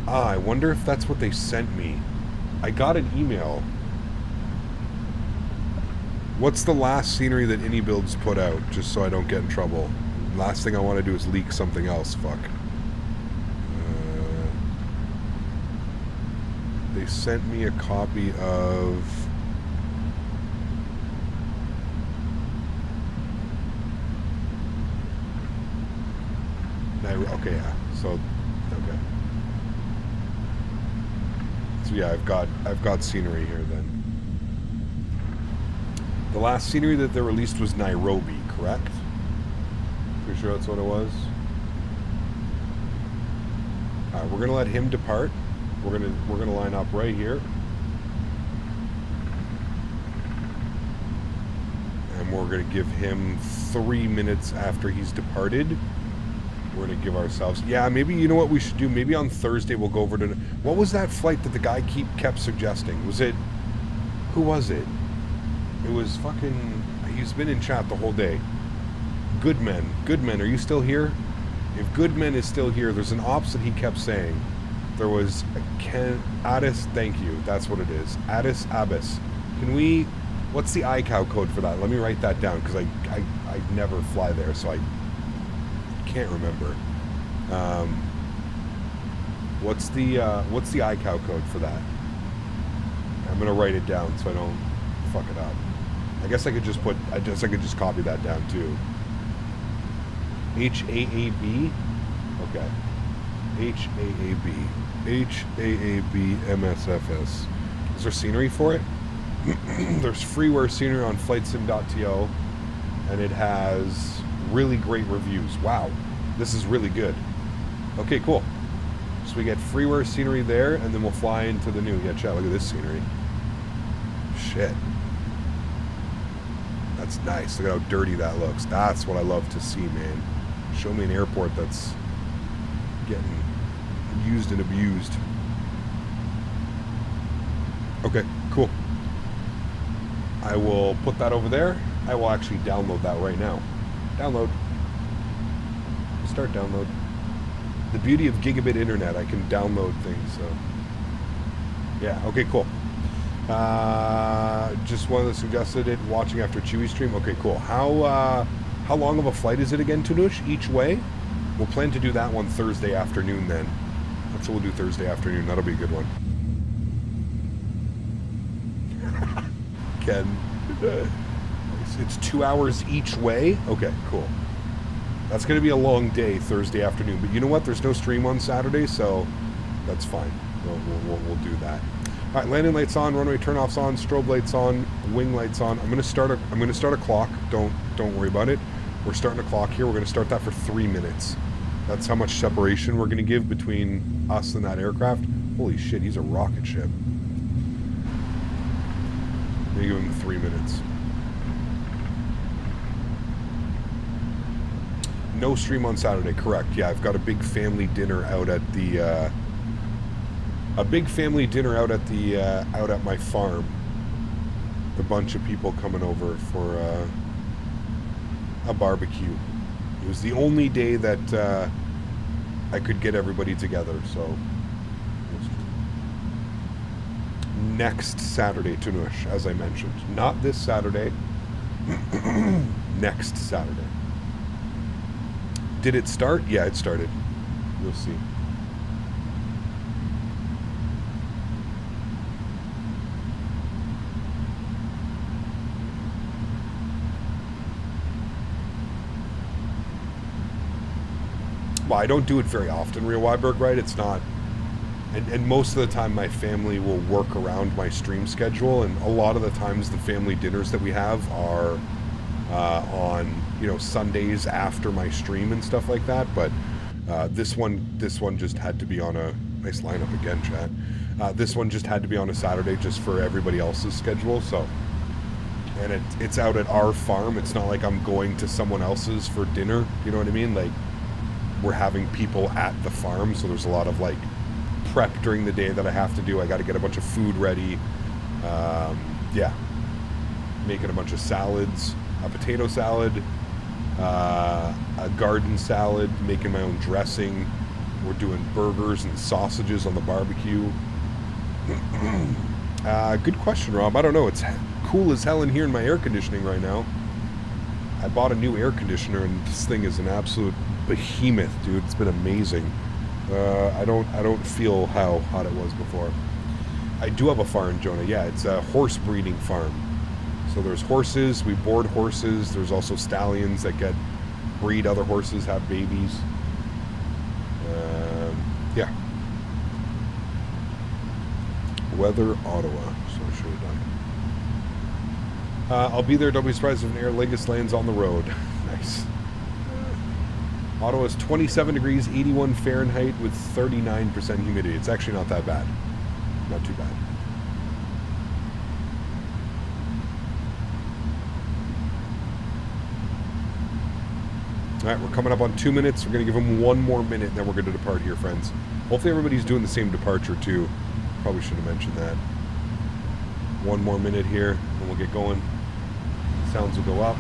I wonder if that's what they sent me. I got an email. What's the last scenery that AnyBuilds put out, just so I don't get in trouble? Last thing I want to do is leak something else. Fuck. They sent me a copy of... Okay, yeah. So, okay. So yeah, I've got scenery here then. The last scenery that they released was Nairobi, correct? Pretty sure that's what it was. Alright, we're gonna let him depart. We're gonna line up right here. And we're gonna give him 3 minutes after he's departed. We're gonna give ourselves, yeah, maybe, you know what we should do? Maybe on Thursday we'll go over to, what was that flight that the guy kept suggesting? Was it, who was it? It was fucking, he's been in chat the whole day. Goodman, are you still here? If Goodman is still here, there's an ops that he kept saying. There was Addis, thank you, that's what it is. Addis Abbas. Can we, what's the ICAO code for that? Let me write that down, because I never fly there, so I can't remember. What's the ICAO code for that? I'm gonna write it down so I don't fuck it up. I guess I could just copy that down too. HAAB. Okay. HAAB MSFS. Is there scenery for it? There's freeware scenery on flightsim.to, and it has really great reviews. Wow, this is really good. Okay, cool. So we get freeware scenery there, and then we'll fly into the new. Yeah, chat, look at this scenery. Shit. That's nice. Look at how dirty that looks. That's what I love to see, man. Show me an airport that's getting used and abused. Okay, cool. I will put that over there. I will actually download that right now. Download. Start download. The beauty of gigabit internet, I can download things, so. Yeah, okay, cool. Just one that suggested it, watching after Chewy stream. Okay, cool. How long of a flight is it again, Tunush, each way? We'll plan to do that one Thursday afternoon then. That's what we'll do Thursday afternoon. That'll be a good one. Ken. It's 2 hours each way? Okay, cool. That's going to be a long day Thursday afternoon. But you know what? There's no stream on Saturday, so that's fine. We'll do that. All right, landing lights on, runway turnoffs on, strobe lights on, wing lights on. I'm going to start a clock. Don't worry about it. We're starting a clock here. We're going to start that for 3 minutes. That's how much separation we're going to give between us and that aircraft. Holy shit, he's a rocket ship. I'm going to give him 3 minutes. No stream on Saturday, correct. Yeah, I've got a big family dinner out at the out at my farm. A bunch of people coming over for a barbecue. It was the only day that I could get everybody together. So next Saturday, Tanush, as I mentioned, not this Saturday. Next Saturday. Did it start? Yeah, it started. You'll see. Well, I don't do it very often, Real Weiberg, right? It's not, and most of the time my family will work around my stream schedule, and a lot of the times the family dinners that we have are on, you know, Sundays after my stream and stuff like that. But this one just had to be on a nice lineup again, chat. This one just had to be on a Saturday just for everybody else's schedule. So, and it's out at our farm. It's not like I'm going to someone else's for dinner. You know what I mean? Like, we're having people at the farm, so there's a lot of like prep during the day that I have to do. I got to get a bunch of food ready. Yeah, making a bunch of salads, a potato salad, a garden salad, making my own dressing. We're doing burgers and sausages on the barbecue. Good question, Rob. I don't know. It's cool as hell in here in my air conditioning right now. I bought a new air conditioner, and this thing is an absolute behemoth, dude. It's been amazing. I don't feel how hot it was before. I do have a farm, Jonah. Yeah, it's a horse breeding farm. So there's horses, we board horses. There's also stallions that breed other horses, have babies. Yeah. Weather, Ottawa. So I should have done. I'll be there. Don't be surprised if an Air Lingus lands on the road. Nice. Ottawa is 27 degrees, 81 Fahrenheit with 39% humidity. It's actually not that bad. Not too bad. All right, we're coming up on 2 minutes. We're going to give them 1 more minute, and then we're going to depart here, friends. Hopefully everybody's doing the same departure, too. Probably should have mentioned that. 1 more minute here, and we'll get going. Sounds will go up.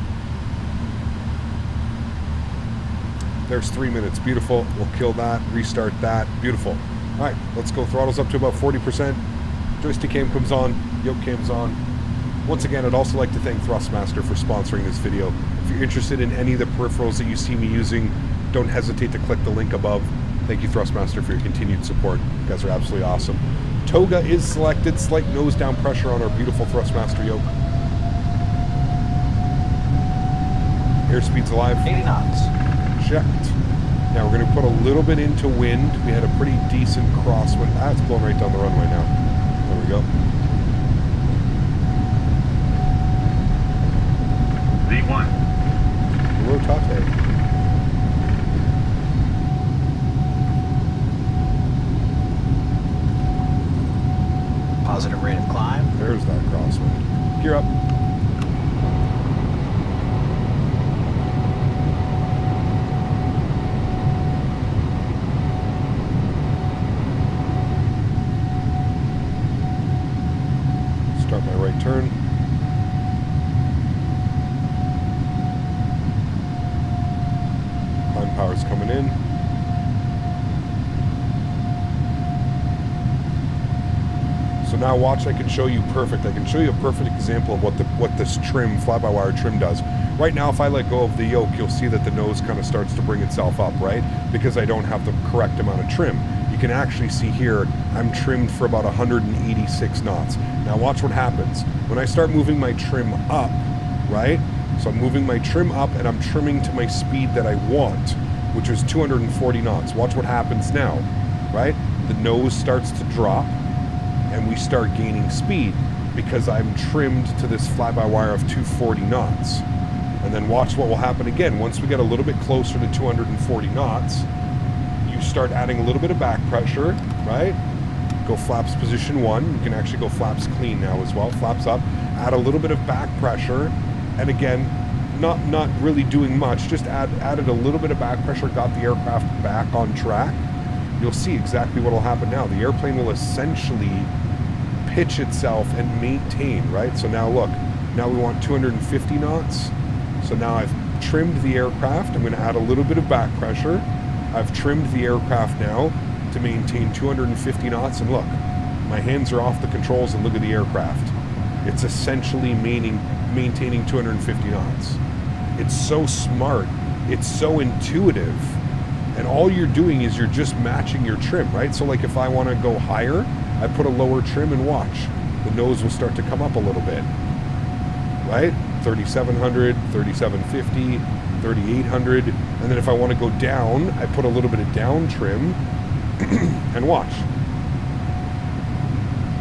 There's 3 minutes. Beautiful. We'll kill that. Restart that. Beautiful. All right, let's go. Throttle's up to about 40%. Joystick cam comes on. Yoke cam's on. Once again, I'd also like to thank Thrustmaster for sponsoring this video. If you're interested in any of the peripherals that you see me using, don't hesitate to click the link above. Thank you, Thrustmaster, for your continued support. You guys are absolutely awesome. Toga is selected. Slight nose down pressure on our beautiful Thrustmaster yoke. Airspeed's alive. 80 knots. Checked. Now we're going to put a little bit into wind. We had a pretty decent crosswind. It's blowing right down the runway now. There we go. V1. Rotate. Positive rate of climb. There's that crosswind. Gear up. Start my right turn. Climb power's coming in. So now watch, I can show you perfect. I can show you a perfect example of what this trim, fly-by-wire trim does. Right now, if I let go of the yoke, you'll see that the nose kind of starts to bring itself up, right? Because I don't have the correct amount of trim. You can actually see here, I'm trimmed for about 186 knots. Now watch what happens. When I start moving my trim up, right? So I'm moving my trim up and I'm trimming to my speed that I want, which is 240 knots. Watch what happens now, right? The nose starts to drop and we start gaining speed because I'm trimmed to this fly-by-wire of 240 knots. And then watch what will happen again. Once we get a little bit closer to 240 knots, you start adding a little bit of back pressure, right? Go flaps position 1. You can actually go flaps clean now as well. Flaps up. Add a little bit of back pressure. And again, not really doing much. Just added a little bit of back pressure, got the aircraft back on track. You'll see exactly what will happen now. The airplane will essentially pitch itself and maintain, right? So now look, now we want 250 knots. So now I've trimmed the aircraft. I'm going to add a little bit of back pressure. I've trimmed the aircraft now to maintain 250 knots, and look, my hands are off the controls and look at the aircraft. It's essentially maintaining 250 knots. It's so smart, it's so intuitive, and all you're doing is you're just matching your trim, right? So like if I want to go higher, I put a lower trim and watch. The nose will start to come up a little bit, right? 3,700, 3,750, 3,800, and then if I want to go down, I put a little bit of down trim and watch.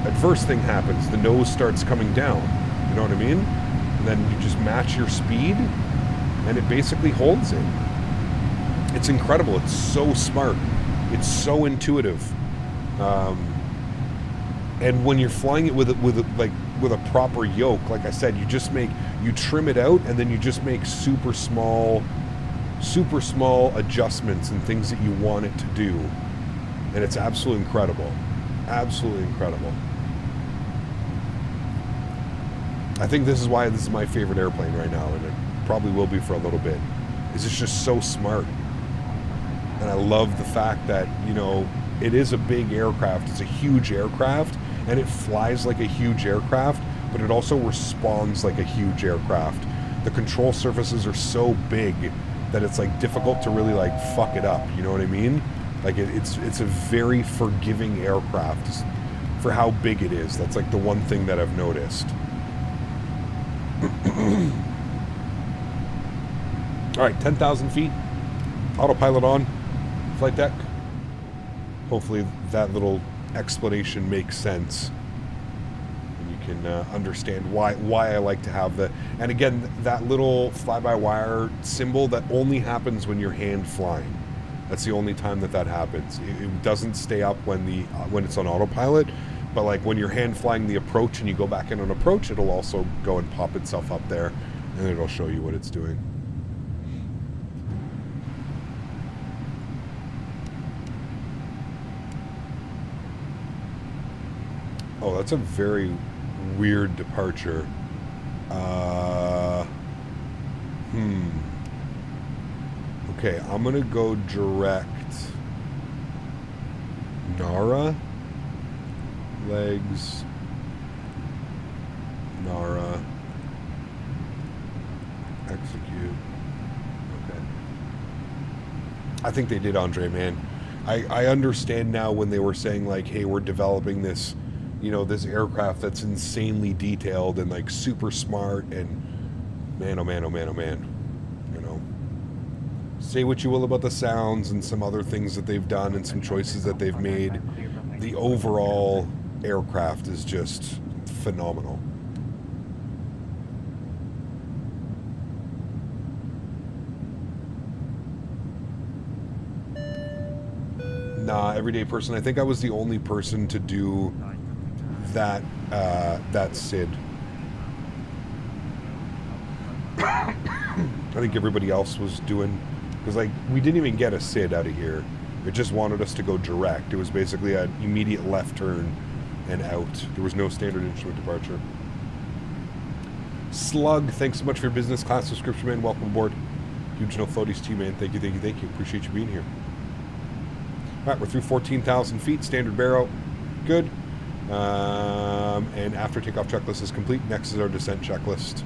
Adverse thing happens, the nose starts coming down, you know what I mean? And then you just match your speed, and it basically holds it. It's incredible, it's so smart, it's so intuitive. And when you're flying it with a proper yoke, like I said, you trim it out, and then you just make super small adjustments and things that you want it to do. And it's absolutely incredible. Absolutely incredible. I think this is why this is my favorite airplane right now, and it probably will be for a little bit. It's just so smart. And I love the fact that, you know, it is a big aircraft. It's a huge aircraft, and it flies like a huge aircraft, but it also responds like a huge aircraft. The control surfaces are so big that it's like difficult to really like fuck it up, you know what I mean? Like it's a very forgiving aircraft for how big it is. That's like the one thing that I've noticed. All right, 10,000 feet, autopilot on, flight deck. Hopefully that little explanation makes sense. And you can understand why I like to have and again, that little fly-by-wire symbol, that only happens when you're hand flying. That's the only time that happens. It doesn't stay up when it's on autopilot, but like when you're hand flying the approach and you go back in on approach, it'll also go and pop itself up there, and it'll show you what it's doing. Oh, that's a very weird departure. Okay, I'm gonna go direct. Nara. Legs. Nara. Execute. Okay. I think they did, Andre, man. I understand now when they were saying like, hey, we're developing this, you know, this aircraft that's insanely detailed and like super smart, and man, oh man, oh man, oh man. You know, say what you will about the sounds and some other things that they've done and some choices that they've made. The overall aircraft is just phenomenal. Nah, everyday person. I think I was the only person to do that SID. I think everybody else was doing, because like we didn't even get a SID out of here. It just wanted us to go direct. It was basically an immediate left turn and out. There was no standard instrument departure. Slug, thanks so much for your business class subscription, man. Welcome aboard. Huge no floaties to you, man. Thank you, thank you, thank you. Appreciate you being here. All right, we're through 14,000 feet, standard barrel. Good. And after takeoff checklist is complete, next is our descent checklist.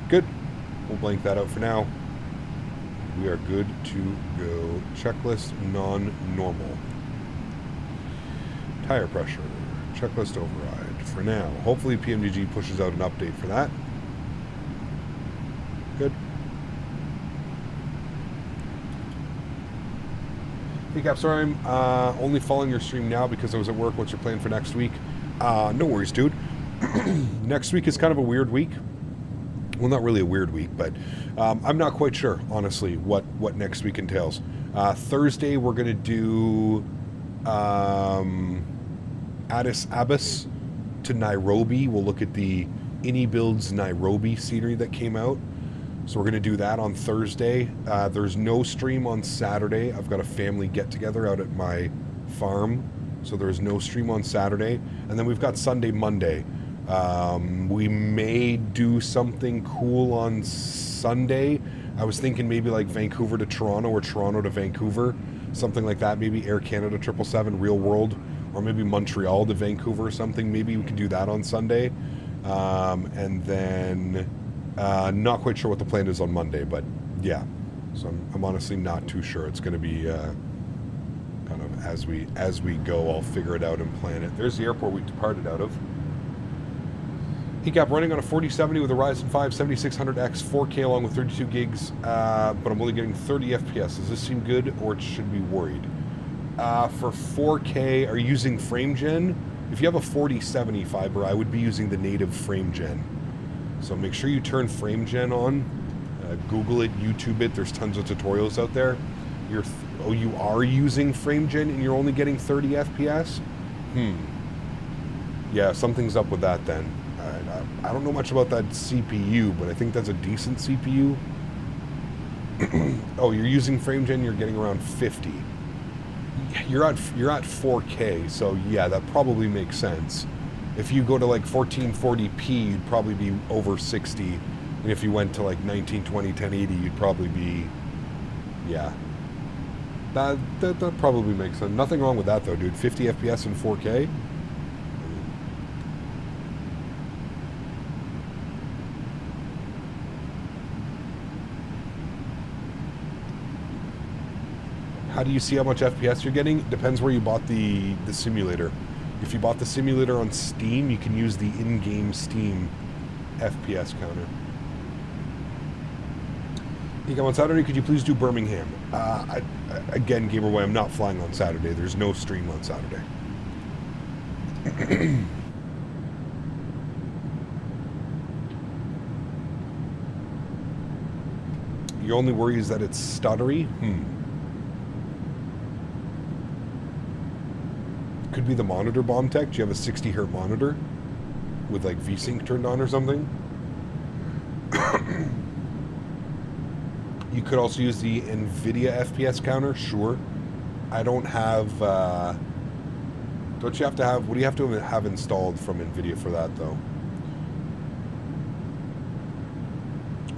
Good. We'll blank that out for now. We are good to go. Checklist non-normal. Tire pressure. Checklist override for now. Hopefully PMDG pushes out an update for that. Good. Hey Cap, sorry I'm only following your stream now because I was at work. What's your plan for next week? No worries, dude. Next week is kind of a weird week. Well, not really a weird week, but I'm not quite sure, honestly, what next week entails. Thursday, we're going to do Addis Abas to Nairobi. We'll look at the AnyBuilds Nairobi scenery that came out. So we're going to do that on Thursday. There's no stream on Saturday. I've got a family get-together out at my farm, so there's no stream on Saturday. And then we've got Sunday, Monday. We may do something cool on Sunday. I was thinking maybe like Vancouver to Toronto or Toronto to Vancouver. something like that. Maybe Air Canada 777, real world, or maybe Montreal to Vancouver or something. Maybe we could do that on Sunday. And then not quite sure what the plan is on Monday, but yeah. So I'm honestly not too sure. It's going to be kind of as we go. I'll figure it out and plan it. There's the airport we departed out of. Heat running on a 4070 with a Ryzen 5 7600X 4K along with 32 gigs, but I'm only getting 30 FPS. Does this seem good, or should be worried? For 4K, are you using frame gen? If you have a 4070 fiber, I would be using the native frame gen. So make sure you turn frame gen on. Google it, YouTube it. There's tons of tutorials out there. You are using frame gen and you're only getting 30 FPS? Yeah, something's up with that then. I don't know much about that CPU, but I think that's a decent CPU. Oh, you're using frame gen, you're getting around 50. You're at 4K, so yeah, that probably makes sense. If you go to like 1440p, you'd probably be over 60. And if you went to like 1920, 1080, you'd probably be, yeah. That probably makes sense. Nothing wrong with that though, dude. 50 FPS in 4K. How do you see how much FPS you're getting? Depends where you bought the simulator. If you bought the simulator on Steam, you can use the in-game Steam FPS counter. You come on Saturday, could you please do Birmingham? Again, Gamerboy, I'm not flying on Saturday. There's no stream on Saturday. Your only worry is that it's stuttery? Could be the monitor, bomb tech. Do you have a 60 hertz monitor with like VSync turned on or something? You could also use the NVIDIA FPS counter. Sure. I don't have. Don't you have to have? What do you have to have installed from NVIDIA for that though?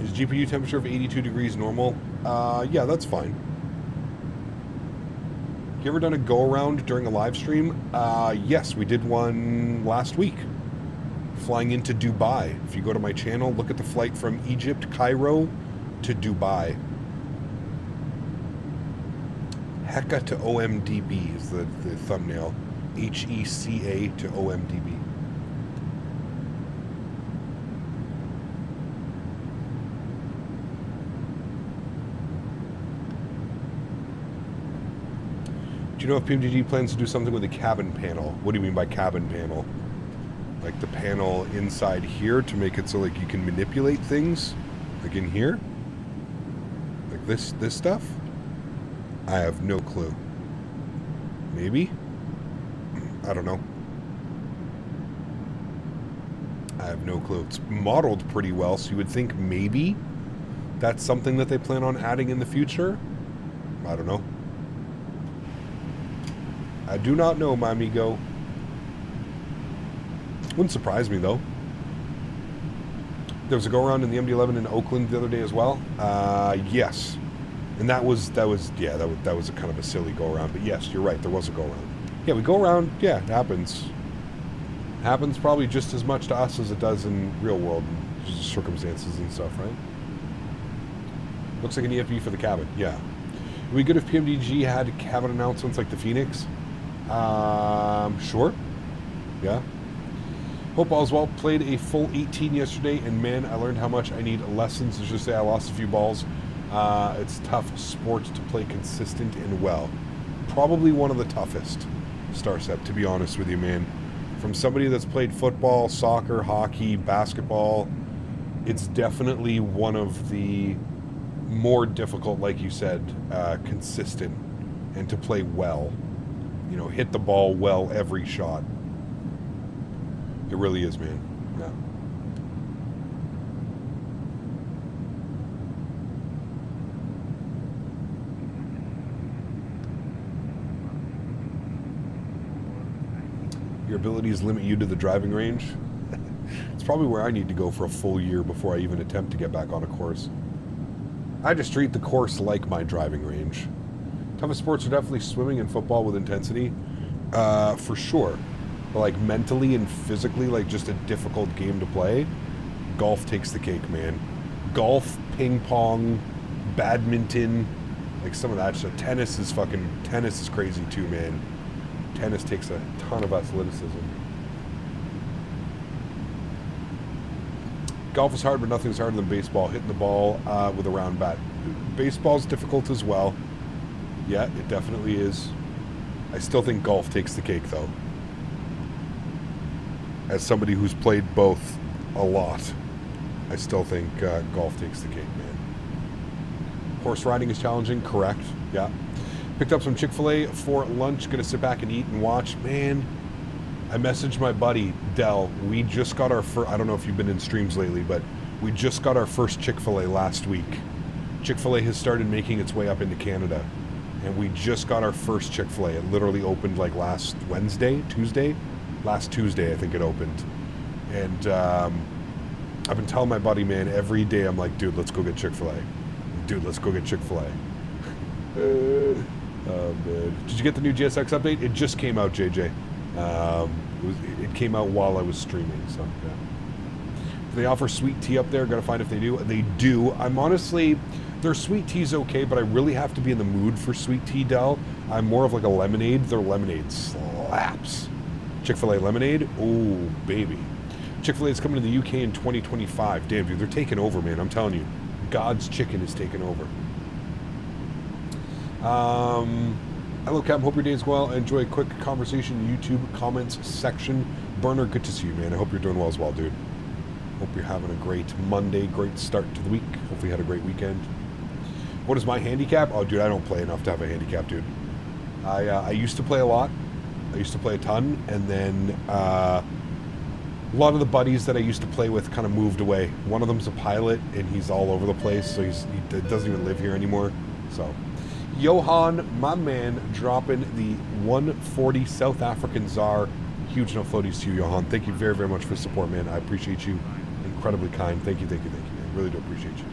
Is GPU temperature of 82 degrees normal? Yeah, that's fine. You ever done a go-around during a live stream? Yes, we did one last week. Flying into Dubai. If you go to my channel, look at the flight from Egypt, Cairo to Dubai. Heka to OMDB is the thumbnail. HECA to OMDB. Do you know if PMDG plans to do something with the cabin panel? What do you mean by cabin panel? Like the panel inside here to make it so like you can manipulate things? Like in here? Like this stuff? I have no clue. Maybe? I don't know. I have no clue. It's modeled pretty well, so you would think maybe that's something that they plan on adding in the future. I don't know. I do not know, my amigo. Wouldn't surprise me, though. There was a go-around in the MD-11 in Oakland the other day as well. Yes. And that was a kind of a silly go-around. But yes, you're right, there was a go-around. Yeah, we go around, yeah, it happens. It happens probably just as much to us as it does in real world circumstances and stuff, right? Looks like an EFB for the cabin, yeah. Would it be good if PMDG had cabin announcements like the Phoenix? Sure. Yeah. Hope all's well. Played a full 18 yesterday, and man, I learned how much I need lessons. Let's just say I lost a few balls. It's tough sport to play consistent and well. Probably one of the toughest, Starstep, to be honest with you, man. From somebody that's played football, soccer, hockey, basketball, it's definitely one of the more difficult, like you said, consistent, and to play well. You know, hit the ball well every shot. It really is, man. Yeah. Your abilities limit you to the driving range? It's probably where I need to go for a full year before I even attempt to get back on a course. I just treat the course like my driving range. Toughest sports are definitely swimming and football with intensity, for sure. But like mentally and physically, like just a difficult game to play. Golf takes the cake, man. Golf, ping pong, badminton, like some of that stuff. Tennis is crazy too, man. Tennis takes a ton of athleticism. Golf is hard, but nothing's harder than baseball. Hitting the ball with a round bat. Baseball's difficult as well. Yeah, it definitely is. I still think golf takes the cake, though. As somebody who's played both a lot, I still think golf takes the cake, man. Horse riding is challenging, correct. Yeah. Picked up some Chick-fil-A for lunch. Gonna sit back and eat and watch. Man, I messaged my buddy, Dell. We just got our first, I don't know if you've been in streams lately, but we just got our first Chick-fil-A last week. Chick-fil-A has started making its way up into Canada. And we just got our first Chick-fil-A. It literally opened like last Tuesday? Last Tuesday, I think it opened. And I've been telling my buddy, man, every day I'm like, dude, let's go get Chick-fil-A. Dude, let's go get Chick-fil-A. Oh, man. Did you get the new GSX update? It just came out, JJ. It came out while I was streaming, so yeah. Do they offer sweet tea up there? Gotta find if they do. They do. I'm honestly, their sweet tea's okay, but I really have to be in the mood for sweet tea, Dell. I'm more of like a lemonade. Their lemonade slaps. Chick-fil-A lemonade? Oh, baby. Chick-fil-A is coming to the UK in 2025. Damn, dude, they're taking over, man. I'm telling you. God's chicken is taking over. Hello, Cap. Hope your day is well. Enjoy a quick conversation in YouTube comments section. Burner, good to see you, man. I hope you're doing well as well, dude. Hope you're having a great Monday, great start to the week. Hopefully you had a great weekend. What is my handicap? Oh, dude, I don't play enough to have a handicap, dude. I used to play a lot. I used to play a ton, and then a lot of the buddies that I used to play with kind of moved away. One of them's a pilot, and he's all over the place, so he doesn't even live here anymore. So, Johan, my man, dropping the 140 South African Tsar. Huge enough floaties to you, Johan. Thank you very, very much for the support, man. I appreciate you. Incredibly kind. Thank you, man. Really do appreciate you.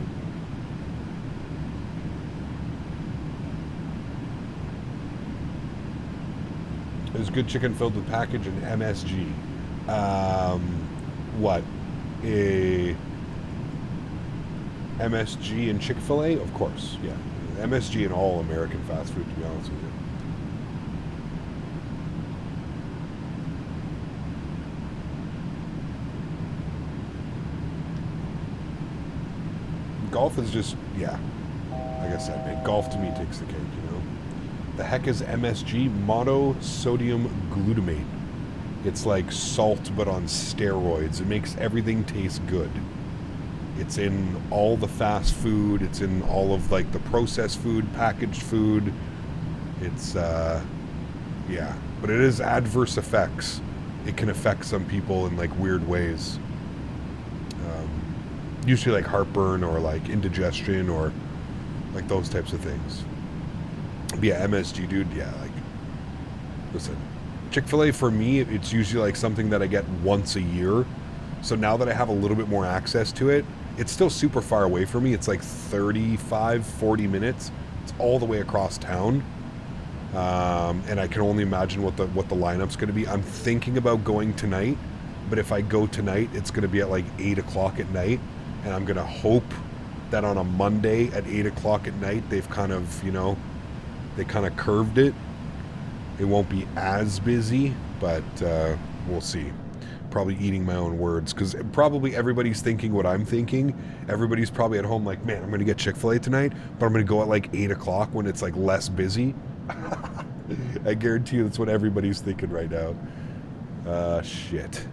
There's good chicken filled with package and MSG. What? A MSG and Chick-fil-A? Of course, yeah. MSG and all American fast food, to be honest with you. Golf is just, yeah. Like I said, man, golf to me takes the cake, you know? The heck is MSG? Monosodium glutamate. It's like salt, but on steroids. It makes everything taste good. It's in all the fast food. It's in all of like the processed food, packaged food. It's, yeah. But it is adverse effects. It can affect some people in like weird ways. Usually like heartburn or like indigestion or like those types of things. But yeah, MSG, dude, yeah, like, listen, Chick-fil-A for me, it's usually like something that I get once a year. So now that I have a little bit more access to it, it's still super far away from me. It's like 35, 40 minutes. It's all the way across town. And I can only imagine what the lineup's going to be. I'm thinking about going tonight, but if I go tonight, it's going to be at like 8 o'clock at night. And I'm going to hope that on a Monday at 8 o'clock at night, they've kind of, you know, they kind of curved it. It won't be as busy, but we'll see. Probably eating my own words, because probably everybody's thinking what I'm thinking. Everybody's probably at home like, man, I'm going to get Chick-fil-A tonight, but I'm going to go at like 8 o'clock when it's like less busy. I guarantee you that's what everybody's thinking right now. Shit.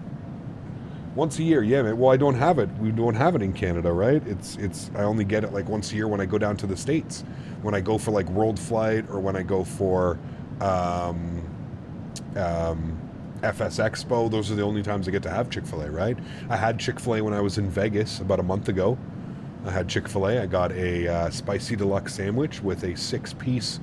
Once a year, yeah, man. Well, I don't have it. We don't have it in Canada, right? It's. I only get it like once a year when I go down to the States. When I go for like World Flight or when I go for FS Expo, those are the only times I get to have Chick-fil-A, right? I had Chick-fil-A when I was in Vegas about a month ago. I had Chick-fil-A. I got a spicy deluxe sandwich with a 6-piece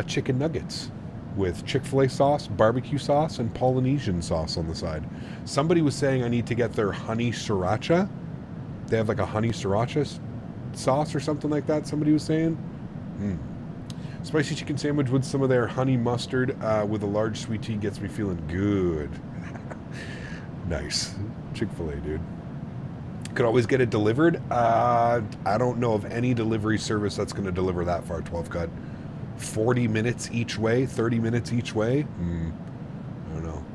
chicken nuggets with Chick-fil-A sauce, barbecue sauce, and Polynesian sauce on the side. Somebody was saying I need to get their honey sriracha. They have like a honey sriracha sauce or something like that, somebody was saying. Spicy chicken sandwich with some of their honey mustard with a large sweet tea gets me feeling good. Nice. Chick-fil-A, dude. Could always get it delivered. I don't know of any delivery service that's going to deliver that far, 12 cut. 40 minutes each way, 30 minutes each way. I don't know.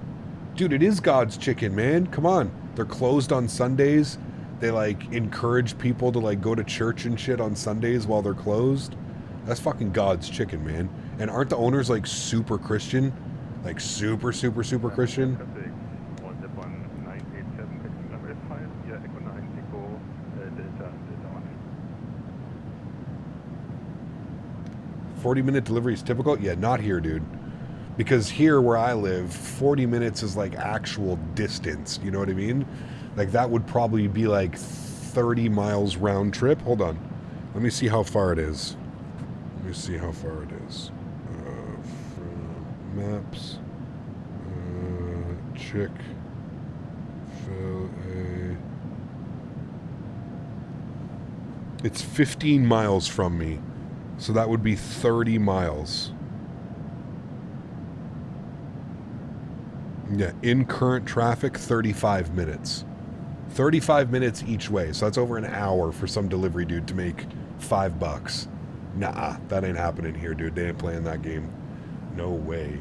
Dude, it is God's chicken, man. Come on. They're closed on Sundays. They, like, encourage people to, like, go to church and shit on Sundays while they're closed. That's fucking God's chicken, man. And aren't the owners, like, super Christian? Like, super, super, super Christian? 40-minute delivery is typical? Yeah, not here, dude. Because here where I live, 40 minutes is like actual distance. You know what I mean? Like that would probably be like 30 miles round trip. Hold on. Let me see how far it is. Let me see how far it is. Maps. Chick-fil-A. It's 15 miles from me. So that would be 30 miles. Yeah, in current traffic, 35 minutes. 35 minutes each way. So that's over an hour for some delivery dude to make $5. Nah, that ain't happening here, dude. They ain't playing that game. No way.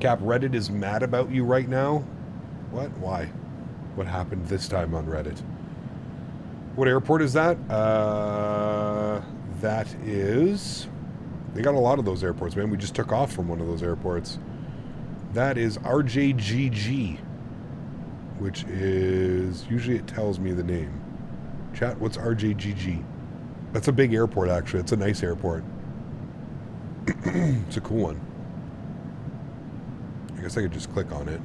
Cap, Reddit is mad about you right now? What? Why? What happened this time on Reddit? What airport is that? That is... They got a lot of those airports, man. We just took off from one of those airports. That is RJGG, which is... Usually it tells me the name. Chat, what's RJGG? That's a big airport, actually. It's a nice airport. It's a cool one. I guess I could just click on it.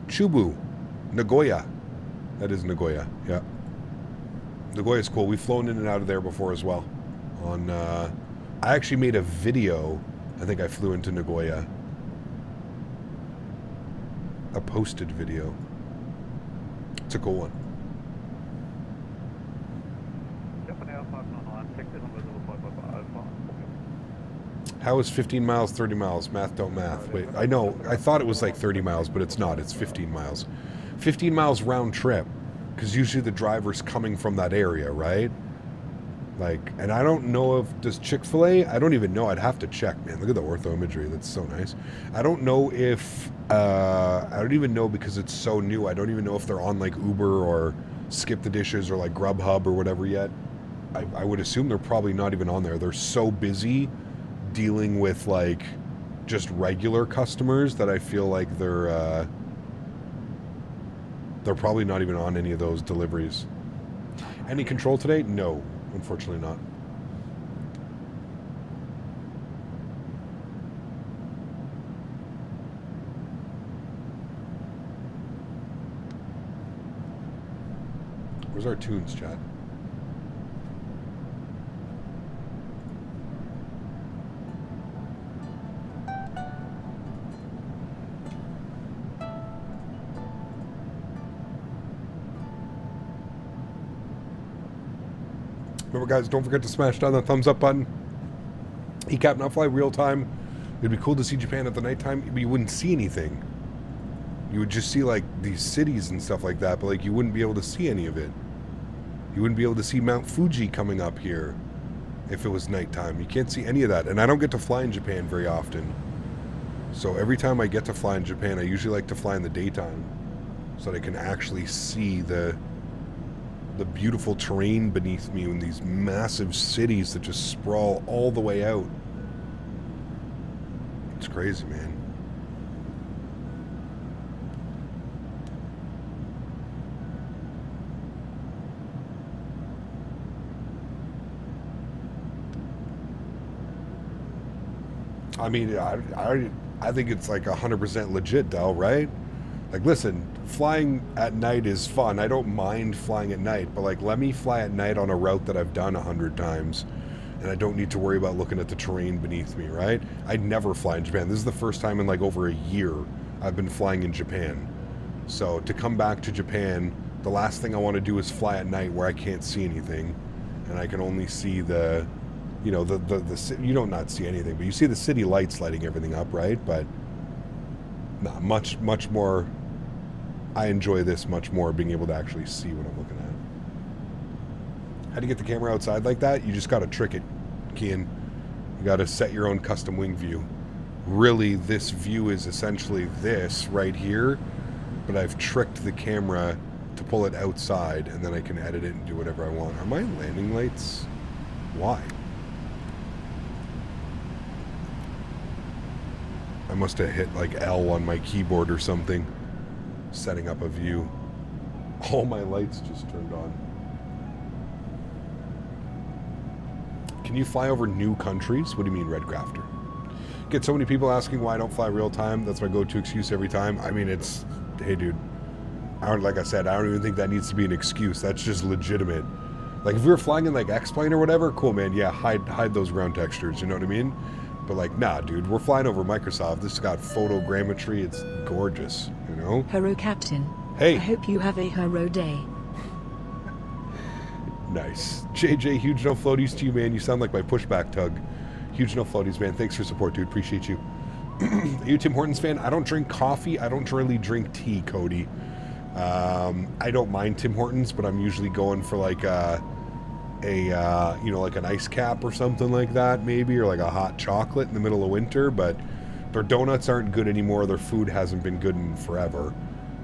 Chubu. Nagoya. That is Nagoya, yeah. Nagoya's cool. We've flown in and out of there before as well. On, I actually made a video. I think I flew into Nagoya. A posted video. It's a cool one. How is 15 miles, 30 miles? Math don't math. Wait, I know. I thought it was like 30 miles, but it's not. It's 15 miles. 15 miles round trip. Because usually the driver's coming from that area, right? Like, and I don't know if, does Chick-fil-A? I don't even know. I'd have to check, man. Look at the ortho imagery. That's so nice. I don't know if, I don't even know because it's so new. I don't even know if they're on like Uber or Skip the Dishes or like Grubhub or whatever yet. I would assume they're probably not even on there. They're so busy dealing with like just regular customers that I feel like they're probably not even on any of those deliveries. Any control today? No, unfortunately not. Where's our tunes, chat? Remember, guys, don't forget to smash down that thumbs up button. ECAP not fly real time. It'd be cool to see Japan at the nighttime, but you wouldn't see anything. You would just see like these cities and stuff like that, but like you wouldn't be able to see any of it. You wouldn't be able to see Mount Fuji coming up here if it was nighttime. You can't see any of that. And I don't get to fly in Japan very often. So every time I get to fly in Japan, I usually like to fly in the daytime so that I can actually see the beautiful terrain beneath me in these massive cities that just sprawl all the way out. It's crazy, man. I mean, I think it's like 100% legit, Del, right? Like, listen, flying at night is fun. I don't mind flying at night, but like, let me fly at night on a route that I've done 100 times, and I don't need to worry about looking at the terrain beneath me, right? I'd never fly in Japan. This is the first time in like over a year I've been flying in Japan. So to come back to Japan, the last thing I want to do is fly at night where I can't see anything. and I can only see the, you know, the you don't not see anything, but you see the city lights lighting everything up, right? But nah, much more. I enjoy this much more, being able to actually see what I'm looking at. How do you get the camera outside like that? You just got to trick it, Kian. You got to set your own custom wing view. Really, this view is essentially this right here, but I've tricked the camera to pull it outside, and then I can edit it and do whatever I want. Are my landing lights? Why? I must have hit like L on my keyboard or something. Setting up a view. All my lights just turned on. Can you fly over new countries? What do you mean, Redcrafter? Get so many people asking why I don't fly real time. That's my go-to excuse every time. I mean, it's, hey dude, like I said, I don't even think that needs to be an excuse. That's just legitimate. Like if we were flying in like X-Plane or whatever, cool man, yeah, hide those ground textures, you know what I mean? But like, nah, dude, we're flying over Microsoft. This has got photogrammetry. It's gorgeous, you know? Hello, Captain. Hey. I hope you have a hero day. Nice. JJ, huge no floaties to you, man. You sound like my pushback tug. Huge no floaties, man. Thanks for support, dude. Appreciate you. Are you a Tim Hortons fan? I don't drink coffee. I don't really drink tea, Cody. I don't mind Tim Hortons, but I'm usually going for like you know, like an ice cap or something like that, maybe, or like a hot chocolate in the middle of winter. But their donuts aren't good anymore. Their food hasn't been good in forever,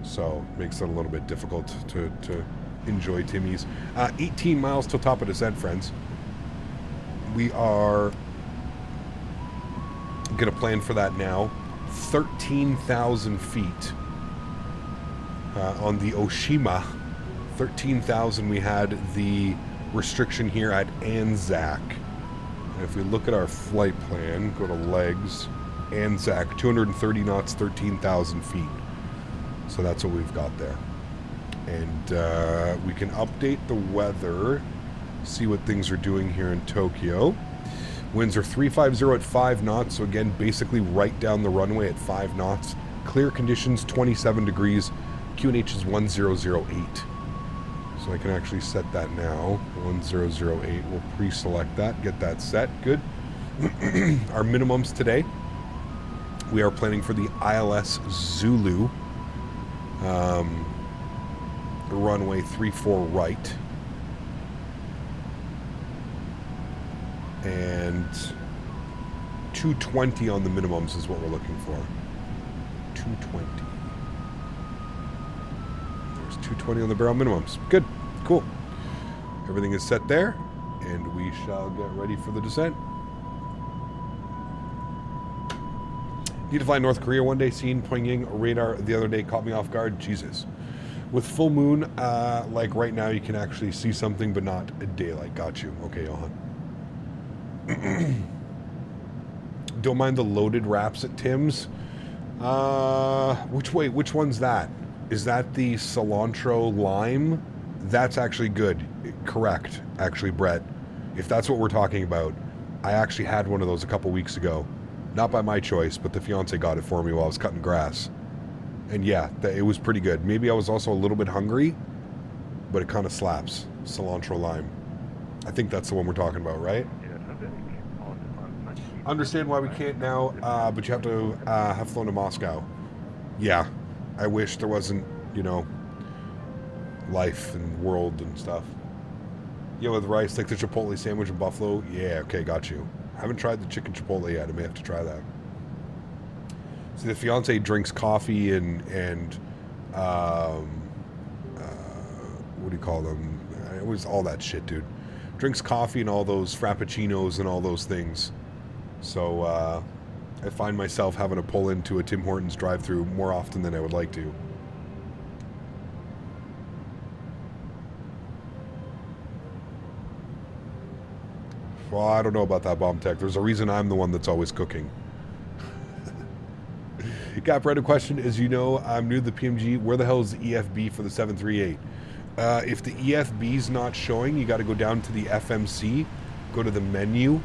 so it makes it a little bit difficult to enjoy Timmy's. 18 miles till top of descent, friends. We are gonna plan for that now. 13,000 feet on the Oshima. 13,000. We had the restriction here at Anzac. And if we look at our flight plan, go to legs, Anzac, 230 knots, 13,000 feet. So that's what we've got there. And we can update the weather, see what things are doing here in Tokyo. Winds are 350 at 5 knots, so again, basically right down the runway at 5 knots. Clear conditions, 27 degrees. QNH is 1008. So I can actually set that now. 1008. We'll pre-select that, get that set. Good. Our minimums today. We are planning for the ILS Zulu. Runway 34 right. And 220 on the minimums is what we're looking for. 220. 220 on the barrel minimums. Good. Cool. Everything is set there, and we shall get ready for the descent. Need to fly North Korea one day. Seen Pyongyang radar the other day. Caught me off guard. Jesus. With full moon, like right now, you can actually see something, but not a daylight. Got you. Okay, Johan. Don't mind the loaded wraps at Tim's. Which one's that? Is that the cilantro lime? That's actually good. Correct, actually, Brett. If that's what we're talking about, I actually had one of those a couple weeks ago. Not by my choice, but the fiance got it for me while I was cutting grass. And yeah, it was pretty good. Maybe I was also a little bit hungry, but it kind of slaps. Cilantro lime. I think that's the one we're talking about, right? Understand why we can't now, but you have to have flown to Moscow. Yeah. I wish there wasn't, you know, life and world and stuff. Yeah, with rice, like the Chipotle sandwich in Buffalo. Yeah, okay, got you. I haven't tried the chicken Chipotle yet. I may have to try that. See, the fiance drinks coffee and what do you call them? It was all that shit, dude. Drinks coffee and all those frappuccinos and all those things. So, I find myself having to pull into a Tim Hortons drive-thru more often than I would like to. Well, I don't know about that, Bomb Tech. There's a reason I'm the one that's always cooking. Got Brett a question. As you know, I'm new to the PMG. Where the hell is the EFB for the 738? If the EFB's not showing, you got to go down to the FMC, go to the menu,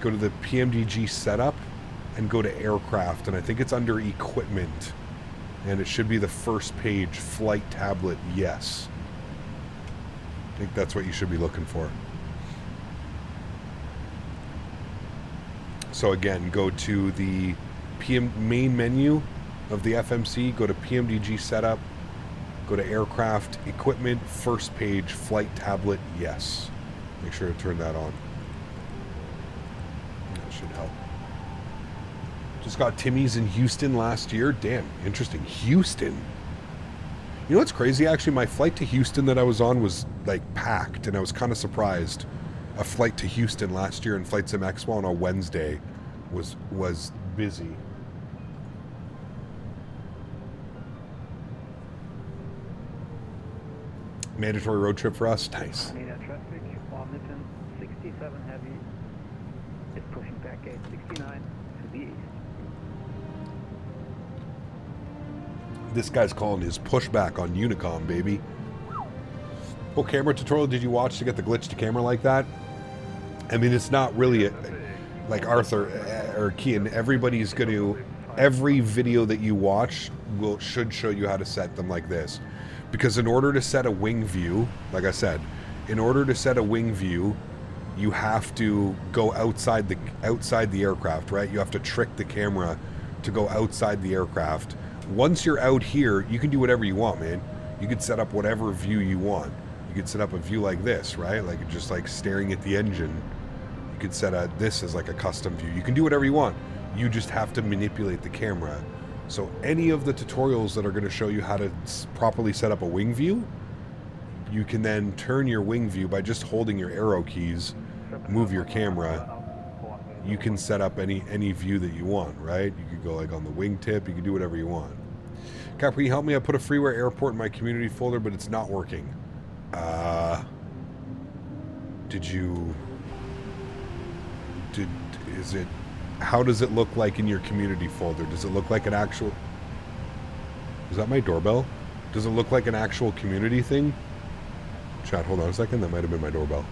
go to the PMDG setup, and go to aircraft, and I think it's under equipment, and it should be the first page, flight tablet, yes. I think that's what you should be looking for. So again, go to the main menu of the FMC, go to PMDG setup, go to aircraft equipment, first page, flight tablet, yes. Make sure to turn that on. That should help. Just got Timmy's in Houston last year. Damn, interesting. Houston. You know what's crazy? Actually, my flight to Houston that I was on was like packed, and I was kind of surprised. A flight to Houston last year in Flight Sim Expo on a Wednesday was busy. Mandatory road trip for us. Nice. Traffic, Wilmington, 67 heavy, is pushing back gate 69 to the east. This guy's calling his pushback on Unicom, baby. What camera tutorial did you watch to get the glitch to camera like that? I mean, it's not really like Arthur or Kian. Everybody's going to, every video that you watch should show you how to set them like this. Because in order to set a wing view, like I said, in order to set a wing view, you have to go outside the aircraft, right? You have to trick the camera to go outside the aircraft. Once you're out here, you can do whatever you want, man. You can set up whatever view you want. You could set up a view like this, right? Like just like staring at the engine. You could set this as like a custom view. You can do whatever you want. You just have to manipulate the camera. So any of the tutorials that are going to show you how to properly set up a wing view, you can then turn your wing view by just holding your arrow keys, move your camera. You can set up any view that you want, right? You could go like on the wingtip. You can do whatever you want. Capri, help me. I put a freeware airport in my community folder, but it's not working. How does it look like in your community folder? Does it look like an actual, is that my doorbell? Does it look like an actual community thing? Chat, hold on a second. That might have been my doorbell.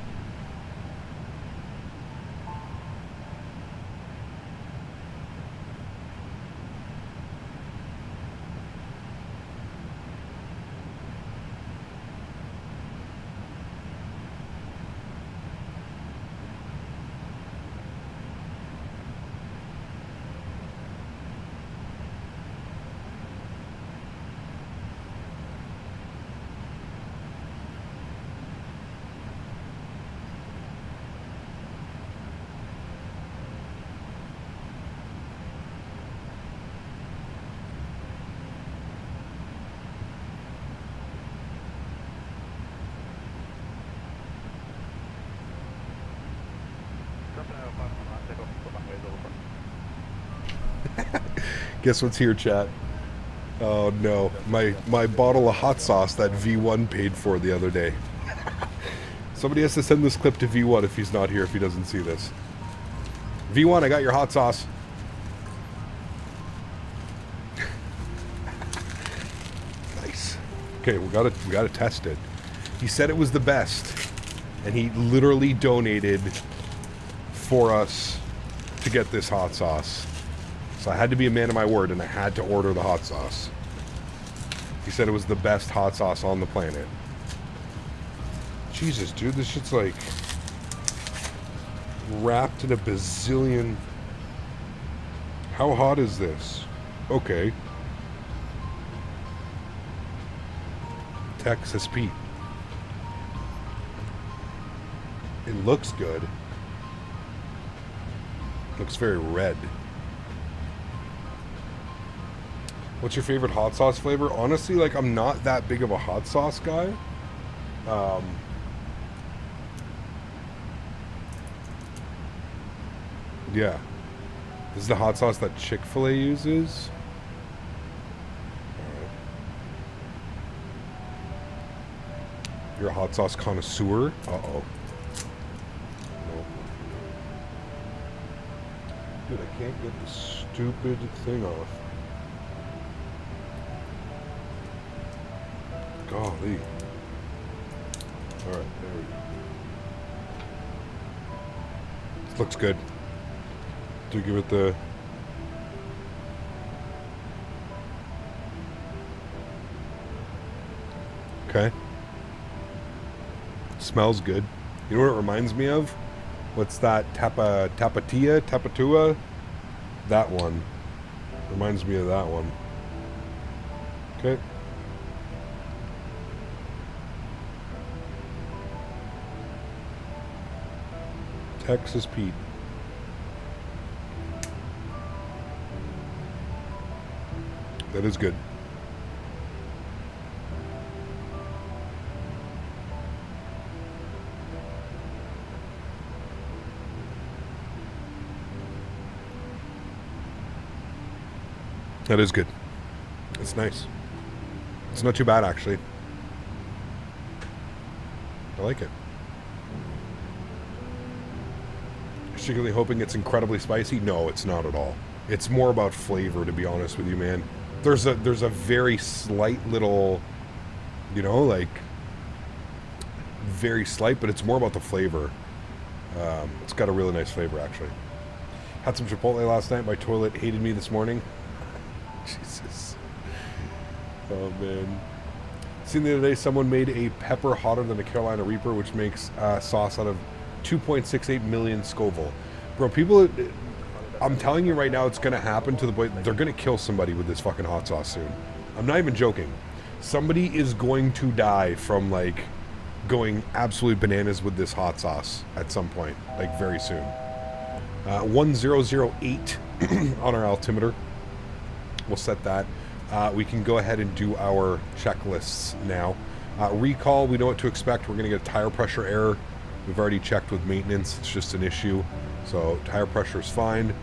Guess what's here, chat? Oh no, my bottle of hot sauce that V1 paid for the other day. Somebody has to send this clip to V1 if he's not here, if he doesn't see this. V1, I got your hot sauce. Nice. Okay, we gotta test it. He said it was the best, and he literally donated for us to get this hot sauce. So I had to be a man of my word, and I had to order the hot sauce. He said it was the best hot sauce on the planet. Jesus, dude, this shit's like wrapped in a bazillion. How hot is this? Okay. Texas Pete. It looks good. Looks very red. What's your favorite hot sauce flavor? Honestly, like, I'm not that big of a hot sauce guy. Yeah. This is the hot sauce that Chick-fil-A uses. You're a hot sauce connoisseur? Uh-oh. Nope. Dude, I can't get the stupid thing off. Golly. Alright, there we go. This looks good. Do give it the... Okay. Smells good. You know what it reminds me of? What's that? Tapatua? That one. Reminds me of that one. Okay. Texas Pete. That is good. That is good. It's nice. It's not too bad, actually. I like it. Particularly hoping it's incredibly spicy. No, it's not at all. It's more about flavor, to be honest with you, man. There's a very slight little, you know, like, very slight, but it's more about the flavor. It's got a really nice flavor, actually. Had some Chipotle last night. My toilet hated me this morning. Jesus. Oh, man. Seen the other day, someone made a pepper hotter than a Carolina Reaper, which makes sauce out of 2.68 million Scoville. Bro, people, I'm telling you right now, it's going to happen to the point, they're going to kill somebody with this fucking hot sauce soon. I'm not even joking. Somebody is going to die from, like, going absolute bananas with this hot sauce at some point, like, very soon. 1008 on our altimeter. We'll set that. We can go ahead and do our checklists now. Recall, we know what to expect. We're going to get a tire pressure error. We've already checked with maintenance. It's just an issue. So tire pressure is fine.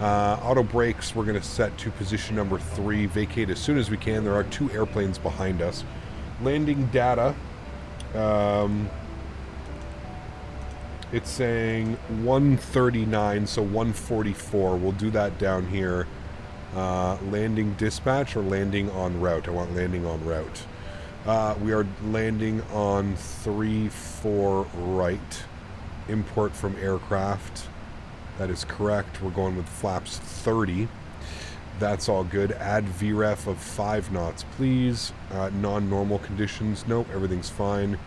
Auto brakes, we're going to set to position number 3. Vacate as soon as we can. There are 2 airplanes behind us. Landing data. It's saying 139, so 144. We'll do that down here. Landing dispatch or landing en route? I want landing en route. We are landing on 34 right. Import from aircraft. That is correct. We're going with flaps 30. That's all good. Add VREF of 5 knots, please. Non-normal conditions. Nope, everything's fine.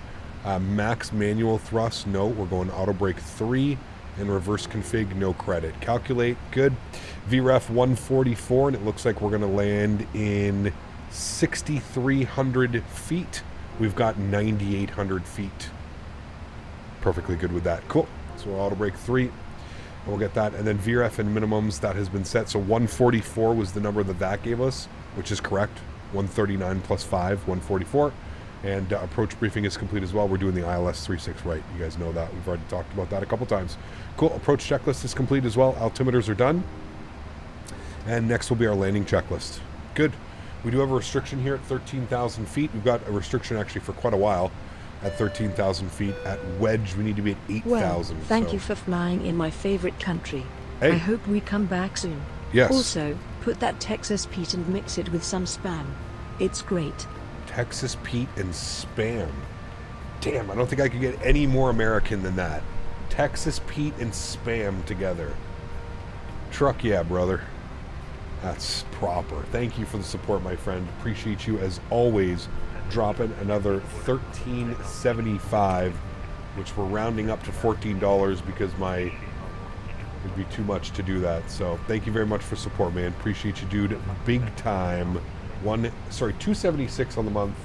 Max manual thrust. No, we're going auto brake 3. And reverse config, no credit. Calculate, good. VREF 144, and it looks like we're going to land in 6,300 feet. We've got 9,800 feet. Perfectly good with that. Cool. So auto brake 3, and we'll get that. And then VREF and minimums, that has been set. So 144 was the number that gave us, which is correct. 139 plus 5, 144. And approach briefing is complete as well. We're doing the ILS 36 right. You guys know that. We've already talked about that a couple times. Cool. Approach checklist is complete as well. Altimeters are done. And next will be our landing checklist. Good. We do have a restriction here at 13,000 feet. We've got a restriction actually for quite a while at 13,000 feet. At wedge, we need to be at 8,000. Well, thank you for flying in my favorite country. Hey. I hope we come back soon. Yes. Also, put that Texas Pete and mix it with some Spam. It's great. Texas Pete and Spam. Damn, I don't think I could get any more American than that. Texas Pete and Spam together. Truck yeah, brother. That's proper. Thank you for the support, my friend. Appreciate you as always. Dropping another $13.75, which we're rounding up to $14 because it'd be too much to do that. So thank you very much for support, man. Appreciate you, dude. Big time. $276 on the month.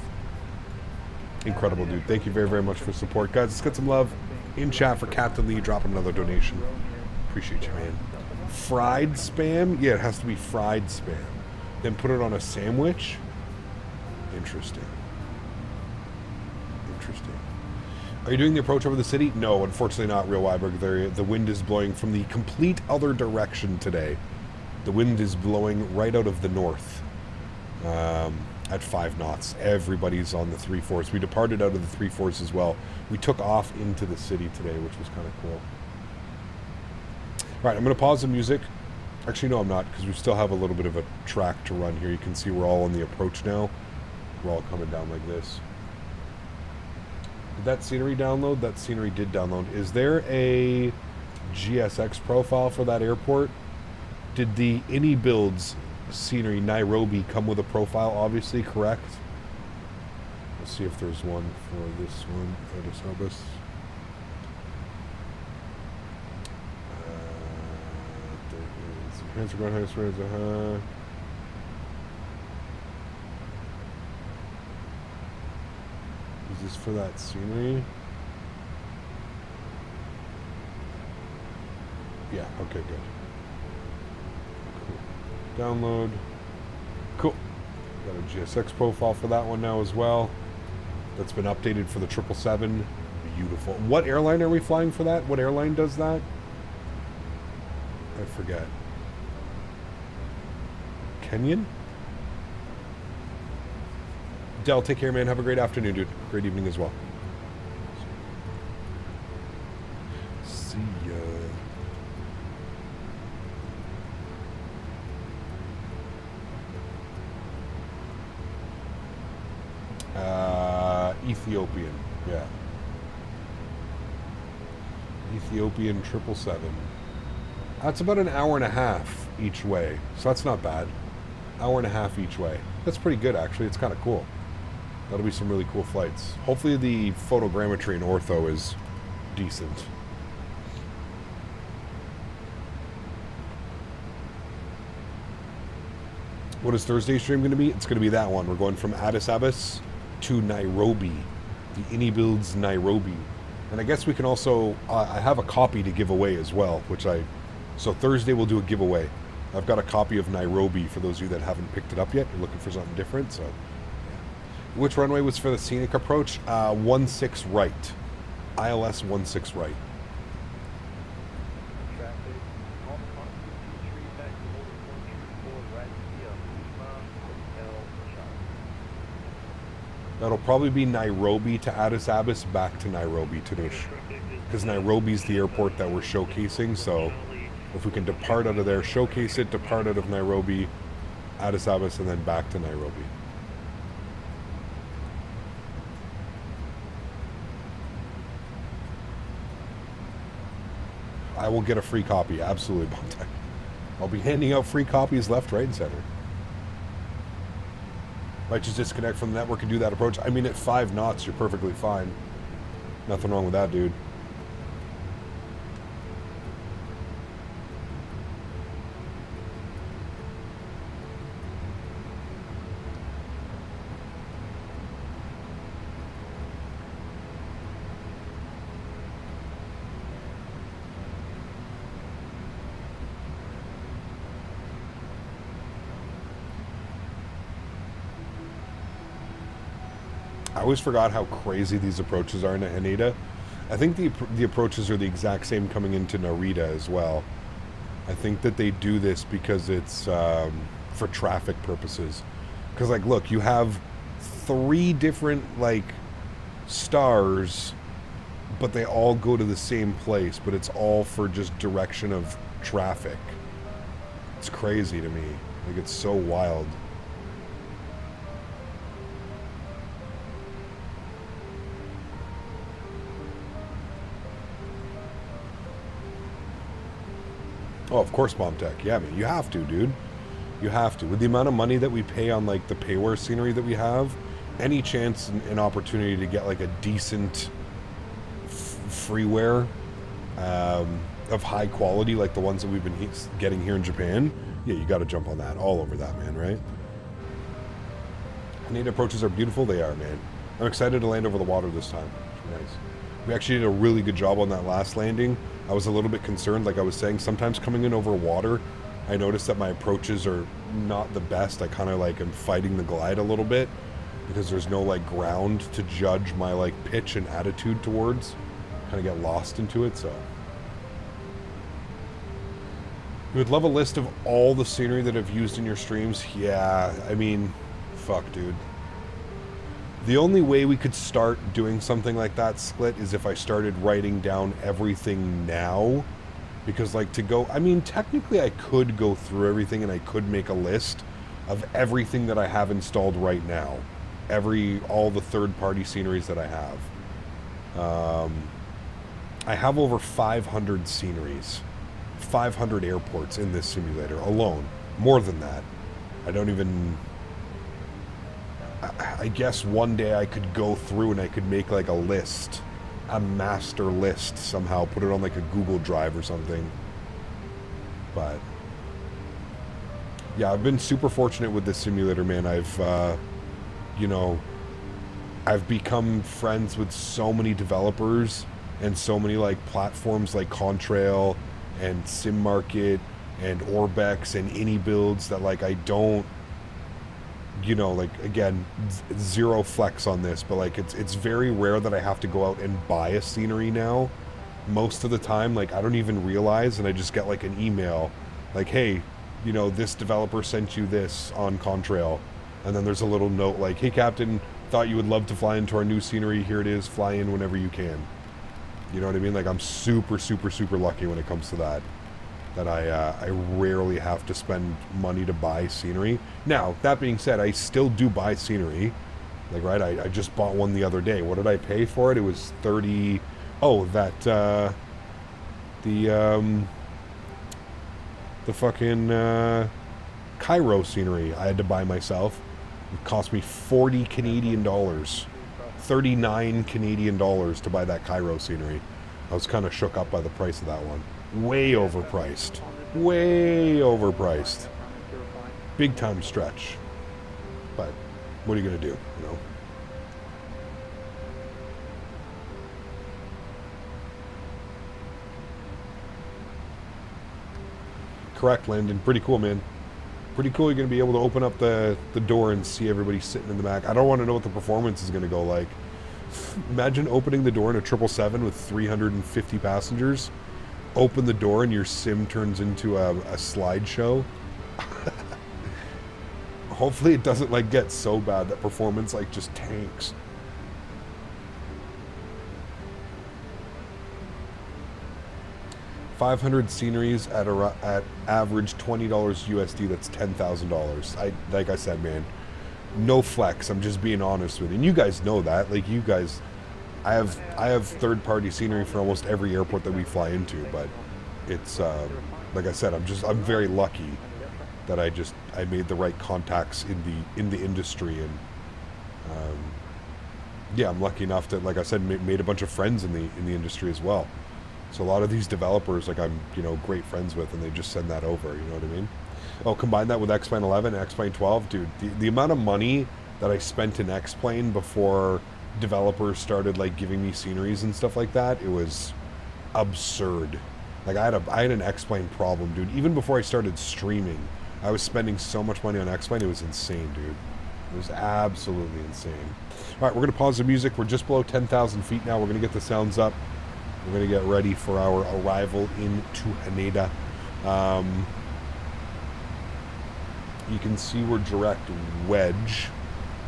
Incredible, dude. Thank you very, very much for support. Guys, let's get some love in chat for Captain Lee dropping another donation. Appreciate you, man. Fried Spam? Yeah, it has to be fried Spam. Then put it on a sandwich? Interesting. Interesting. Are you doing the approach over the city? No, unfortunately not, Real Weiberg. The wind is blowing from the complete other direction today. The wind is blowing right out of the north. At 5 knots. Everybody's on the 3-4s. We departed out of the 3-4s as well. We took off into the city today, which was kind of cool. All right, I'm going to pause the music. Actually, no, I'm not, because we still have a little bit of a track to run here. You can see we're all on the approach now. We're all coming down like this. Did that scenery download? That scenery did download. Is there a GSX profile for that airport? Did the Any Builds scenery Nairobi come with a profile? Obviously, correct. Let's see if there's one for this one. Hands are going highest rates. Is this for that scenery? Yeah, okay, good. Cool. Download. Cool. Got a GSX profile for that one now as well. That's been updated for the 777. Beautiful. What airline are we flying for that? What airline does that? I forget. Kenyan? Del, take care, man. Have a great afternoon, dude. Great evening as well. See ya. Ethiopian, yeah. Ethiopian 777. That's about an hour and a half each way, so that's not bad. Hour and a half each way. That's pretty good, actually. It's kind of cool. That'll be some really cool flights. Hopefully the photogrammetry and ortho is decent. What is Thursday's stream going to be? It's going to be that one. We're going from Addis Ababa to Nairobi. The Inibuilds Nairobi. And I guess we can also... I have a copy to give away as well, which I... So Thursday we'll do a giveaway. I've got a copy of Nairobi for those of you that haven't picked it up yet. You're looking for something different, so... Yeah. Which runway was for the scenic approach? 16 right. ILS 16 right. That'll probably be Nairobi to Addis Ababa, back to Nairobi, Tanush. Because Nairobi's the airport that we're showcasing, so if we can depart out of there, showcase it, depart out of Nairobi, Addis Ababa, and then back to Nairobi. I will get a free copy, absolutely, Bontek. I'll be handing out free copies left, right, and center. Might just disconnect from the network and do that approach. I mean, at 5 knots, you're perfectly fine. Nothing wrong with that, dude. I always forgot how crazy these approaches are in Haneda. I think the approaches are the exact same coming into Narita as well. I think that they do this because it's for traffic purposes. Because, like, look, you have 3 different, like, stars, but they all go to the same place, but it's all for just direction of traffic. It's crazy to me. Like, it's so wild. Oh, of course, Bomb Tech. Yeah, man, you have to, dude. You have to. With the amount of money that we pay on, like, the payware scenery that we have, any chance and opportunity to get, like, a decent freeware of high quality, like the ones that we've been getting here in Japan, yeah, you got to jump on that. All over that, man, right? Haneda approaches are beautiful. They are, man. I'm excited to land over the water this time. It's nice. We actually did a really good job on that last landing. I was a little bit concerned, like I was saying, sometimes coming in over water, I noticed that my approaches are not the best. I kind of like am fighting the glide a little bit because there's no like ground to judge my like pitch and attitude towards. Kind of get lost into it, so. You would love a list of all the scenery that I've used in your streams. Yeah, I mean, fuck, dude. The only way we could start doing something like that, Split, is if I started writing down everything now. Because, like, to go... I mean, technically I could go through everything and I could make a list of everything that I have installed right now. All the third-party sceneries that I have. I have over 500 sceneries. 500 airports in this simulator alone. More than that. I don't even... I guess one day I could go through and I could make like a list, a master list somehow, put it on like a Google Drive or something. But Yeah, I've been super fortunate with this simulator, man. I've, you know, I've become friends with so many developers and so many like platforms like Contrail and SimMarket and Orbex and AnyBuilds that like I don't, you know, like again, zero flex on this, but like it's very rare that I have to go out and buy a scenery now. Most of the time, like I don't even realize, and I just get like an email like, hey, you know, this developer sent you this on Contrail, and then there's a little note like, hey Captain, thought you would love to fly into our new scenery, here it is, fly in whenever you can. You know what I mean? Like I'm super lucky when it comes to that I rarely have to spend money to buy scenery. Now that being said, I still do buy scenery, like right, I just bought one the other day. What did I pay for it? It was 30. Oh, that the fucking Cairo scenery I had to buy myself. It cost me 40 Canadian dollars, 39 Canadian dollars to buy that Cairo scenery. I was kind of shook up by the price of that one. Way overpriced. Way overpriced. Big time stretch. But what are you going to do, you know? Correct, Landon. Pretty cool, man. Pretty cool. You're going to be able to open up the door and see everybody sitting in the back. I don't want to know what the performance is going to go like. Imagine opening the door in a 777 with 350 passengers. Open the door and your sim turns into a slideshow. Hopefully it doesn't like get so bad that performance like just tanks. $500 sceneries at average $20 USD. That's $10,000. Like I said, man, no flex. I'm just being honest with you. And you guys know that. Like you guys, I have third-party scenery for almost every airport that we fly into. But it's like I said, I'm very lucky that I made the right contacts in the industry, and yeah, I'm lucky enough that, like I said, made a bunch of friends in the industry as well. So a lot of these developers, like I'm, you know, great friends with, and they just send that over, you know what I mean? Oh, combine that with X-Plane 11 and X-Plane 12, dude, the amount of money that I spent in X-Plane before developers started like giving me sceneries and stuff like that, it was absurd. Like I had an X-Plane problem, dude. Even before I started streaming, I was spending so much money on X-Plane, it was insane, dude. It was absolutely insane. All right, we're gonna pause the music. We're just below 10,000 feet now. We're gonna get the sounds up. We're going to get ready for our arrival into Haneda. You can see we're direct wedge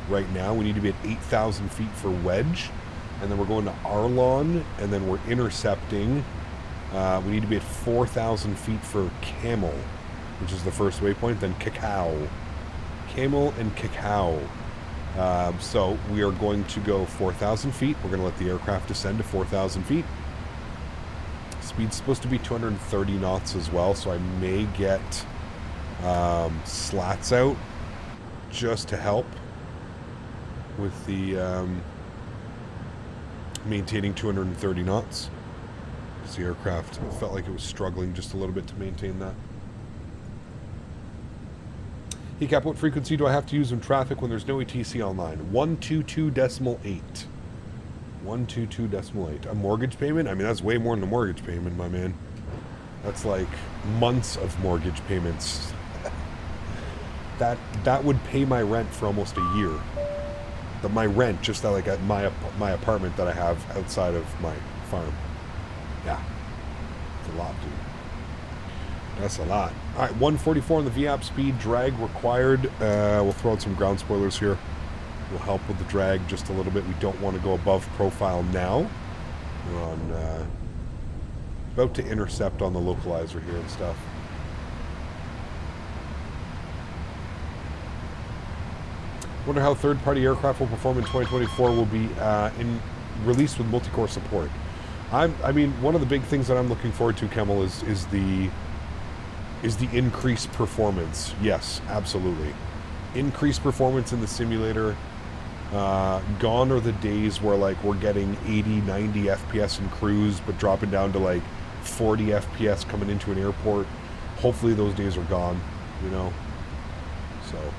right now. We need to be at 8,000 feet for wedge. And then we're going to Arlon, and then we're intercepting. We need to be at 4,000 feet for Camel, which is the first waypoint. Then Cacao. Camel and Cacao. So we are going to go 4,000 feet. We're going to let the aircraft descend to 4,000 feet. Speed's supposed to be 230 knots as well, so I may get slats out just to help with the maintaining 230 knots. Because the aircraft felt like it was struggling just a little bit to maintain that. Hey Cap, what frequency do I have to use in traffic when there's no ATC online? 122.8. 122.8. A mortgage payment? I mean, that's way more than a mortgage payment, my man. That's like months of mortgage payments. that would pay my rent for almost a year. But my rent, just like at my apartment that I have outside of my farm. Yeah, it's a lot, dude. That's a lot. All right, 144 on the VAP speed. Drag required. We'll throw out some ground spoilers here. Will help with the drag just a little bit. We don't want to go above profile now. We're on about to intercept on the localizer here and stuff. Wonder how third-party aircraft will perform in 2024. Will be released with multi-core support. I mean, one of the big things that I'm looking forward to, Kemal, is the increased performance. Yes, absolutely. Increased performance in the simulator. Gone are the days where like we're getting 80, 90 FPS in cruise, but dropping down to like 40 FPS coming into an airport. Hopefully those days are gone, you know. So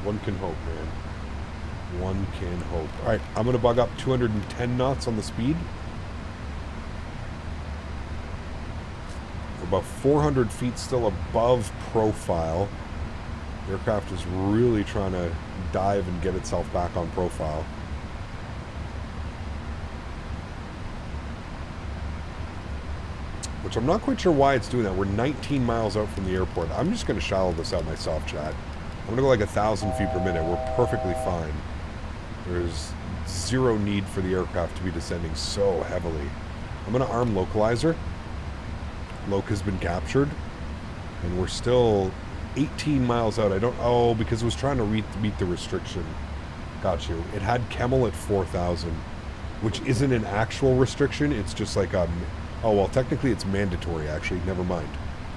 one can hope, man. One can hope. All right, I'm going to bug up 210 knots on the speed. We're about 400 feet still above profile. The aircraft is really trying to dive and get itself back on profile. Which I'm not quite sure why it's doing that. We're 19 miles out from the airport. I'm just going to shallow this out myself, chat. I'm going to go like 1,000 feet per minute. We're perfectly fine. There's zero need for the aircraft to be descending so heavily. I'm going to arm localizer. Loc has been captured. And we're still 18 miles out. I don't... Oh, because it was trying to meet the restriction. Got you. It had Camel at 4,000, which isn't an actual restriction. It's just like a... Oh, well, technically it's mandatory, actually. Never mind.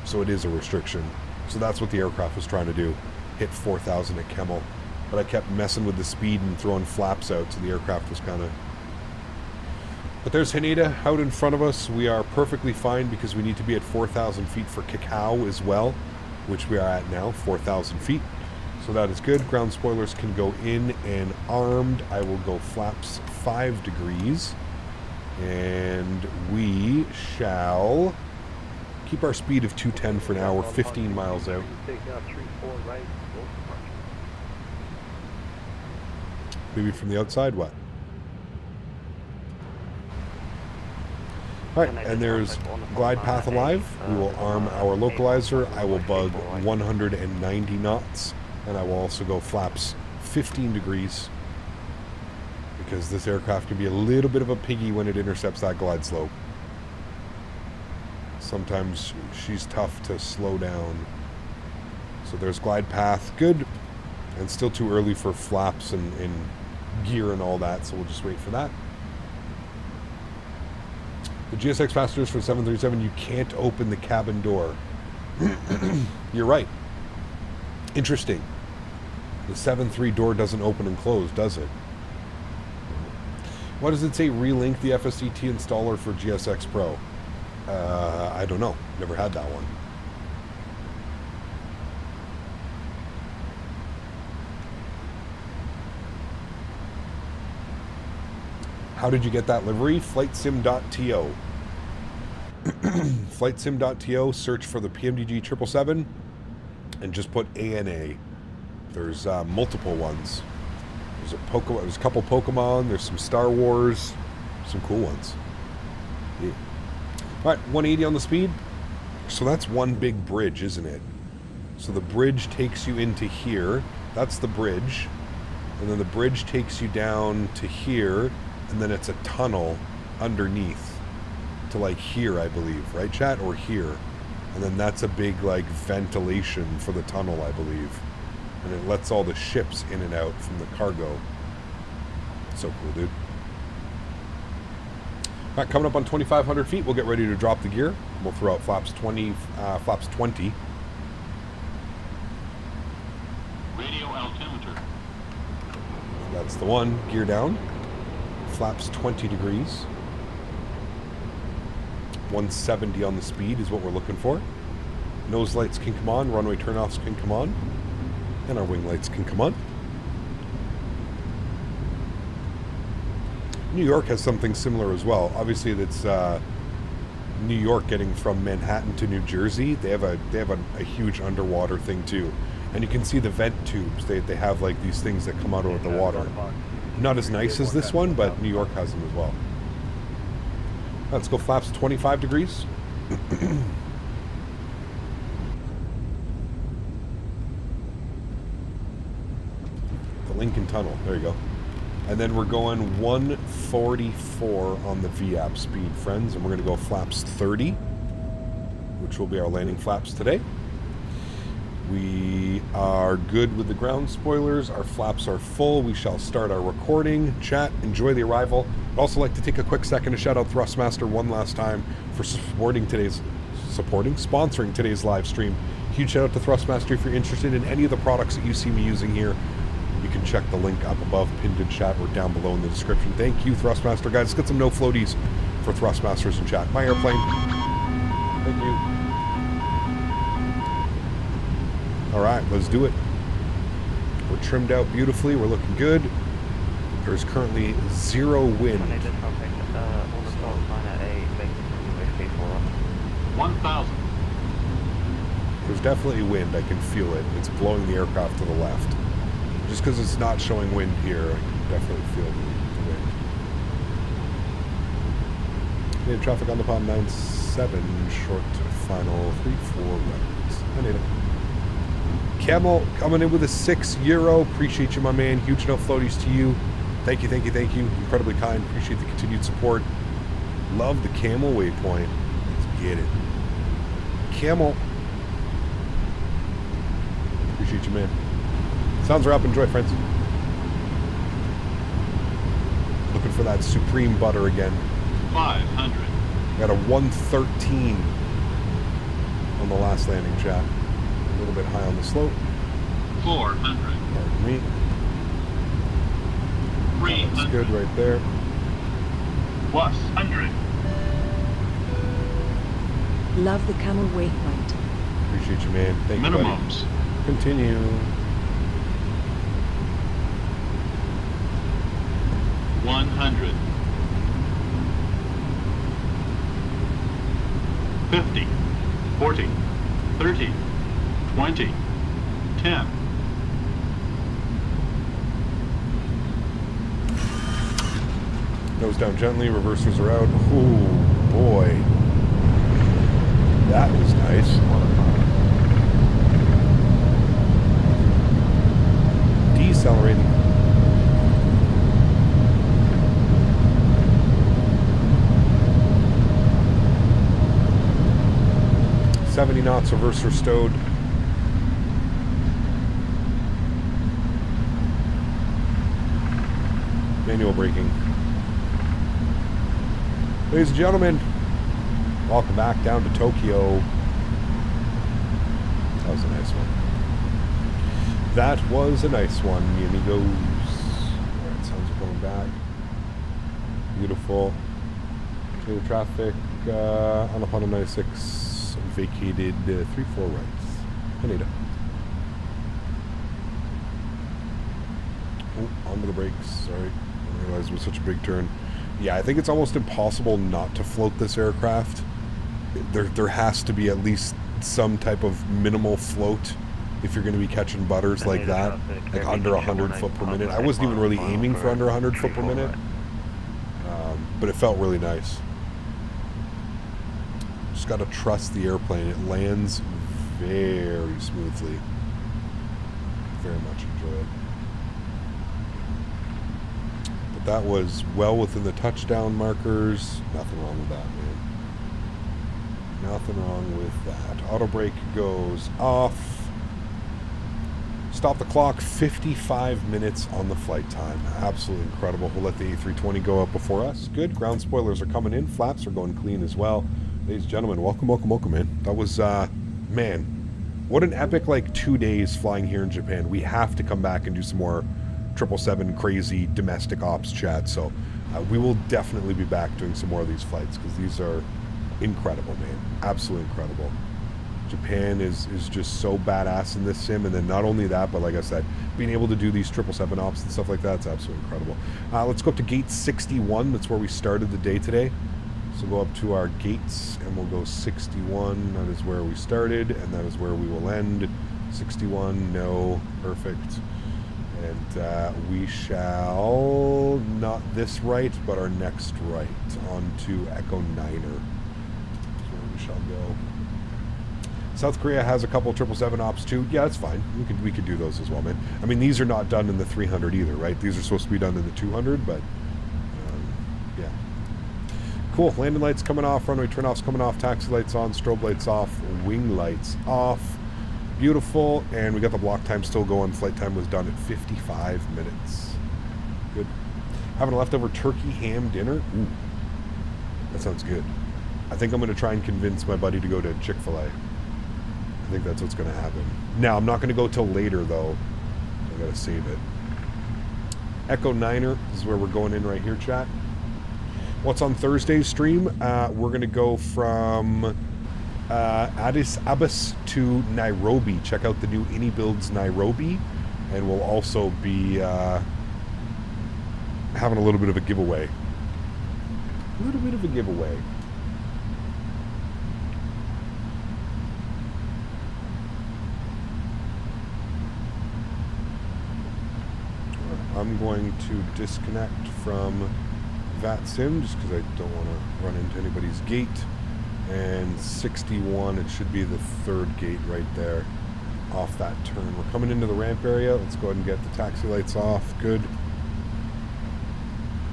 So it is a restriction. So that's what the aircraft was trying to do. Hit 4,000 at Camel. But I kept messing with the speed and throwing flaps out, so the aircraft was kind of... But there's Haneda out in front of us. We are perfectly fine because we need to be at 4,000 feet for Cacao as well, which we are at now, 4,000 feet. So that is good. Ground spoilers can go in and armed. I will go flaps 5 degrees. And we shall keep our speed of 210 for now. We're 15 miles out. Maybe from the outside, what? Alright, and there's glide path alive. We will arm our localizer. I will bug 190 knots. And I will also go flaps 15 degrees. Because this aircraft can be a little bit of a piggy when it intercepts that glide slope. Sometimes she's tough to slow down. So there's glide path. Good. And still too early for flaps and gear and all that, so we'll just wait for that. The GSX passengers for 737, you can't open the cabin door. You're right. Interesting. The 7.3 door doesn't open and close, does it? What does it say? Relink the FSDT installer for GSX Pro. I don't know. Never had that one. How did you get that livery? FlightSim.to. FlightSim.to, search for the PMDG 777 and just put ANA. There's multiple ones. There's a couple Pokemon, there's some Star Wars, some cool ones. Yeah. Alright, 180 on the speed. So that's one big bridge, isn't it? So the bridge takes you into here. That's the bridge. And then the bridge takes you down to here. And then it's a tunnel underneath to like here, I believe. Right, chat? Or here. And then that's a big like ventilation for the tunnel, I believe. And it lets all the ships in and out from the cargo. So cool, dude. All right, coming up on 2,500 feet, we'll get ready to drop the gear. We'll throw out flaps 20. Radio altimeter. That's the one. Gear down. Flaps 20 degrees. 170 on the speed is what we're looking for. Nose lights can come on. Runway turnoffs can come on. And our wing lights can come on. New York has something similar as well. Obviously, that's New York getting from Manhattan to New Jersey. They have a huge underwater thing too, and you can see the vent tubes. They have like these things that come out of the water. Not as nice as this one, but New York has them as well. Let's go flaps 25 degrees. Lincoln Tunnel. There you go. And then we're going 144 on the VAP speed, friends. And we're going to go flaps 30, which will be our landing flaps today. We are good with the ground spoilers. Our flaps are full. We shall start our recording. Chat, enjoy the arrival. I'd also like to take a quick second to shout out Thrustmaster one last time for sponsoring today's live stream. Huge shout out to Thrustmaster. If you're interested in any of the products that you see me using here, you can check the link up above, pinned in chat, or down below in the description. Thank you, Thrustmaster. Guys, let's get some no floaties for Thrustmasters in chat. My airplane. Thank you. All right, let's do it. We're trimmed out beautifully. We're looking good. There's currently 0 wind. 1,000. There's definitely wind. I can feel it. It's blowing the aircraft to the left. Just because it's not showing wind here, I can definitely feel the wind. We have traffic on the pond 97, short final 3-4 rounds. I need it. Camel coming in with a €6. Appreciate you, my man. Huge enough floaties to you. Thank you, thank you, thank you. Incredibly kind. Appreciate the continued support. Love the camel waypoint. Let's get it. Camel. Appreciate you, man. Sounds are up. Enjoy, friends. Looking for that supreme butter again. 500. Got a 113 on the last landing, chat. A little bit high on the slope. 400. Pardon me. 300. That's good right there. Plus 100. Love the camel waypoint. Appreciate you, man. Thank you, buddy. Minimums. Continue. $100. 50. 40. 30. 20. 10. Nose down gently. Reversers are out. Ooh, boy. That was nice. Decelerating. $70 knots, reverser stowed. Manual braking. Ladies and gentlemen, welcome back down to Tokyo. That was a nice one. That was a nice one, mi amigos. Alright, sounds are going back. Beautiful. Clear traffic on the Honda 96. Vacated 3-4 rights. Anita. Oh, onto the brakes. Sorry. I didn't realize it was such a big turn. Yeah, I think it's almost impossible not to float this aircraft. There has to be at least some type of minimal float if you're going to be catching butters like that, like under 100 foot per minute. I wasn't even really aiming for under 100 foot per minute, but it felt really nice. Just got to trust the airplane. It lands very smoothly. Very much enjoy it. But that was well within the touchdown markers. Nothing wrong with that, man. Nothing wrong with that. Auto brake goes off. Stop the clock. 55 minutes on the flight time. Absolutely incredible. We'll let the A320 go up before us. Good. Ground spoilers are coming in. Flaps are going clean as well. Ladies and gentlemen, welcome, welcome, welcome, man. That was, man, what an epic, 2 days flying here in Japan. We have to come back and do some more 777 crazy domestic ops chat. So we will definitely be back doing some more of these flights because these are incredible, man. Absolutely incredible. Japan is just so badass in this sim. And then not only that, but like I said, being able to do these 777 ops and stuff like that, it's absolutely incredible. Let's go up to gate 61. That's where we started the day today. So go up to our gates and we'll go 61. That is where we started and that is where we will end. 61, no, perfect. And we shall, not this right, but our next right, onto Echo Niner. That's where we shall go. South Korea has a couple 777 ops too. Yeah, that's fine. We could do those as well, man. I mean, these are not done in the 300 either, right? These are supposed to be done in the 200, but yeah. Cool. Landing lights coming off, runway turn-offs coming off, taxi lights on, strobe lights off, wing lights off. Beautiful. And we got the block time still going. Flight time was done at 55 minutes. Good. Having a leftover turkey ham dinner. Ooh, that sounds good. I think I'm going to try and convince my buddy to go to Chick-fil-A. I think that's what's going to happen. Now, I'm not going to go till later, though. I got to save it. Echo Niner is where we're going in right here, chat. What's on Thursday's stream? We're going to go from Addis Ababa to Nairobi. Check out the new Ini Builds Nairobi. And we'll also be having a little bit of a giveaway. A little bit of a giveaway. I'm going to disconnect from VatSim just because I don't want to run into anybody's gate. And 61, it should be the third gate right there off that turn. We're coming into the ramp area. Let's go ahead and get the taxi lights off. Good.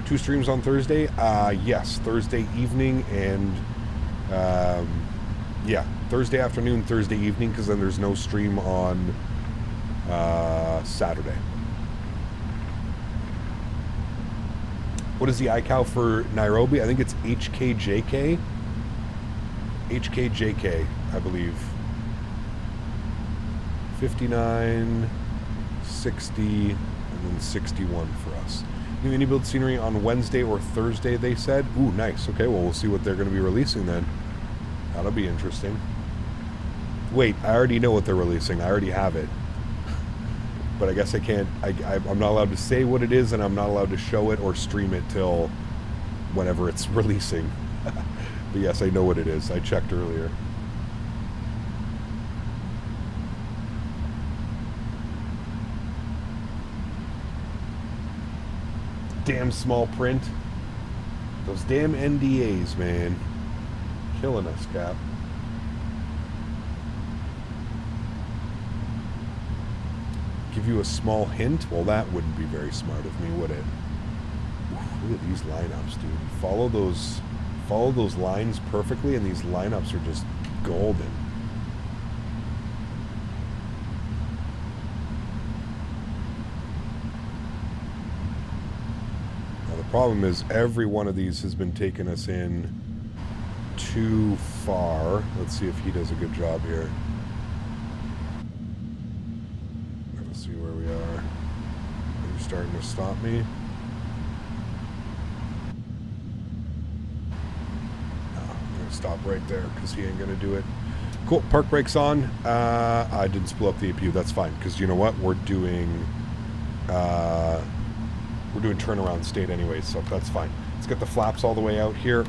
2 streams on Thursday? Yes, Thursday evening and yeah, Thursday afternoon, Thursday evening, because then there's no stream on Saturday. What is the iCal for Nairobi? I think it's HKJK. HKJK, I believe. 59, 60, and then 61 for us. New indie build scenery on Wednesday or Thursday, they said. Ooh, nice. Okay, well, we'll see what they're going to be releasing then. That'll be interesting. Wait, I already know what they're releasing. I already have it. But I guess I can't, I'm not allowed to say what it is, and I'm not allowed to show it or stream it till whenever it's releasing. But yes, I know what it is. I checked earlier. Damn small print. Those damn NDAs, man. Killing us, Cap. Give you a small hint? Well, that wouldn't be very smart of me, would it? Oof, look at these lineups, dude. Follow those lines perfectly, and these lineups are just golden. Now, the problem is every one of these has been taking us in too far. Let's see if he does a good job here. See where we are. Are you starting to stop me? No, I'm going to stop right there because he ain't going to do it. Cool. Park brakes on. I didn't split up the APU. That's fine because you know what? We're doing turnaround state anyway, so that's fine. Let's get the flaps all the way out here.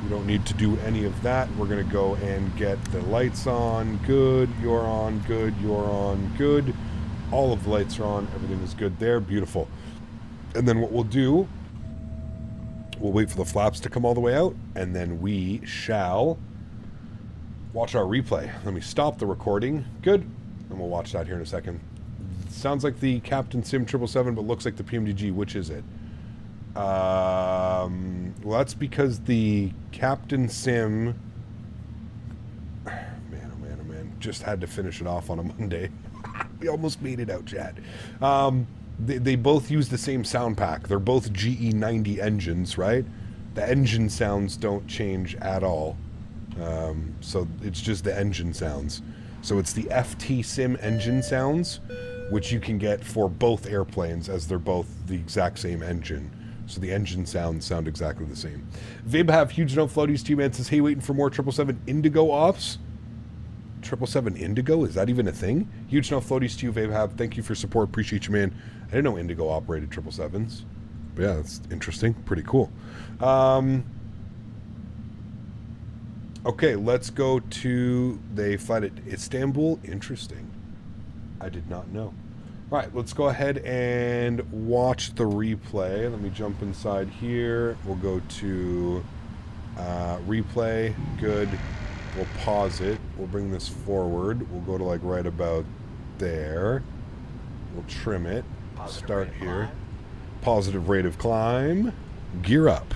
We don't need to do any of that. We're going to go and get the lights on. Good. You're on. Good. You're on. Good. All of the lights are on. Everything is good there. Beautiful. And then what we'll do, we'll wait for the flaps to come all the way out, and then we shall watch our replay. Let me stop the recording. Good. And we'll watch that here in a second. Sounds like the Captain Sim 777, but looks like the PMDG. Which is it? Well, that's because the Captain Sim... Man, oh man, oh man. Just had to finish it off on a Monday. We almost made it out, Chad. They both use the same sound pack. They're both GE90 engines, right? The engine sounds don't change at all. So it's just the engine sounds. So it's the FT Sim engine sounds, which you can get for both airplanes as they're both the exact same engine. So the engine sounds sound exactly the same. Vabe have huge no floaties to you, man. Says, hey, waiting for more 777 Indigo offs. 777 Indigo? Is that even a thing? Huge no floaties to you, Vabe have. Thank you for support. Appreciate you, man. I didn't know Indigo operated 777s. But yeah, that's interesting. Pretty cool. Okay, let's go to... They flight at Istanbul. Interesting. I did not know. All right, let's go ahead and watch the replay. Let me jump inside here. We'll go to replay. Good. We'll pause it. We'll bring this forward. We'll go to like right about there. We'll trim it. Start here. Positive rate of climb. Gear up.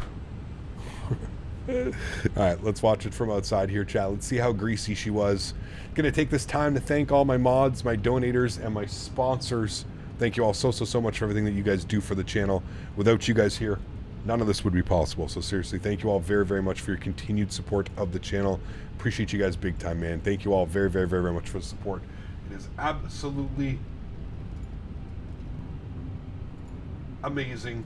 All right, let's watch it from outside here, chat. Let's see how greasy she was. Gonna take this time to thank all my mods, my donators, and my sponsors. Thank you all so much for everything that you guys do for the channel. Without you guys here, none of this would be possible. So seriously, thank you all very much for your continued support of the channel. Appreciate you guys big time, man. Thank you all very much for the support. It is absolutely amazing.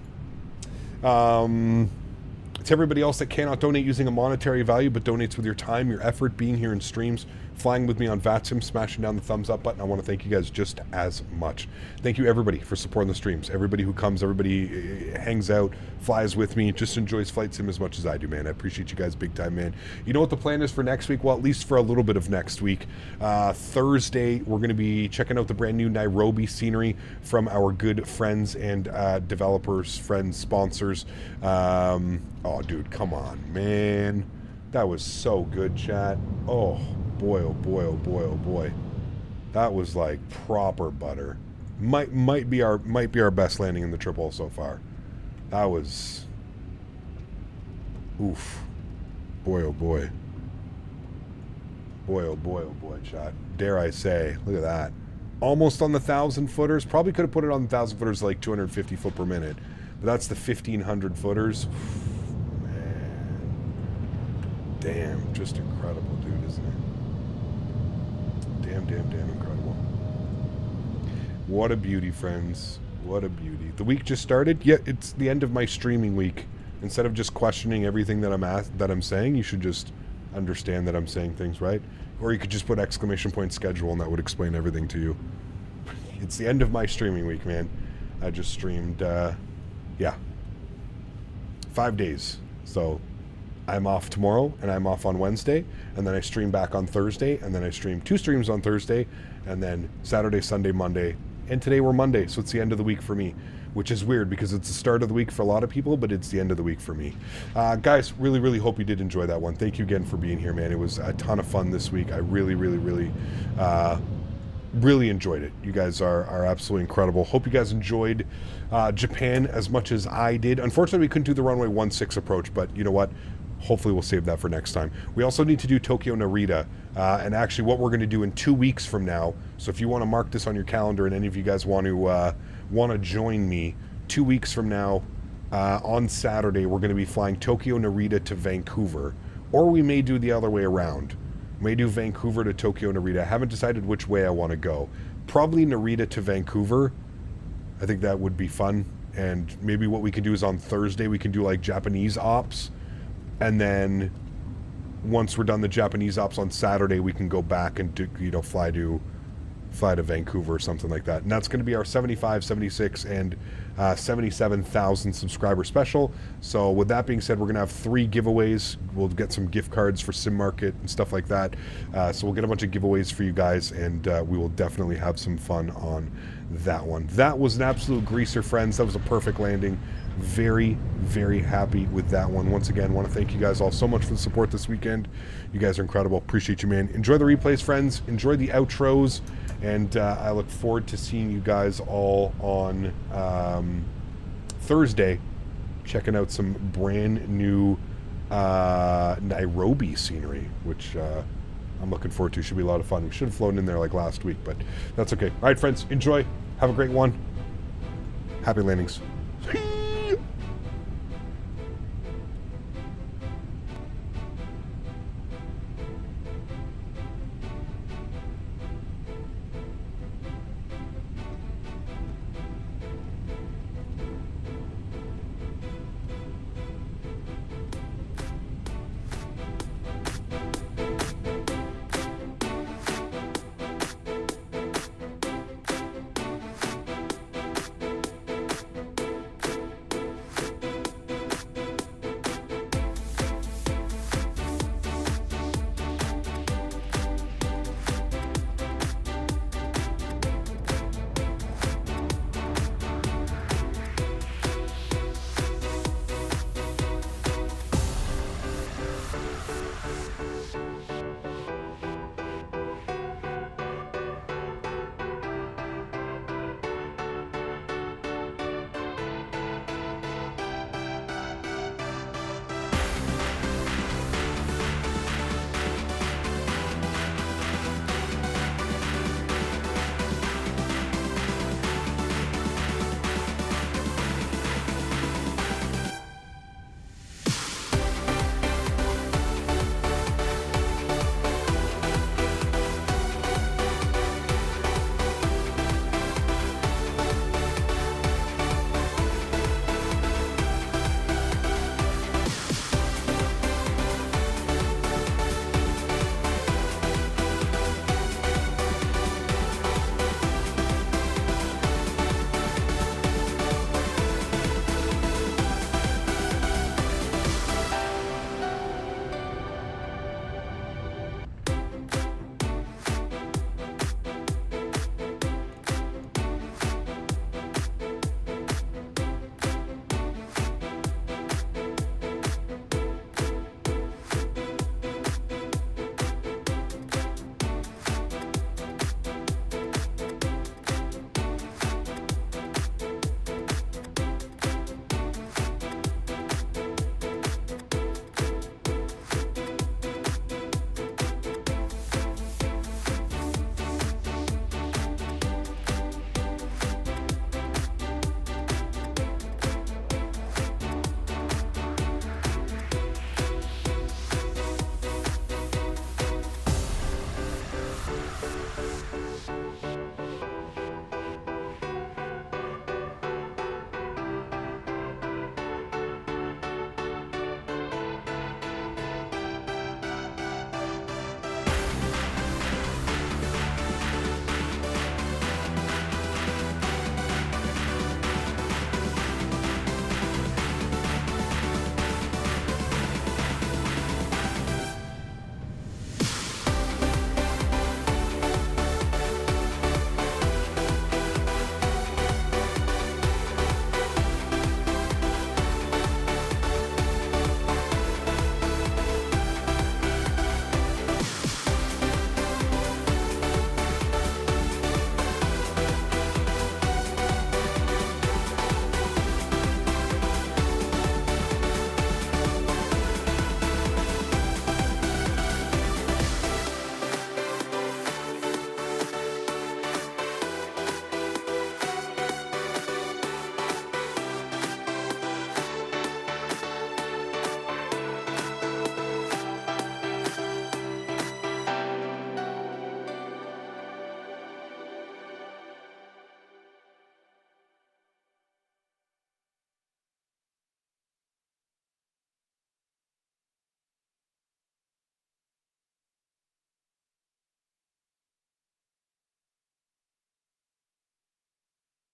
To everybody else that cannot donate using a monetary value but donates with your time, your effort, being here in streams, flying with me on VATSIM, smashing down the thumbs up button. I want to thank you guys just as much. Thank you, everybody, for supporting the streams. Everybody who comes, everybody hangs out, flies with me, just enjoys Flight Sim as much as I do, man. I appreciate you guys big time, man. You know what the plan is for next week? Well, at least for a little bit of next week. Thursday, we're going to be checking out the brand new Nairobi scenery from our good friends and developers, friends, sponsors. Oh, dude, come on, man. That was so good, chat. Oh, boy, oh, boy, oh, boy, oh, boy. That was like proper butter. Might be our best landing in the triple so far. That was... Oof. Boy, oh, boy. Boy, oh, boy, oh, boy, chat. Dare I say. Look at that. Almost on the 1,000 footers. Probably could have put it on the 1,000 footers like 250 foot per minute. But that's the 1,500 footers. Damn, just incredible, dude, isn't it? Damn, damn, damn incredible. What a beauty, friends. What a beauty. The week just started. Yeah, it's the end of my streaming week. Instead of just questioning everything that I'm saying, you should just understand that I'm saying things right. Or you could just put exclamation point schedule and that would explain everything to you. It's the end of my streaming week, man. I just streamed, yeah, 5 days. So... I'm off tomorrow, and I'm off on Wednesday, and then I stream back on Thursday, and then I stream 2 streams on Thursday, and then Saturday, Sunday, Monday, and today we're Monday, so it's the end of the week for me, which is weird because it's the start of the week for a lot of people, but it's the end of the week for me. Guys, really, really hope you did enjoy that one. Thank you again for being here, man. It was a ton of fun this week. I really, really, really... really enjoyed it. You guys are absolutely incredible. Hope you guys enjoyed Japan as much as I did. Unfortunately, we couldn't do the runway 16 approach, but you know what? Hopefully we'll save that for next time. We also need to do Tokyo Narita, and actually what we're going to do in 2 weeks from now. So if you want to mark this on your calendar and any of you guys want to join me, 2 weeks from now on Saturday, we're going to be flying Tokyo Narita to Vancouver, or we may do the other way around. May do Vancouver to Tokyo Narita. I haven't decided which way I want to go. Probably Narita to Vancouver. I think that would be fun. And maybe what we can do is on Thursday we can do like Japanese ops, and then once we're done the Japanese ops on Saturday, we can go back and do, you know, fly to Vancouver or something like that. And that's going to be our 75, 76, and 77,000 subscriber special. So with that being said, we're going to have 3 giveaways. We'll get some gift cards for Sim Market and stuff like that. So we'll get a bunch of giveaways for you guys, and we will definitely have some fun on that one. That was an absolute greaser, friends. That was a perfect landing. Very, very happy with that one. Once again, want to thank you guys all so much for the support this weekend. You guys are incredible. Appreciate you, man. Enjoy the replays, friends. Enjoy the outros. And I look forward to seeing you guys all on Thursday, checking out some brand new Nairobi scenery, which I'm looking forward to. Should be a lot of fun. We should have flown in there like last week, but that's okay. All right, friends, enjoy. Have a great one. Happy landings.